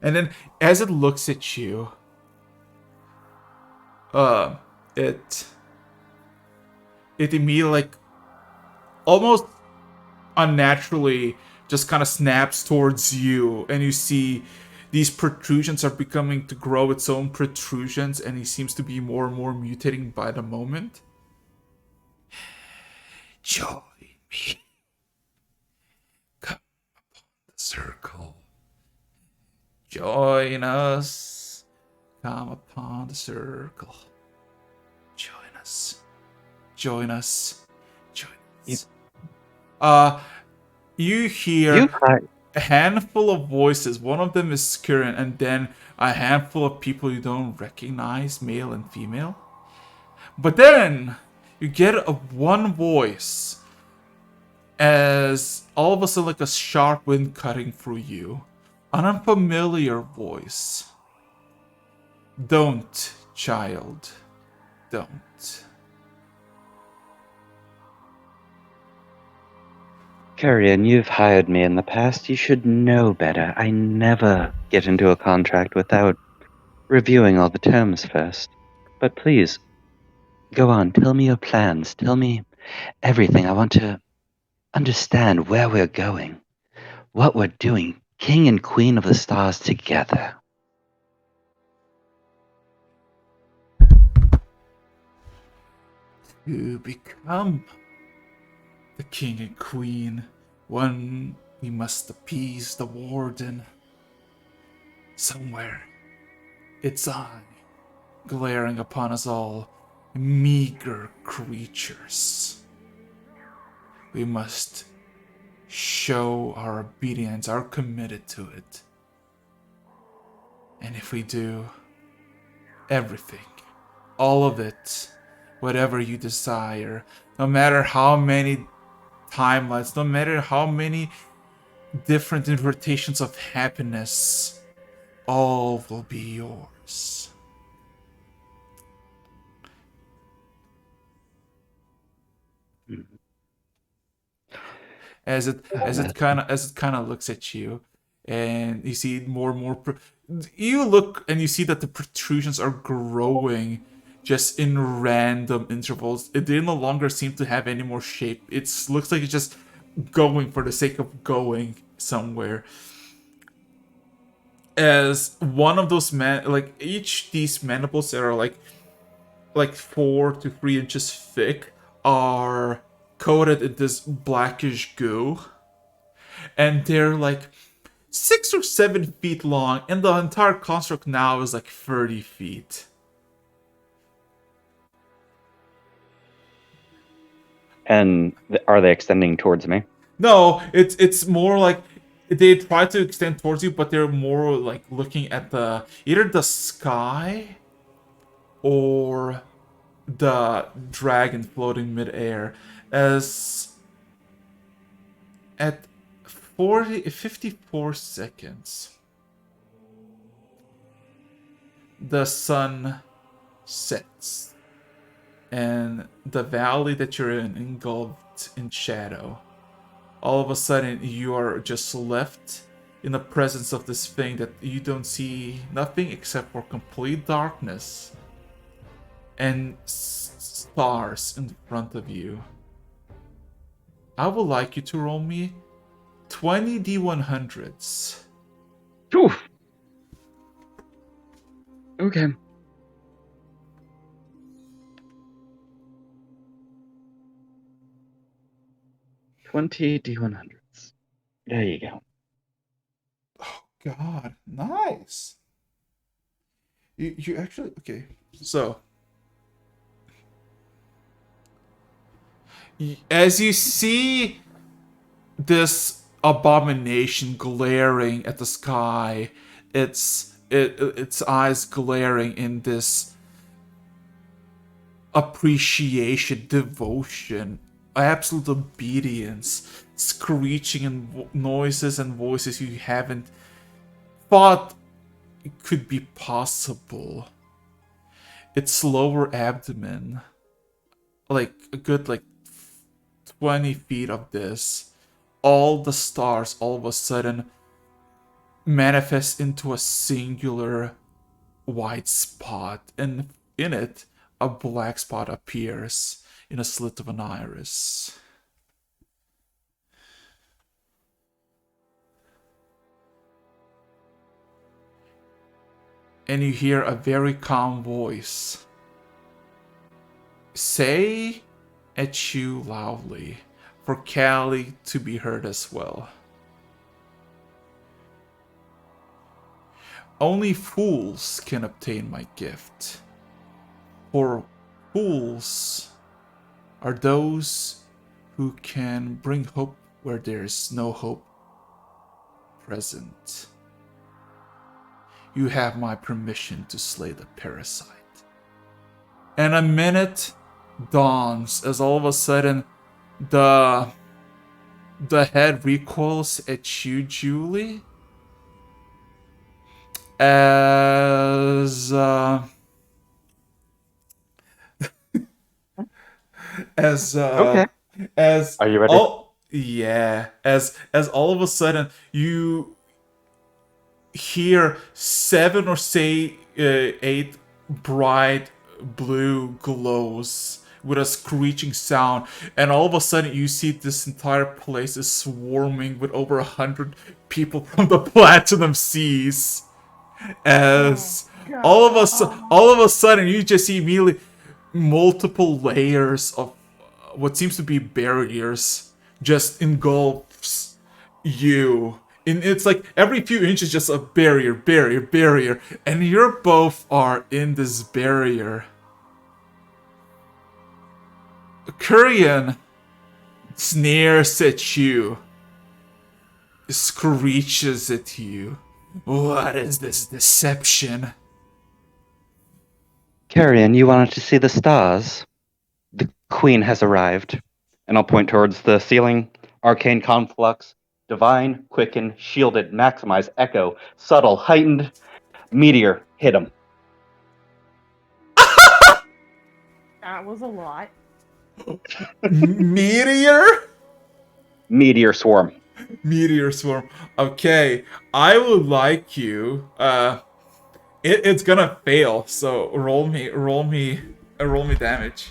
And then as it looks at you, it immediately, like, almost unnaturally just kind of snaps towards you, and you see these protrusions are becoming to grow its own protrusions, and he seems to be more and more mutating by the moment. Join me. Come upon the circle. Join us. Come upon the circle. Join us. Join us. Join us. You hear a handful of voices. One of them is Skirin, and then a handful of people you don't recognize, male and female. But then you get one voice as all of a sudden, like a sharp wind cutting through you. An unfamiliar voice. Don't, child. Don't. Carrion, you've hired me in the past. You should know better. I never get into a contract without reviewing all the terms first. But please, go on. Tell me your plans. Tell me everything. I want to understand where we're going, what we're doing. King and Queen of the Stars together. To become the king and queen, one, we must appease the warden. Somewhere, its eye glaring upon us all, meager creatures. We must show our obedience, our committed to it. And if we do, everything, all of it, whatever you desire, no matter how many timelines, no matter how many different interpretations of happiness, all will be yours. As it kind of looks at you, and you see more and more. You look and you see that the protrusions are growing, just in random intervals. They no longer seem to have any more shape. It looks like it's just going for the sake of going somewhere. As one of those these mandibles that are like 4 to 3 inches thick are coated in this blackish goo, and they're like 6 or 7 feet long, and the entire construct now is like 30 feet. And are they extending towards me? No, it's more like they try to extend towards you, but they're more like looking at either the sky or the dragon floating midair. As at 54 seconds, the sun sets, and the valley that you're in engulfed in shadow. All of a sudden, you are just left in the presence of this thing that you don't see nothing except for complete darkness and stars in front of you. I would like you to roll me 20 D100s. Oof. Okay. $20 D100s. There you go. Oh God, nice. You actually okay. So as you see this abomination glaring at the sky, its eyes glaring in this appreciation, devotion, absolute obedience, screeching and noises and voices you haven't thought could be possible. Its lower abdomen, like a good 20 feet of this, all the stars all of a sudden manifest into a singular white spot, and in it a black spot appears in a slit of an iris. And you hear a very calm voice say at you loudly, for Callie to be heard as well. Only fools can obtain my gift, for fools are those who can bring hope where there is no hope present. You have my permission to slay the parasite. And a minute dawns as all of a sudden the head recoils at you, Julie, as Okay. as Are you ready? as all of a sudden you hear 7 or say 8 bright blue glows with a screeching sound, and all of a sudden you see this entire place is swarming with over 100 people from the Platinum Seas. As all of a sudden you just see immediately multiple layers of what seems to be barriers just engulfs you. And it's like every few inches just a barrier, and you both are in this barrier. Kurian sneers at you, screeches at you. What is this deception? Carrion, you wanted to see the stars? The queen has arrived. And I'll point towards the ceiling. Arcane conflux, divine, quicken, shielded, maximize, echo, subtle, heightened, meteor, hit him. That was a lot. Meteor? Meteor swarm. Meteor swarm. Okay, I would like you. It's gonna fail. So roll me damage.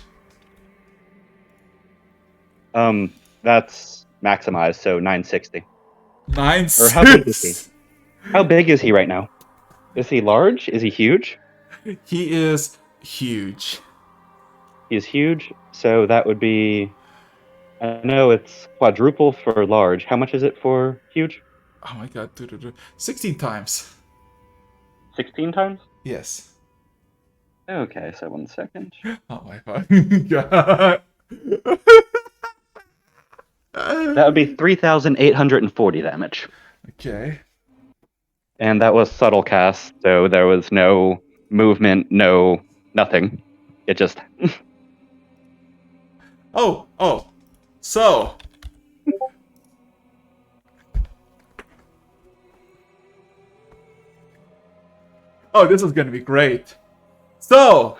That's maximized, so 960. 9 Or how big is he? How big is he right now? Is he large? Is he huge? He is huge. He's huge, so that would be... I know it's quadruple for large. How much is it for huge? Oh my god, 16 times. 16 times? Yes. Okay, so 1 second. Oh my fucking god. That would be 3,840 damage. Okay. And that was subtle cast, so there was no movement, no nothing. It just... Oh. So. Oh, this is gonna be great. So,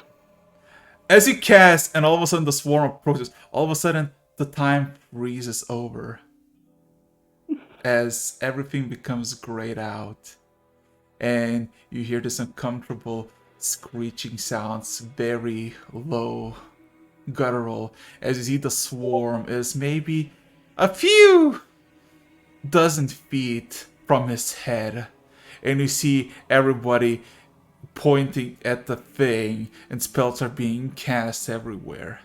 as you cast, and all of a sudden the swarm approaches, all of a sudden the time freezes over. As everything becomes grayed out. And you hear this uncomfortable screeching sounds, very low, guttural, as you see the swarm is maybe a few dozen feet from his head, and you see everybody pointing at the thing, and spells are being cast everywhere.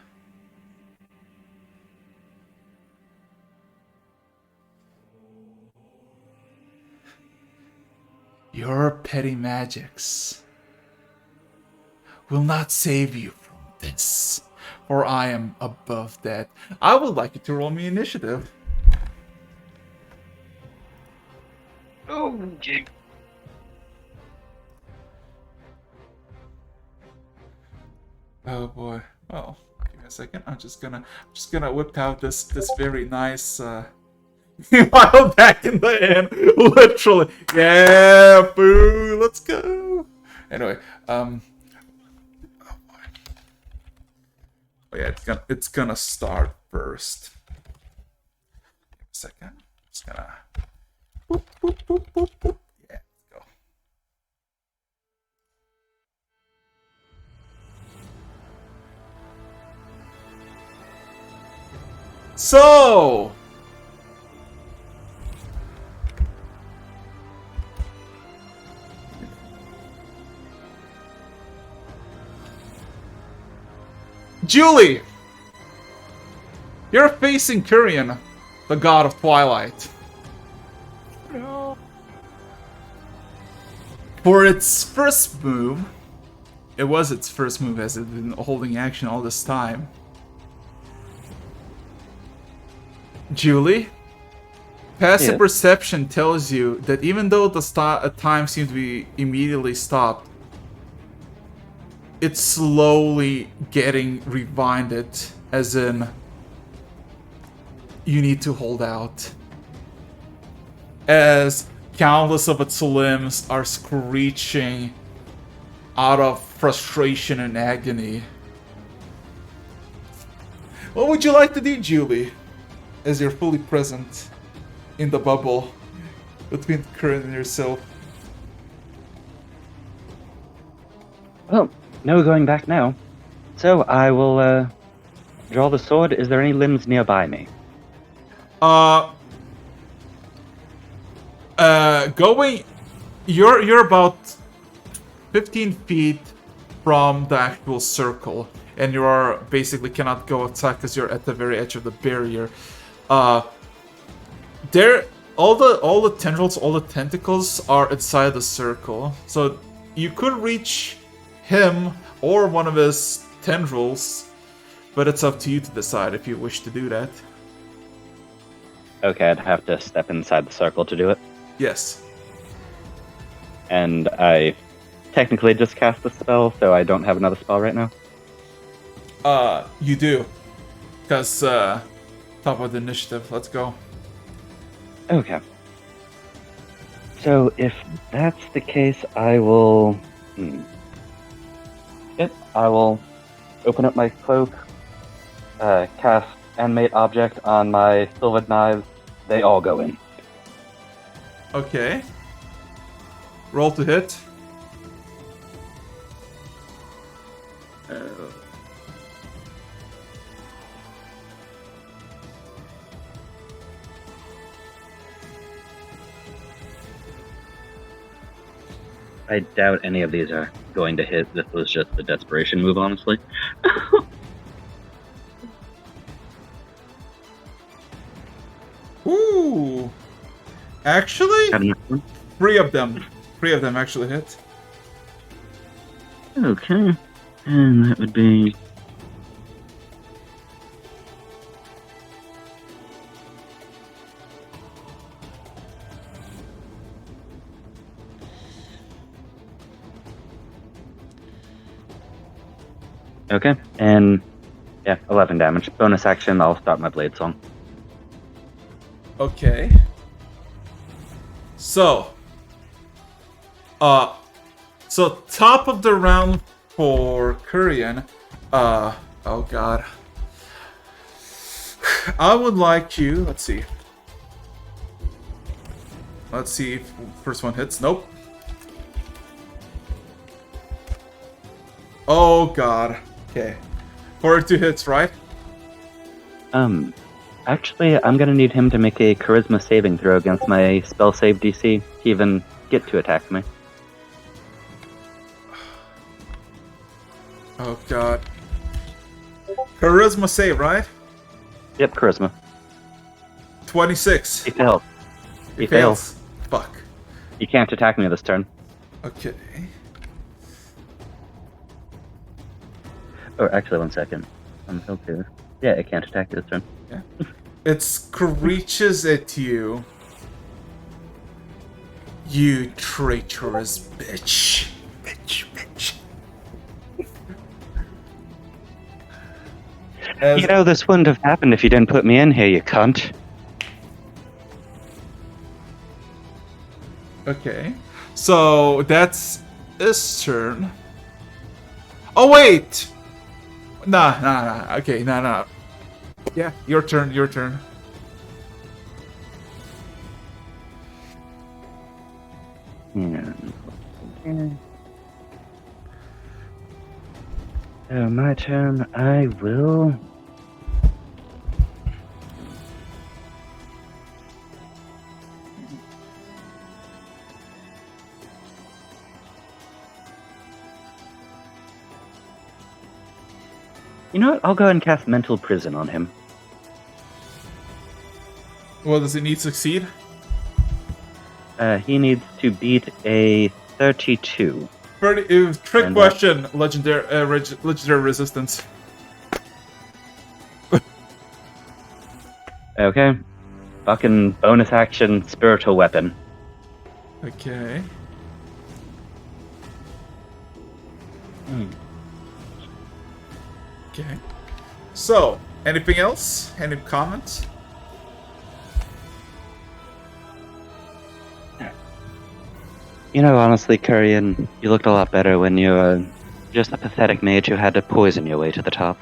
Your petty magics will not save you from this, for I am above that. I would like you to roll me initiative. Oh, gee. Oh boy. Well, give me a second. I'm just gonna whip out this very nice file back in the end. Literally. Yeah, boo, let's go. Anyway, oh yeah, it's gonna start first. Give me a second. Just gonna boop, boop, boop, boop, boop. Yeah, let's go. So, Julie, you're facing Kurian, the god of twilight. No. For its first move, it was its first move as it had been holding action all this time. Julie, passive Yeah. perception tells you that even though the time seems to be immediately stopped, it's slowly getting rewinded, as in, you need to hold out. As countless of its limbs are screeching out of frustration and agony. What would you like to do, Julie, as you're fully present in the bubble between Curran and yourself? Well, no going back now. So I will draw the sword. Is there any limbs nearby me? Going, you're about 15 feet from the actual circle, and you are basically cannot go outside because you're at the very edge of the barrier. There, all the tendrils, all the tentacles are inside the circle, so you could reach him or one of his tendrils, but it's up to you to decide if you wish to do that. Okay, I'd have to step inside the circle to do it. Yes. And I technically just cast the spell, so I don't have another spell right now. You do, because top of the initiative. Let's go. Okay. So if that's the case, I will. Yep, I will open up my cloak, cast Animate Object on my silvered knives. They all go in. Okay. Roll to hit. I doubt any of these are going to hit. This was just a desperation move, honestly. Ooh. Actually, Have enough room? three of them actually hit. Okay. And that would be. Okay, and yeah, 11 damage. Bonus action, I'll start my blade song. Okay. So, top of the round for Kurian. Oh god. I would like you. Let's see. Let's see if first one hits. Nope. Oh god. Okay. 42 hits, right? I Actually, I'm gonna need him to make a charisma saving throw against my spell save DC to even get to attack me. Oh god. Charisma save, right? Yep, charisma. 26. He fails. He It fails. Fuck. He can't attack me this turn. Okay. Oh, actually, 1 second. I'm okay. Yeah, it can't attack you this turn. Yeah. It screeches at you. You traitorous bitch. Bitch. You know, this wouldn't have happened if you didn't put me in here, you cunt. Okay. So that's his turn. Oh wait! Nah. Okay, nah. Yeah, your turn. Yeah. So my turn, I will... You know what? I'll go and cast Mental Prison on him. Well, does it need to succeed? He needs to beat a 32. Trick And, question, legendary resistance. Okay. Fucking bonus action, spiritual weapon. Okay. Okay. So, anything else? Any comments? You know, honestly, Kurian, you looked a lot better when you were just a pathetic mage who had to poison your way to the top.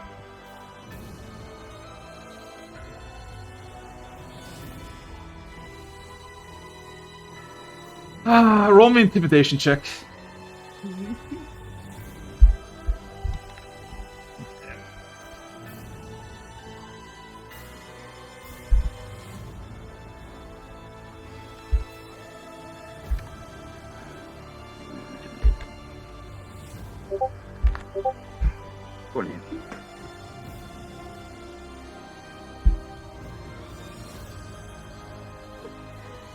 Roll me intimidation check.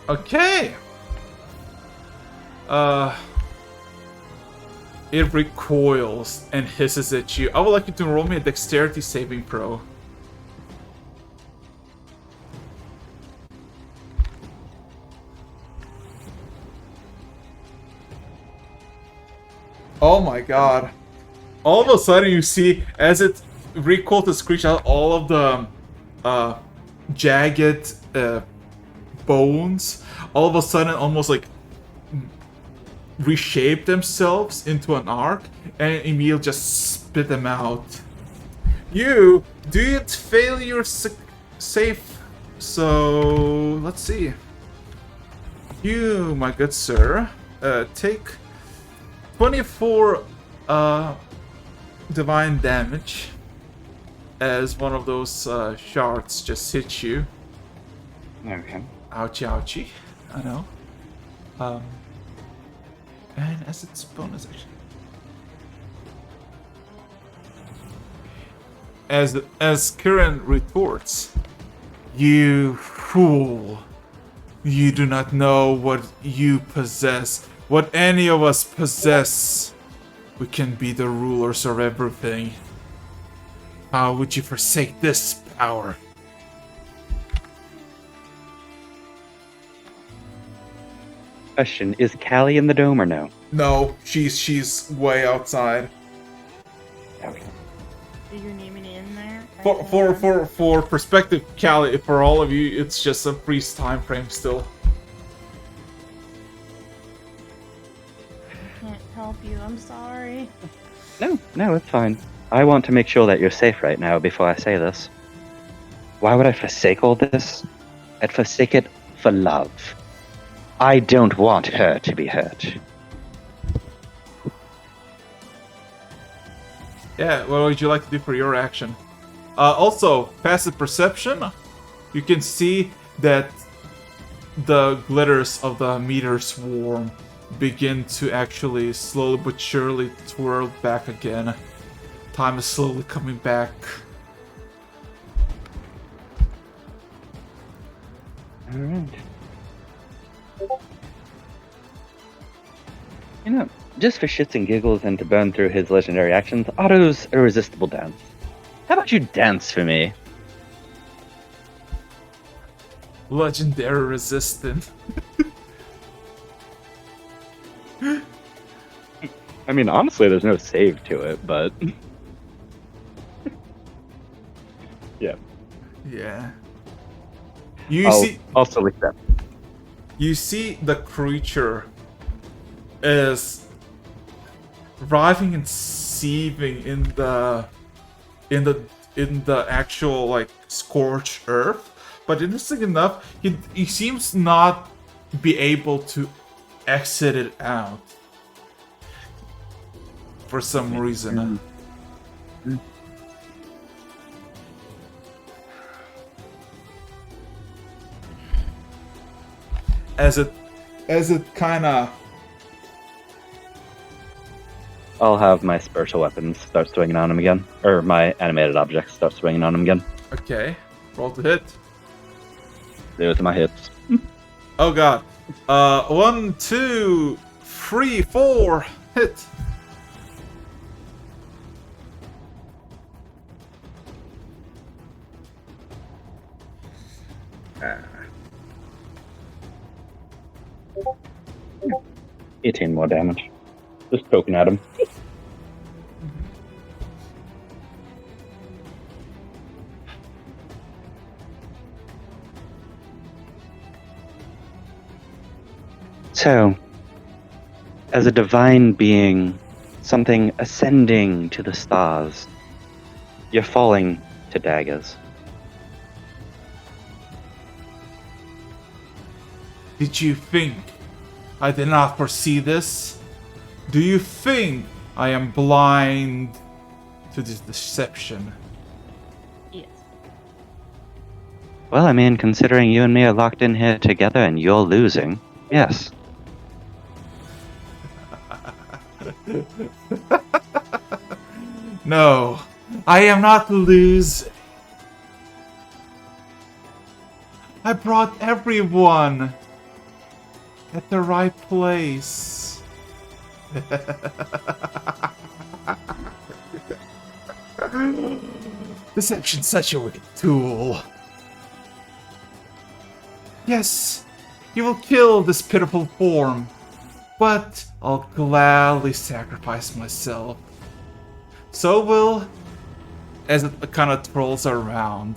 Okay. It recoils and hisses at you. I would like you to roll me a dexterity saving throw. Oh my god. All of a sudden you see, as it recoils to screech out, all of the jagged bones all of a sudden almost like reshape themselves into an arc, and Emil just spit them out. You did fail your safe, so let's see. You, my good sir, take 24 divine damage as one of those shards just hit you. Okay. Ouchie, ouchie. I know. And as its bonus action. As Kieran retorts, "You fool! You do not know what you possess, what any of us possess. We can be the rulers of everything. How would you forsake this power?" Question, is Callie in the dome or no? No, she's way outside. Okay. Are you naming it in there? For perspective, Callie, for all of you, it's just a brief time frame still. I can't help you. I'm sorry. No, it's fine. I want to make sure that you're safe right now before I say this. Why would I forsake all this? I'd forsake it for love. I don't want her to be hurt. Yeah, what would you like to do for your action? Also, passive perception. you can see that the glitters of the meteor swarm begin to actually slowly but surely twirl back again. Time is slowly coming back. Alright. You know, just for shits and giggles and to burn through his legendary actions, Otto's irresistible dance. How about you dance for me? Legendary resistant. I mean, honestly, there's no save to it, but... yeah. Yeah. You Also like that. You see the creature is writhing and seething in the actual like scorched earth, but interesting enough, he seems not be able to exit it out for some reason. As it kind of... I'll have my spiritual weapons start swinging on him again. Or my animated objects start swinging on him again. Okay, roll to hit. Those are my hits. Oh god. 1, 2, 3, 4, hit. Ah. 18 more damage. Just poking at him. So, as a divine being, something ascending to the stars, you're falling to daggers. Did you think I did not foresee this? Do you think I am blind to this deception? Yes. Well, I mean, considering you and me are locked in here together and you're losing, yes. No, I am not losing. I brought everyone at the right place. Deception's such a wicked tool. Yes, you will kill this pitiful form, but I'll gladly sacrifice myself. So will, as it kind of twirls around,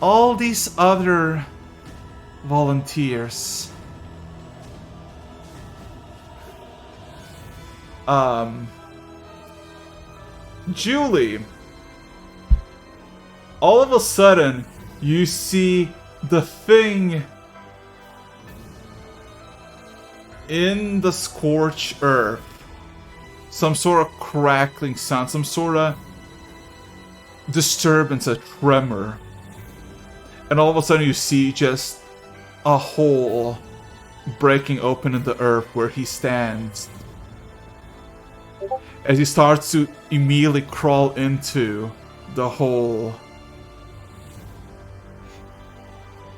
all these other volunteers. Julie, all of a sudden, you see the thing in the scorched earth. Some sort of crackling sound, some sort of disturbance, a tremor. And all of a sudden you see just a hole breaking open in the earth where he stands. As he starts to immediately crawl into the hole.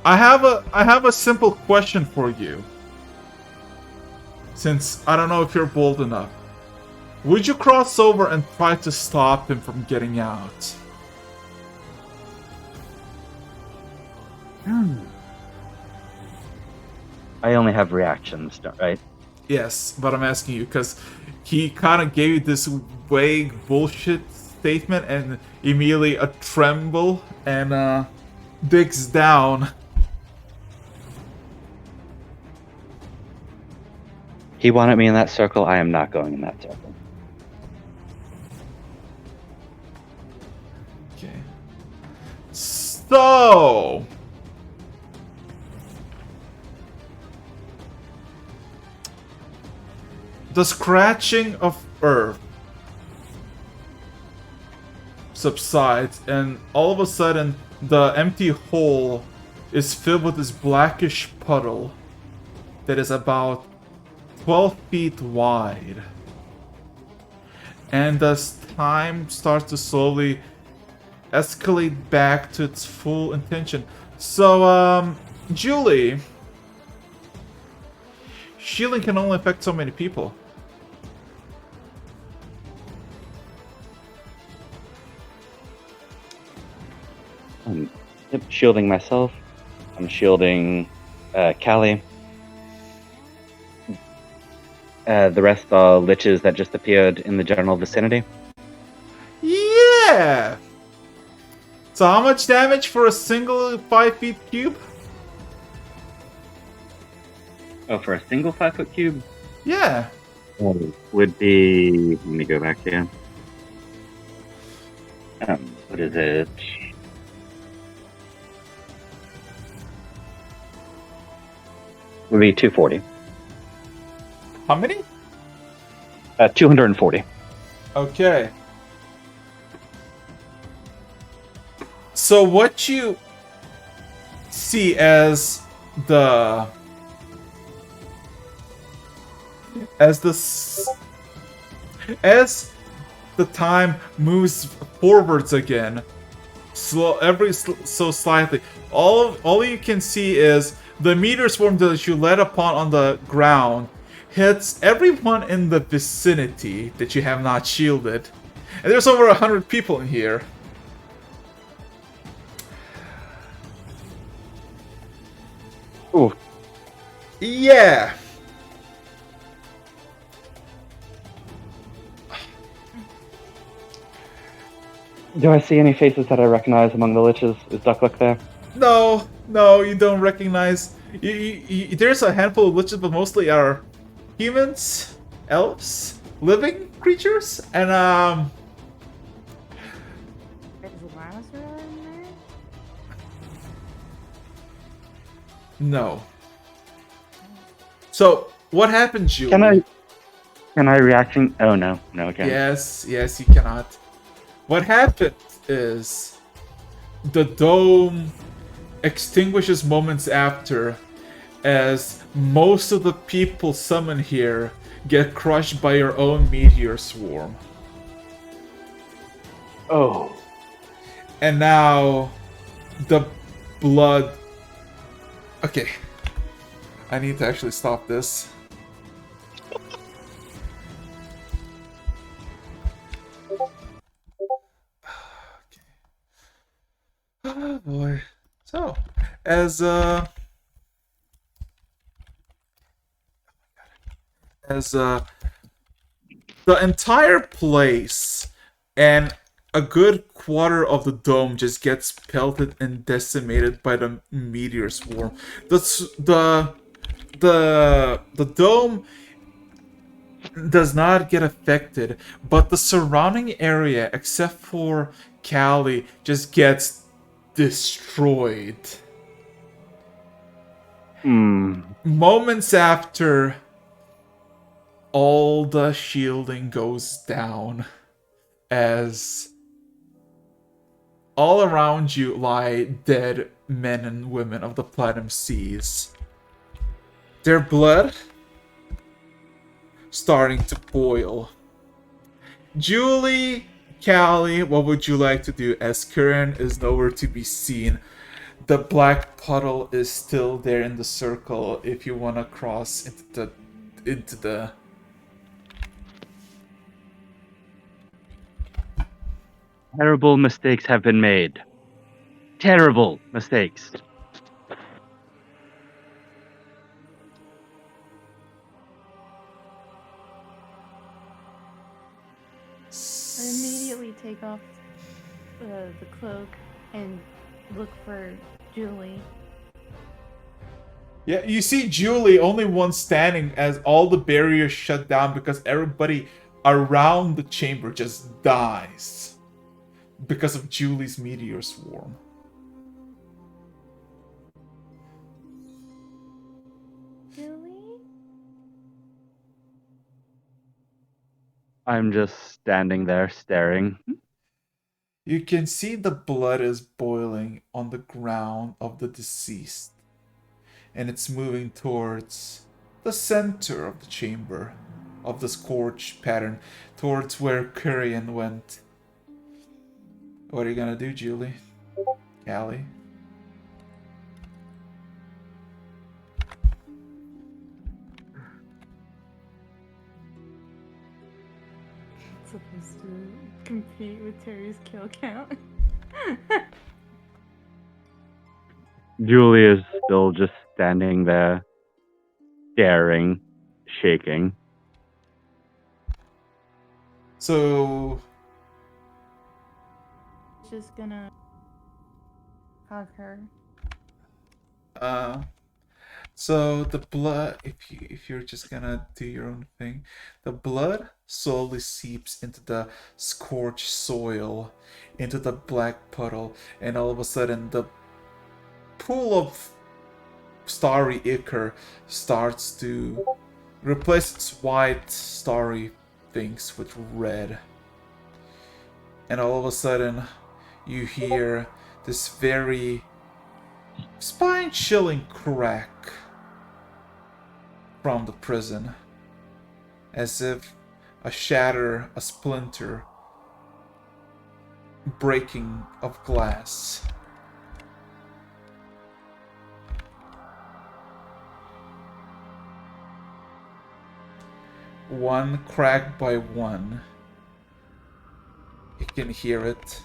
I have a simple question for you. Since I don't know if you're bold enough. Would you cross over and try to stop him from getting out? I only have reactions, right? Yes, but I'm asking you because he kind of gave you this vague bullshit statement and immediately a tremble and digs down. He wanted me in that circle. I am not going in that circle. Okay. So... the scratching of earth subsides, and all of a sudden, the empty hole is filled with this blackish puddle that is about 12 feet wide. And as time starts to slowly escalate back to its full intention. So, Julie, shielding can only affect so many people. I'm shielding myself. I'm shielding Callie. The rest are liches that just appeared in the general vicinity. Yeah! So how much damage for a single 5 feet cube? Oh, for a single 5-foot cube? Yeah. Would be... Let me go back here. What is it? Would be 240. How many? 240. Okay. So what you see as the time moves forwards again, so slightly, all you can see is the meteor swarm that you let upon on the ground hits everyone in the vicinity that you have not shielded, and there's over 100 people in here. Ooh. Yeah. Do I see any faces that I recognize among the liches? Is Duckluck there? No, you don't recognize. There's a handful of liches, but mostly are humans, elves, living creatures, and Is Lazarus in there? no. So what happened, Julie? Can I reaction? Oh no, okay. Yes, you cannot. What happened is the dome extinguishes moments after, as most of the people summoned here get crushed by your own meteor swarm. Oh. And now the blood. Okay. I need to actually stop this. Oh boy. So, as the entire place and a good quarter of the dome just gets pelted and decimated by the meteor swarm. The dome does not get affected, but the surrounding area, except for Callie, just gets destroyed. Moments after, all the shielding goes down, as all around you lie dead men and women of the Platinum Seas. Their blood starting to boil. Julie, Callie, what would you like to do? As Curran is nowhere to be seen. The black puddle is still there in the circle if you want to cross into the Terrible mistakes have been made. Terrible mistakes. I immediately take off the cloak and look for Julie. Yeah, you see Julie, only one standing as all the barriers shut down because everybody around the chamber just dies because of Julie's meteor swarm. Julie? I'm just standing there staring. You can see the blood is boiling on the ground of the deceased, and it's moving towards the center of the chamber, of the scorch pattern, towards where Kurian went. What are you gonna do, Julie? Callie? Supposed to compete with Teri's kill count. Julie is still just standing there, staring, shaking. So, Just gonna hug her. so the blood, if you're just gonna do your own thing, the blood slowly seeps into the scorched soil, into the black puddle, and all of a sudden the pool of starry ichor starts to replace its white starry things with red. And all of a sudden you hear this very spine-chilling crack from the prison, as if a splinter breaking of glass. One crack by one. You can hear it.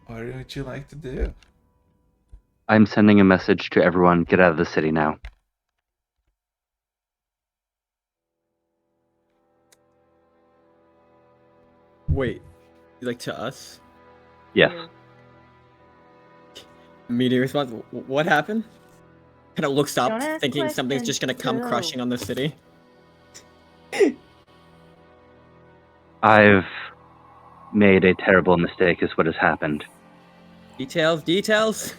What would you like to do? I'm sending a message to everyone, get out of the city now. Wait, like to us? Yes. Immediate response. What happened? Kind of looks up, Don't ask thinking something's questions, just gonna come go. crushing on the city. I've made a terrible mistake, is what has happened. Details, details.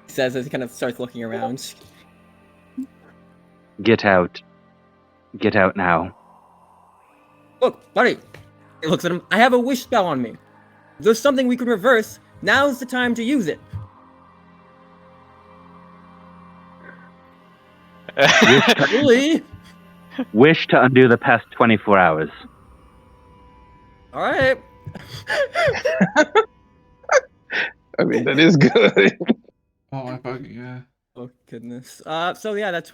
He says as he kind of starts looking around. Get out. Get out now. Look, buddy. He looks at him. I have a wish spell on me. If there's something we can reverse, now's the time to use it. Julie. Wish to undo the past 24 hours. All right. I mean, that is good. Oh my fucking god. Oh goodness. So yeah, that's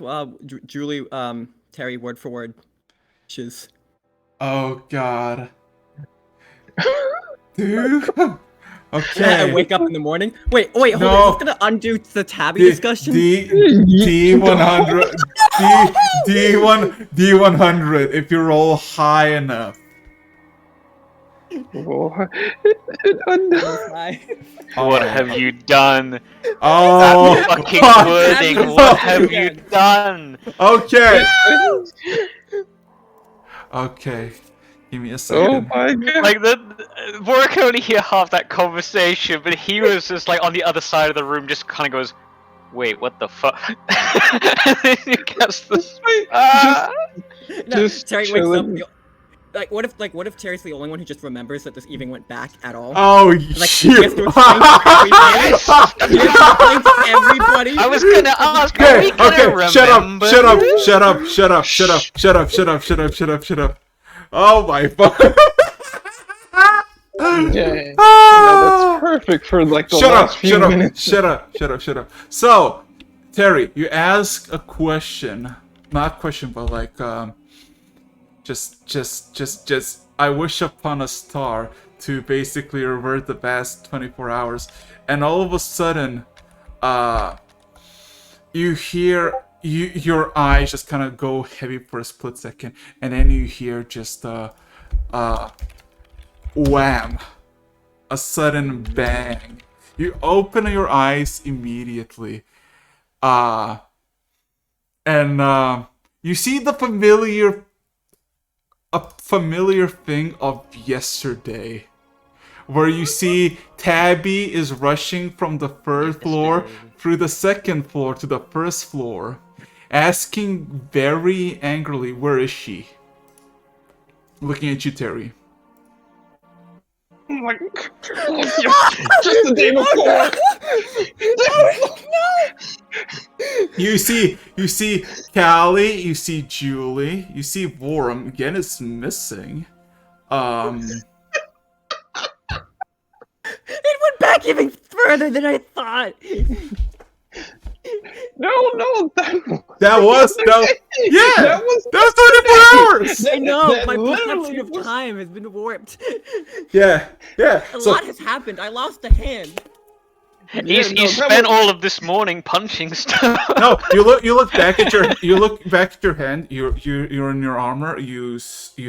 Julie. Teri, word for word. Wishes. Oh god. Dude. I Okay. wake up in the morning. Wait, hold No. on. Is this gonna undo the tabby discussion? D100. D100 if you roll high enough. What? What have you done? Oh. That fucking fuck. wording. What have you done? Okay. Okay. Give me a Oh second. my god. Like Warwick could only hear half that conversation, but he was just like on the other side of the room, just kind of goes, "Wait, what the fuck?" And then he gets this. No, Just Teri wakes up. chilling. What if Teri's the only one who just remembers that this even went back at all? Oh, Like, he shit. has to explain to everybody. He has to explain to everybody. I was gonna ask, are Okay, we gonna okay, remember? shut up. Oh my fuck. Yeah. That's perfect for like the last few minutes. Shut up. So, Teri, you ask a question. Not question, but like, just, I wish upon a star to basically revert the past 24 hours. And all of a sudden, you hear, your eyes just kind of go heavy for a split second. And then you hear just, wham. A sudden bang. You open your eyes immediately. And you see the familiar thing of yesterday, where you see Tabby is rushing from the third floor through the second floor to the first floor, asking very angrily, where is she? Looking at you, Teri. my God. Just the day before. You see Callie, you see Julie, you see Vorum. Again, it's missing. It went back even further than I thought. No, That was that was 24 hours. I know, that my literally perception of was- time has been warped. Yeah. A So lot has happened. I lost a hand. You that spent was- all of this morning punching stuff. no, you look back at your hand. You're in your armor. You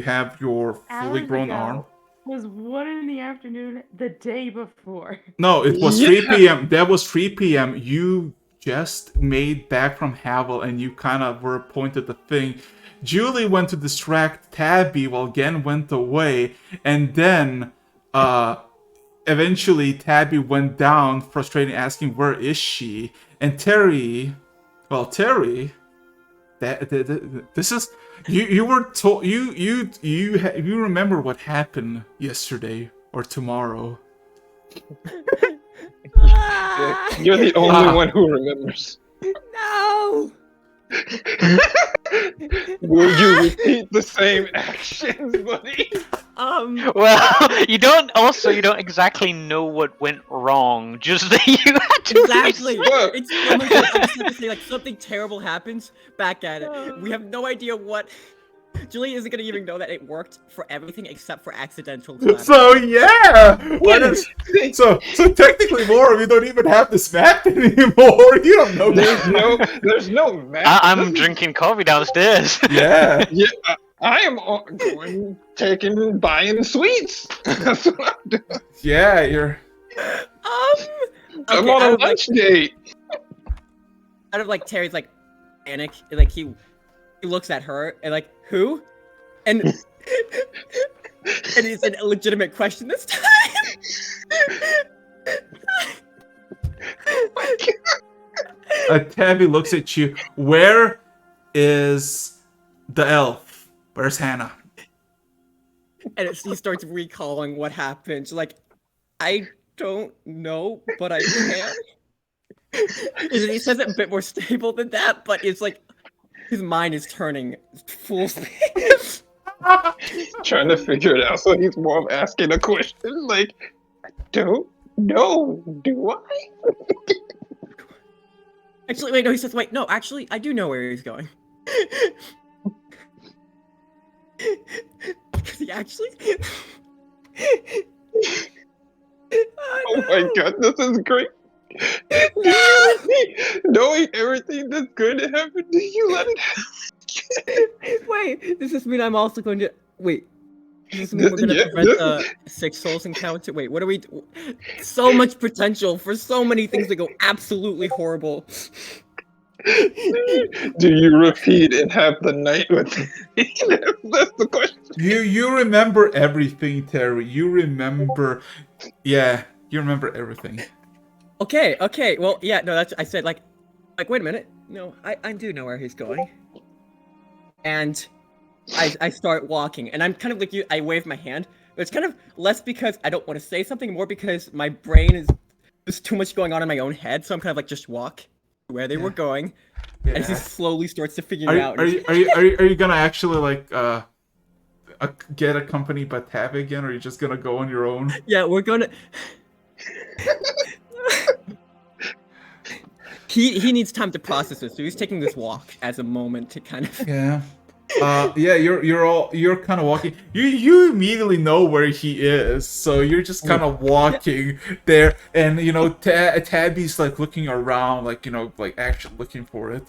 have your fully Hours grown ago arm. Was 1 in the afternoon the day before. No, it was Yeah. 3 p.m. That was 3 p.m. You just made back from Havel, and you kind of were pointed the thing. Julie went to distract Tabby while Gen went away, and then eventually Tabby went down, frustrated, asking where is she. And Teri, this is you were told you remember what happened yesterday or tomorrow. Ah, You're the only one who remembers. no! Will you repeat the same actions, buddy? Well, you don't exactly know what went wrong. Just that you had to Exactly. Look. It's so much. I just have to say, like, something terrible happens. Back at it. We have no idea what. Julie isn't gonna even know that it worked for everything except for accidental collapse. So yeah, so technically, more we don't even have this map anymore. You don't know that. There's no map. I'm This is- drinking coffee downstairs. Yeah. Yeah, I am going buying sweets. That's what I'm doing. Yeah, you're. I'm Okay, on out a of, like, lunch date. out of like Terry's like panic, and, like he looks at her and like who, and and it's a legitimate question this time. Tabby looks at you. Where is the elf? Where's Hannah? And he starts recalling what happened. She's like, I don't know, but I can. And he says it a bit more stable than that, but it's like his mind is turning full speed. Trying to figure it out, so he's more of asking a question. Like, I don't know. Do I? Actually, wait, no, he says, wait, no, actually, I do know where he's going. Because he actually... Oh my god, this is great. Knowing everything that's going to happen, do you let it happen? Wait, does this mean I'm also going to... Wait. Does this mean we're going to Yeah, prevent the Six Souls encounter? Wait, what are we... So much potential for so many things to go absolutely horrible. Do you repeat and have the night with me? That's the question. You remember everything, Terry. You remember. Yeah, you remember everything. Okay, well, yeah, no, that's... I said, like, wait a minute. No, I do know where he's going. And I start walking, and I'm kind of like you, I wave my hand. But it's kind of less because I don't want to say something, more because my brain is... There's too much going on in my own head, so I'm kind of like, just walk where they were going. Yeah. And he slowly starts to figure Are it you, out. are you gonna actually like get accompanied by Tab again, or are you just gonna go on your own? Yeah, we're gonna... He needs time to process this, so he's taking this walk as a moment to kind of... Yeah. Yeah, you're kind of walking. You immediately know where he is, so you're just kind of walking there, and you know Tabby's like looking around, like like actually looking for it.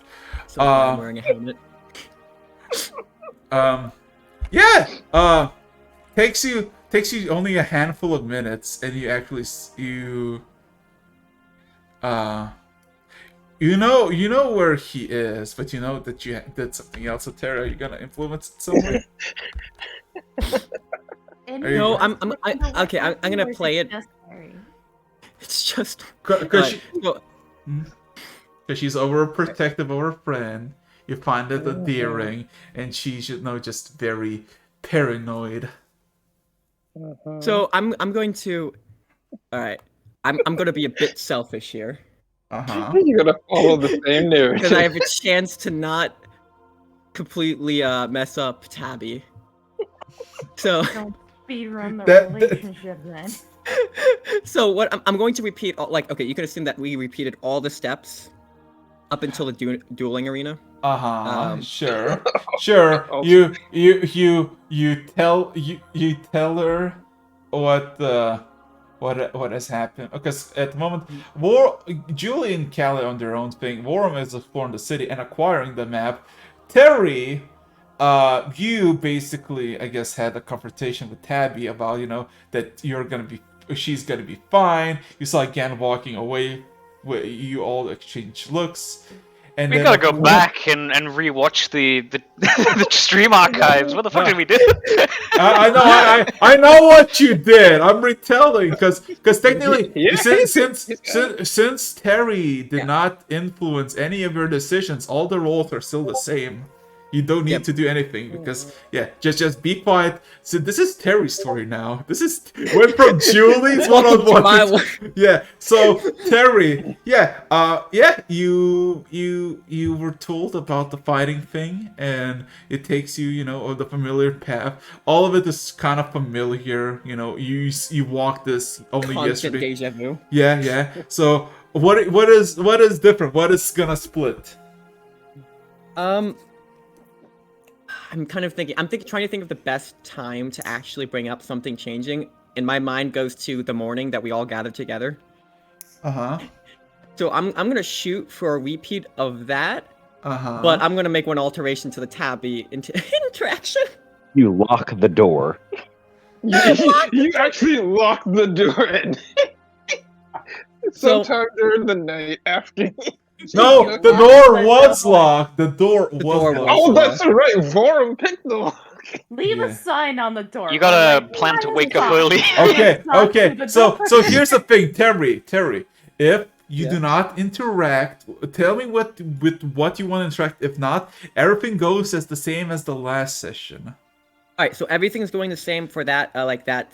So I'm wearing a helmet. Yeah. Takes you only a handful of minutes, and you actually you know where he is, but you know that you did something else. So Tara, are you gonna influence it somewhere? No, I'm gonna play it. It's just Because well, she's overprotective of her friend. You find it endearing, and she's just very paranoid. So I'm going to. All right. I'm going to be a bit selfish here You're gonna follow the same because I narrative. have a chance to not completely mess up Tabby. So Don't speedrun the That- relationship then. so what I'm going to repeat all, like, okay, you can assume that we repeated all the steps up until the dueling arena. Sure. Sure. Also- You tell her what has happened, because at the moment Julie and Callie on their own thing. Warren is exploring the city and acquiring the map. Terry, you basically, I guess, had a confrontation with Tabby about, that she's gonna be fine. You saw Gan walking away, where you all exchange looks. And We then, gotta go back and rewatch the the stream archives. What the fuck did we do? I know what you did. I'm retelling because technically, Yeah. since Terry did not influence any of your decisions, all the roles are still the same. You don't need to do anything because just be quiet. So this is Terry's story now. This is went from Julie's one-on-one. Yeah. So Terry, you were told about the fighting thing, and it takes you, on the familiar path. All of it is kind of familiar. You walked this only Constant yesterday. deja vu. Yeah. So what is different? What is gonna split? I'm kind of thinking. Trying to think of the best time to actually bring up something changing. And my mind goes to the morning that we all gathered together. So I'm gonna shoot for a repeat of that. But I'm gonna make one alteration to the Tabby interaction. You lock the door. You actually lock the door in. Sometime during the night after. No, the door was locked. The door was door locked. Oh, that's right. Vorum picked the lock. Leave Yeah. a sign on the door. You gotta Like, plan to "Why wake is up it early." Okay. locked to the So door?" here's the thing, Terry. If you Yeah. do not interact, tell me what you want to interact. If not, everything goes as the same as the last session. All right, so everything's going the same for that, that.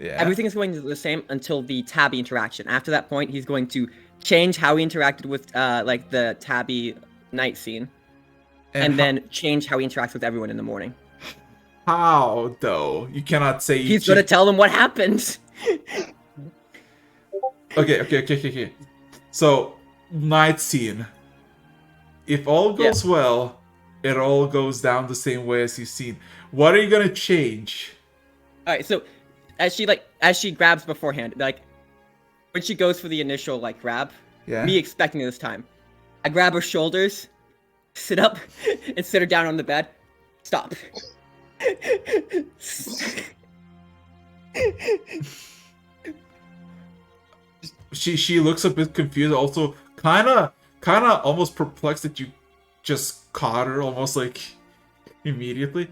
Yeah. Everything is going the same until the Tabby interaction. After that point, he's going to change how he interacted with, the Tabby night scene, and then change how he interacts with everyone in the morning. how though? You cannot say He's gonna tell them what happened. Okay. So, night scene. If all goes well, it all goes down the same way as you've seen. What are you gonna change? All right, so as she grabs beforehand, when she goes for the initial grab, Yeah. me expecting this time, I grab her shoulders, sit up, and sit her down on the bed. Stop. She looks a bit confused, also kinda almost perplexed that you just caught her almost immediately.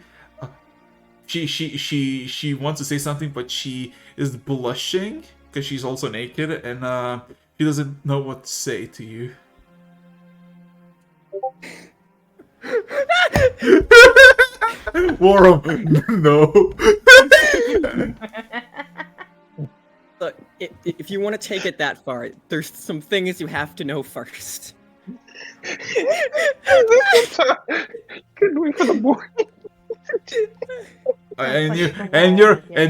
She wants to say something, but she is blushing because she's also naked, and she doesn't know what to say to you. Warren, no. Look, if you want to take it that far, there's some things you have to know first. Couldn't wait for the morning. And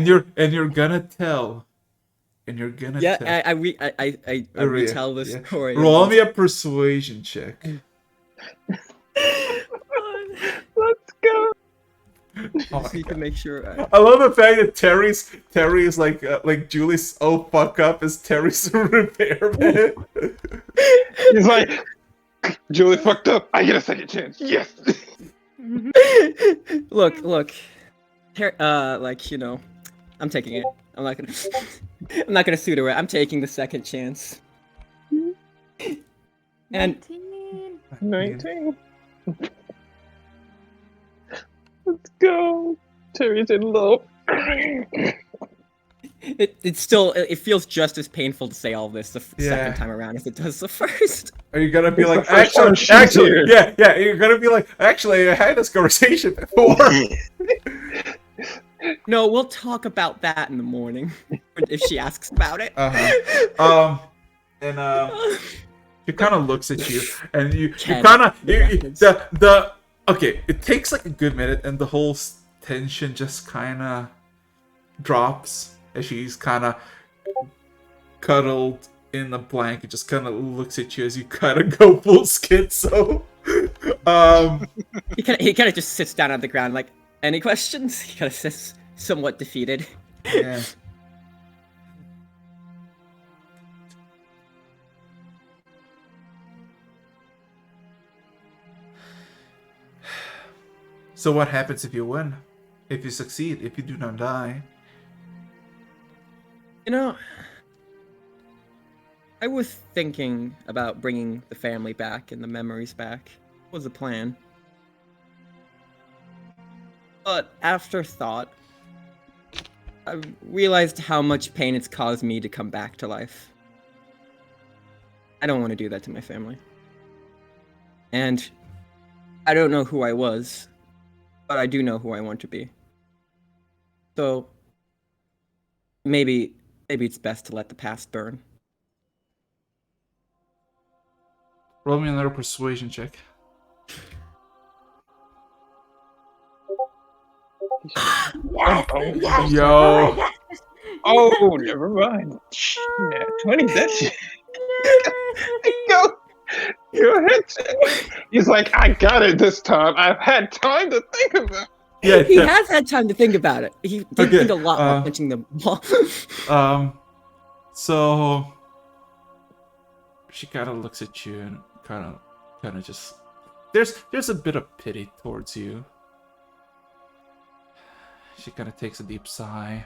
you're gonna tell. And you're gonna Yeah, tell. I retell the Yeah. story. Roll me a persuasion check. Let's go. Oh my So you God. can make sure. I love the fact that Terry is like Julie's fuck up is Terry's repairman. He's like, Julie fucked up. I get a second chance. Yes. Look. I'm taking it. I'm not gonna suit her. I'm taking the second chance. And 19. Let's go. Terry's in love. it's still it feels just as painful to say all this the Yeah. second time around as it does the first. Are you gonna be It's like, the first time she's here. yeah, you're gonna be like, actually, I had this conversation before. No, we'll talk about that in the morning if she asks about it. She kind of looks at you, and you Ken, kind of the reference. okay. It takes like a good minute, and the whole tension just kind of drops as she's kind of cuddled in the blanket. Just kind of looks at you as you kind of go full schizo. He kind of just sits down on the ground like, any questions? He kind of sits somewhat defeated. Yeah. So what happens if you win? If you succeed? If you do not die? You know, I was thinking about bringing the family back and the memories back. Was the plan. But after thought, I realized how much pain it's caused me to come back to life. I don't want to do that to my family. And I don't know who I was, but I do know who I want to be. So maybe it's best to let the past burn. Roll me another persuasion check. Oh, Yo. oh, never mind. Yeah, 20, that's Go ahead. He's like, I got it this time. I've had time to think about it. Yeah. He has had time to think about it. He did think a lot while punching the ball. So she kind of looks at you and kind of just there's a bit of pity towards you. She kind of takes a deep sigh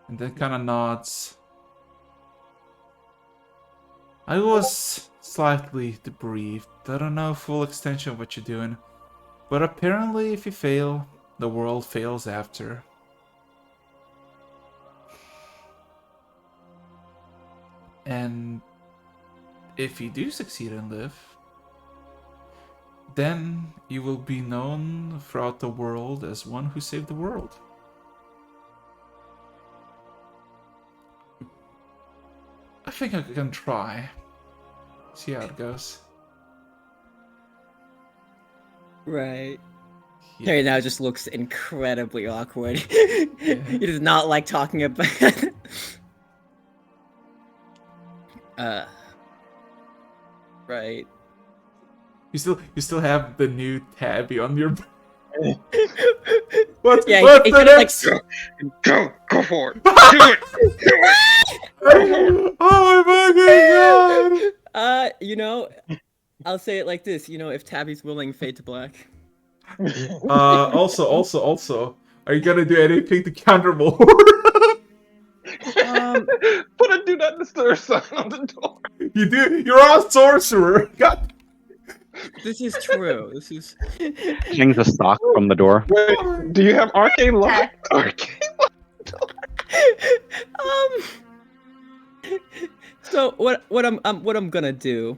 and then kind of nods. I was slightly debriefed. I don't know full extension of what you're doing, but apparently if you fail, the world fails after. And if you do succeed and live, then you will be known throughout the world as one who saved the world. I think I can try. See how it goes. Right. Yeah. Teri now just looks incredibly awkward. He does not like talking about right. You still have the new tabby on your What's the kinda next? Go for it. Do it. Oh my fucking god! You know, I'll say it like this. You know, if Tabby's willing, fade to black. Also, are you gonna do anything to counter more? Put a do not disturb sign on the door. You do. You're a sorcerer. God. This is true. This is. Change the stock from the door. Wait, do you have arcane lock? Arcane lock. So what I'm gonna do,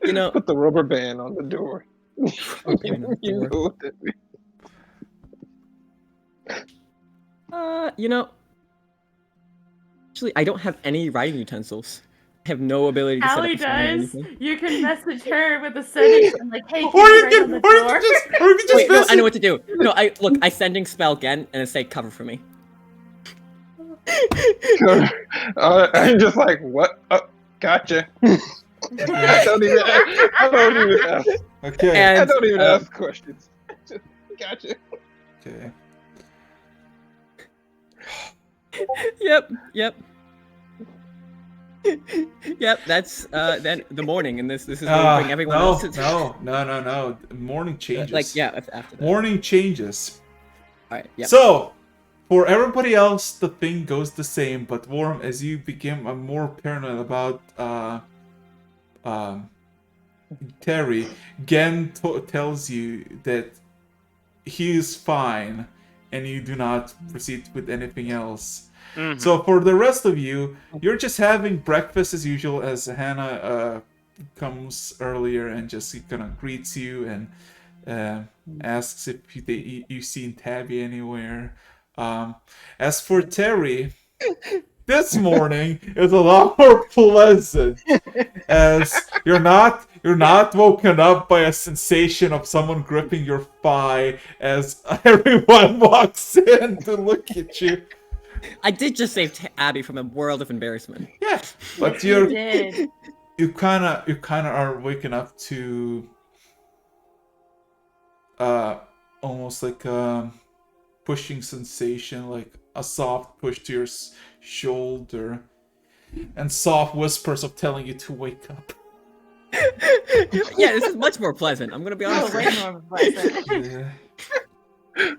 you know, Put the rubber band on the door. You know what that means. You know, actually, I don't have any writing utensils. I have no ability to set up Allie a sign or does. anything. You can message her with a sentence and like, hey, can Or you you write can on the door? just Wait, no, I message- know what to do. No, I sending spell again and say cover for me. I'm just like, what? Oh, gotcha. I don't even ask. Okay. And I don't even ask questions. Just, gotcha. Okay. Yep. Yep, that's then the morning, and this is where we bring everyone else to No. Morning changes. like after that. Morning changes. All right. Yeah. So, for everybody else, the thing goes the same. But Worm, as you become more paranoid about Teri, Gen tells you that he is fine, and you do not proceed with anything else. Mhm. So for the rest of you, you're just having breakfast as usual as Hannah comes earlier and just kind of greets you and asks if you've seen Tabby anywhere. As for Teri, this morning is a lot more pleasant, as you're not woken up by a sensation of someone gripping your thigh as everyone walks in to look at you. I did just save Abby from a world of embarrassment. Yeah, but You did. you kind of are waking up to almost like a pushing sensation, like a soft push to your shoulder, and soft whispers of telling you to wake up. Yeah, this is much more pleasant. I'm gonna be honest. Oh, way more pleasant. Yeah.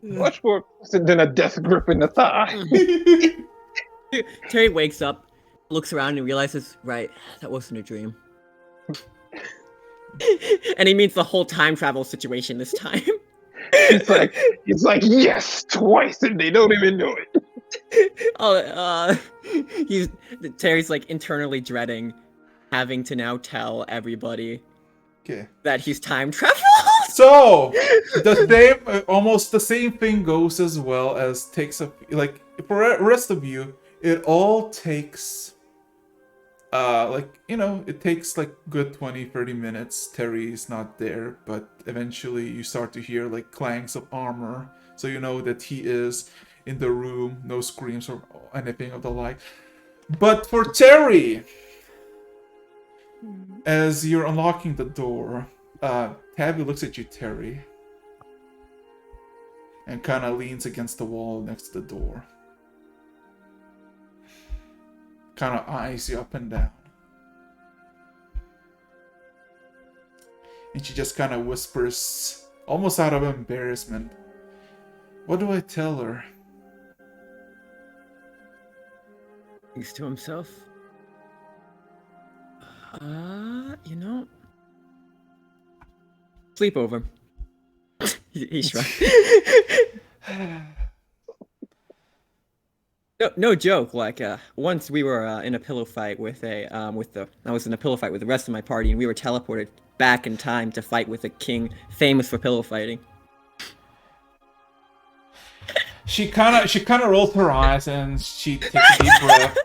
Much more pleasant than a death grip in the thigh. Terry wakes up, looks around, and realizes, right, that wasn't a dream. And he means the whole time travel situation this time. He's like, yes, twice, and they don't even know it. Oh, Terry's like internally dreading having to now tell everybody Okay. that he's time traveled. So almost the same thing goes as well as takes a like for the rest of you. It all takes it takes like good 20-30 minutes. Terry's not there, but eventually you start to hear like clangs of armor, so you know that he is in the room. No screams or anything of the like. But for Terry, as you're unlocking the door, Tabby looks at you, Terry, and kind of leans against the wall next to the door. Kind of eyes you up and down. And she just kind of whispers, almost out of embarrassment, "What do I tell her?" Thinks to himself, you know, sleepover. He shrugged. No joke. Like once we were in a pillow fight I was in a pillow fight with the rest of my party, and we were teleported back in time to fight with a king famous for pillow fighting. She kind of rolls her eyes and she takes a deep breath.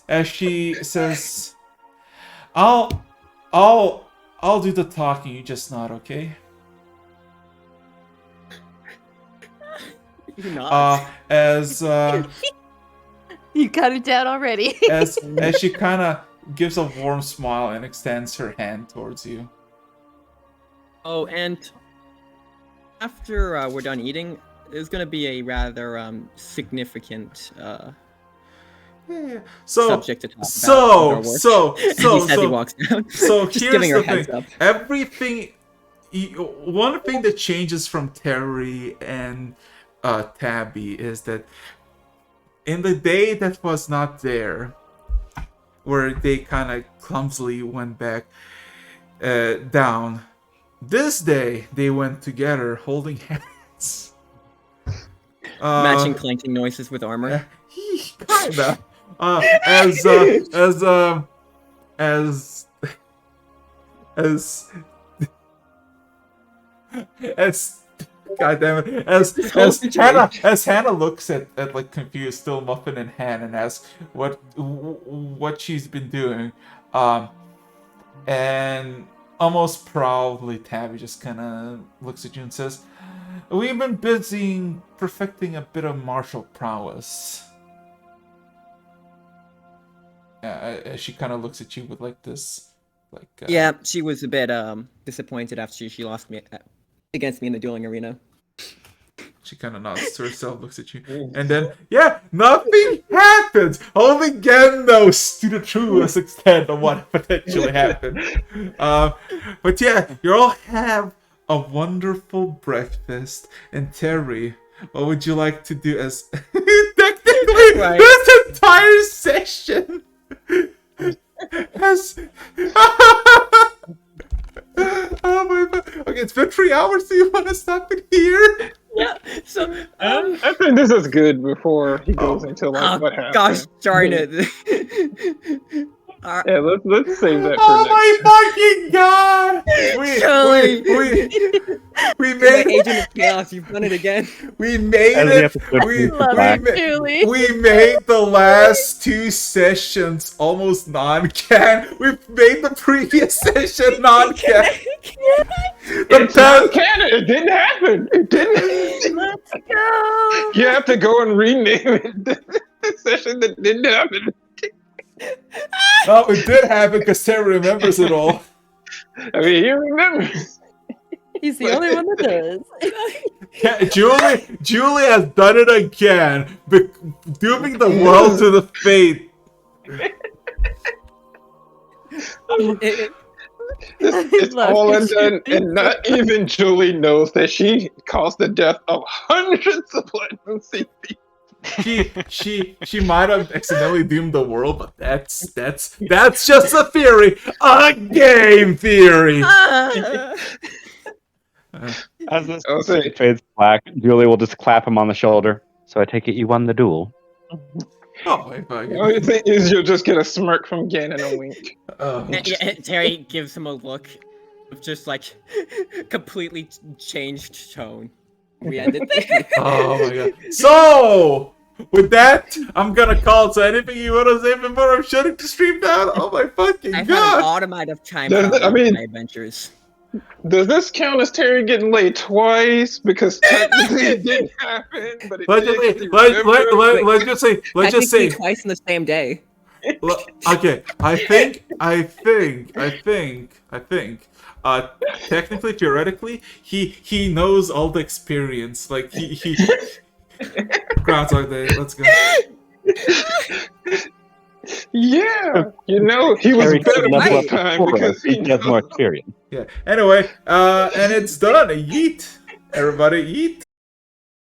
As she says, "I'll do the talking. You just nod, okay?" You nods. You cut it down already. as she kind of gives a warm smile and extends her hand towards you. Oh, and after we're done eating, there's gonna be a rather significant Yeah. So subject to talk about. He says he walks down. So Just here's giving her the heads thing. up. One thing that changes from Terry and Tabby is that in the day that was not there, where they kind of clumsily went back down, this day they went together holding hands. Matching clanking noises with armor. Kinda. As God damn it, as Hannah looks at like confused, still muffin in hand, and asks what she's been doing, and almost proudly Tabby just kind of looks at you and says, "We've been busy perfecting a bit of martial prowess." She kind of looks at you with like this, like Yeah, she was a bit disappointed after she lost me against me in the dueling arena. She kind of nods to herself, looks at you, and then nothing happens. Only Gen knows to the truest extent of what potentially happened. But yeah, you all have a wonderful breakfast. And Terry, what would you like to do as technically Right. this entire session has oh my god. Okay, it's been 3 hours, so you want to stop it here? Yeah, so I think this is good before he goes into like what happened. gosh darn it. Yeah, let's save that for Oh next. my fucking god! Julie! We You're my made agent of chaos. You've done it again. we made As the it. episode We, moves Love back, it, Julie. we made the last 2 sessions almost non-can. We made the previous session non-can. The It's not best. canon. It didn't happen. It didn't. Let's go. You have to go and rename it. The session that didn't happen. Oh, it did happen because Teri remembers it all. I mean, he remembers. He's the only one that does. Yeah, Julie has done it again, dooming the world to the fate. It's Love all you, undone, Julie. and not even Julie knows that she caused the death of hundreds of platinum CP. She might have accidentally doomed the world, but that's just a theory, a game theory. as this I'll say- fades black, Julie will just clap him on the shoulder. So I take it you won the duel. Oh my god. The only thing is you'll just get a smirk from Gan and a wink. Terry gives him a look of just like completely changed tone. We ended there. Oh my god. So with that, I'm gonna call. So anything you want to say before I'm shutting the stream down? Oh my fucking I've had an god. automatic of time Does it- I mean- my adventures. Does this count as Terry getting laid twice? Because technically it didn't happen, but it Let's did. just, He let's remembered. just say, Technically twice in the same day. Okay, I think, technically, theoretically, he knows all the experience. Like he Groundhog Day. Let's go. Yeah, you know he was Terry better should level this up time before because he he has more knows. experience. Yeah. Anyway, and it's done. Yeet, everybody. Yeet.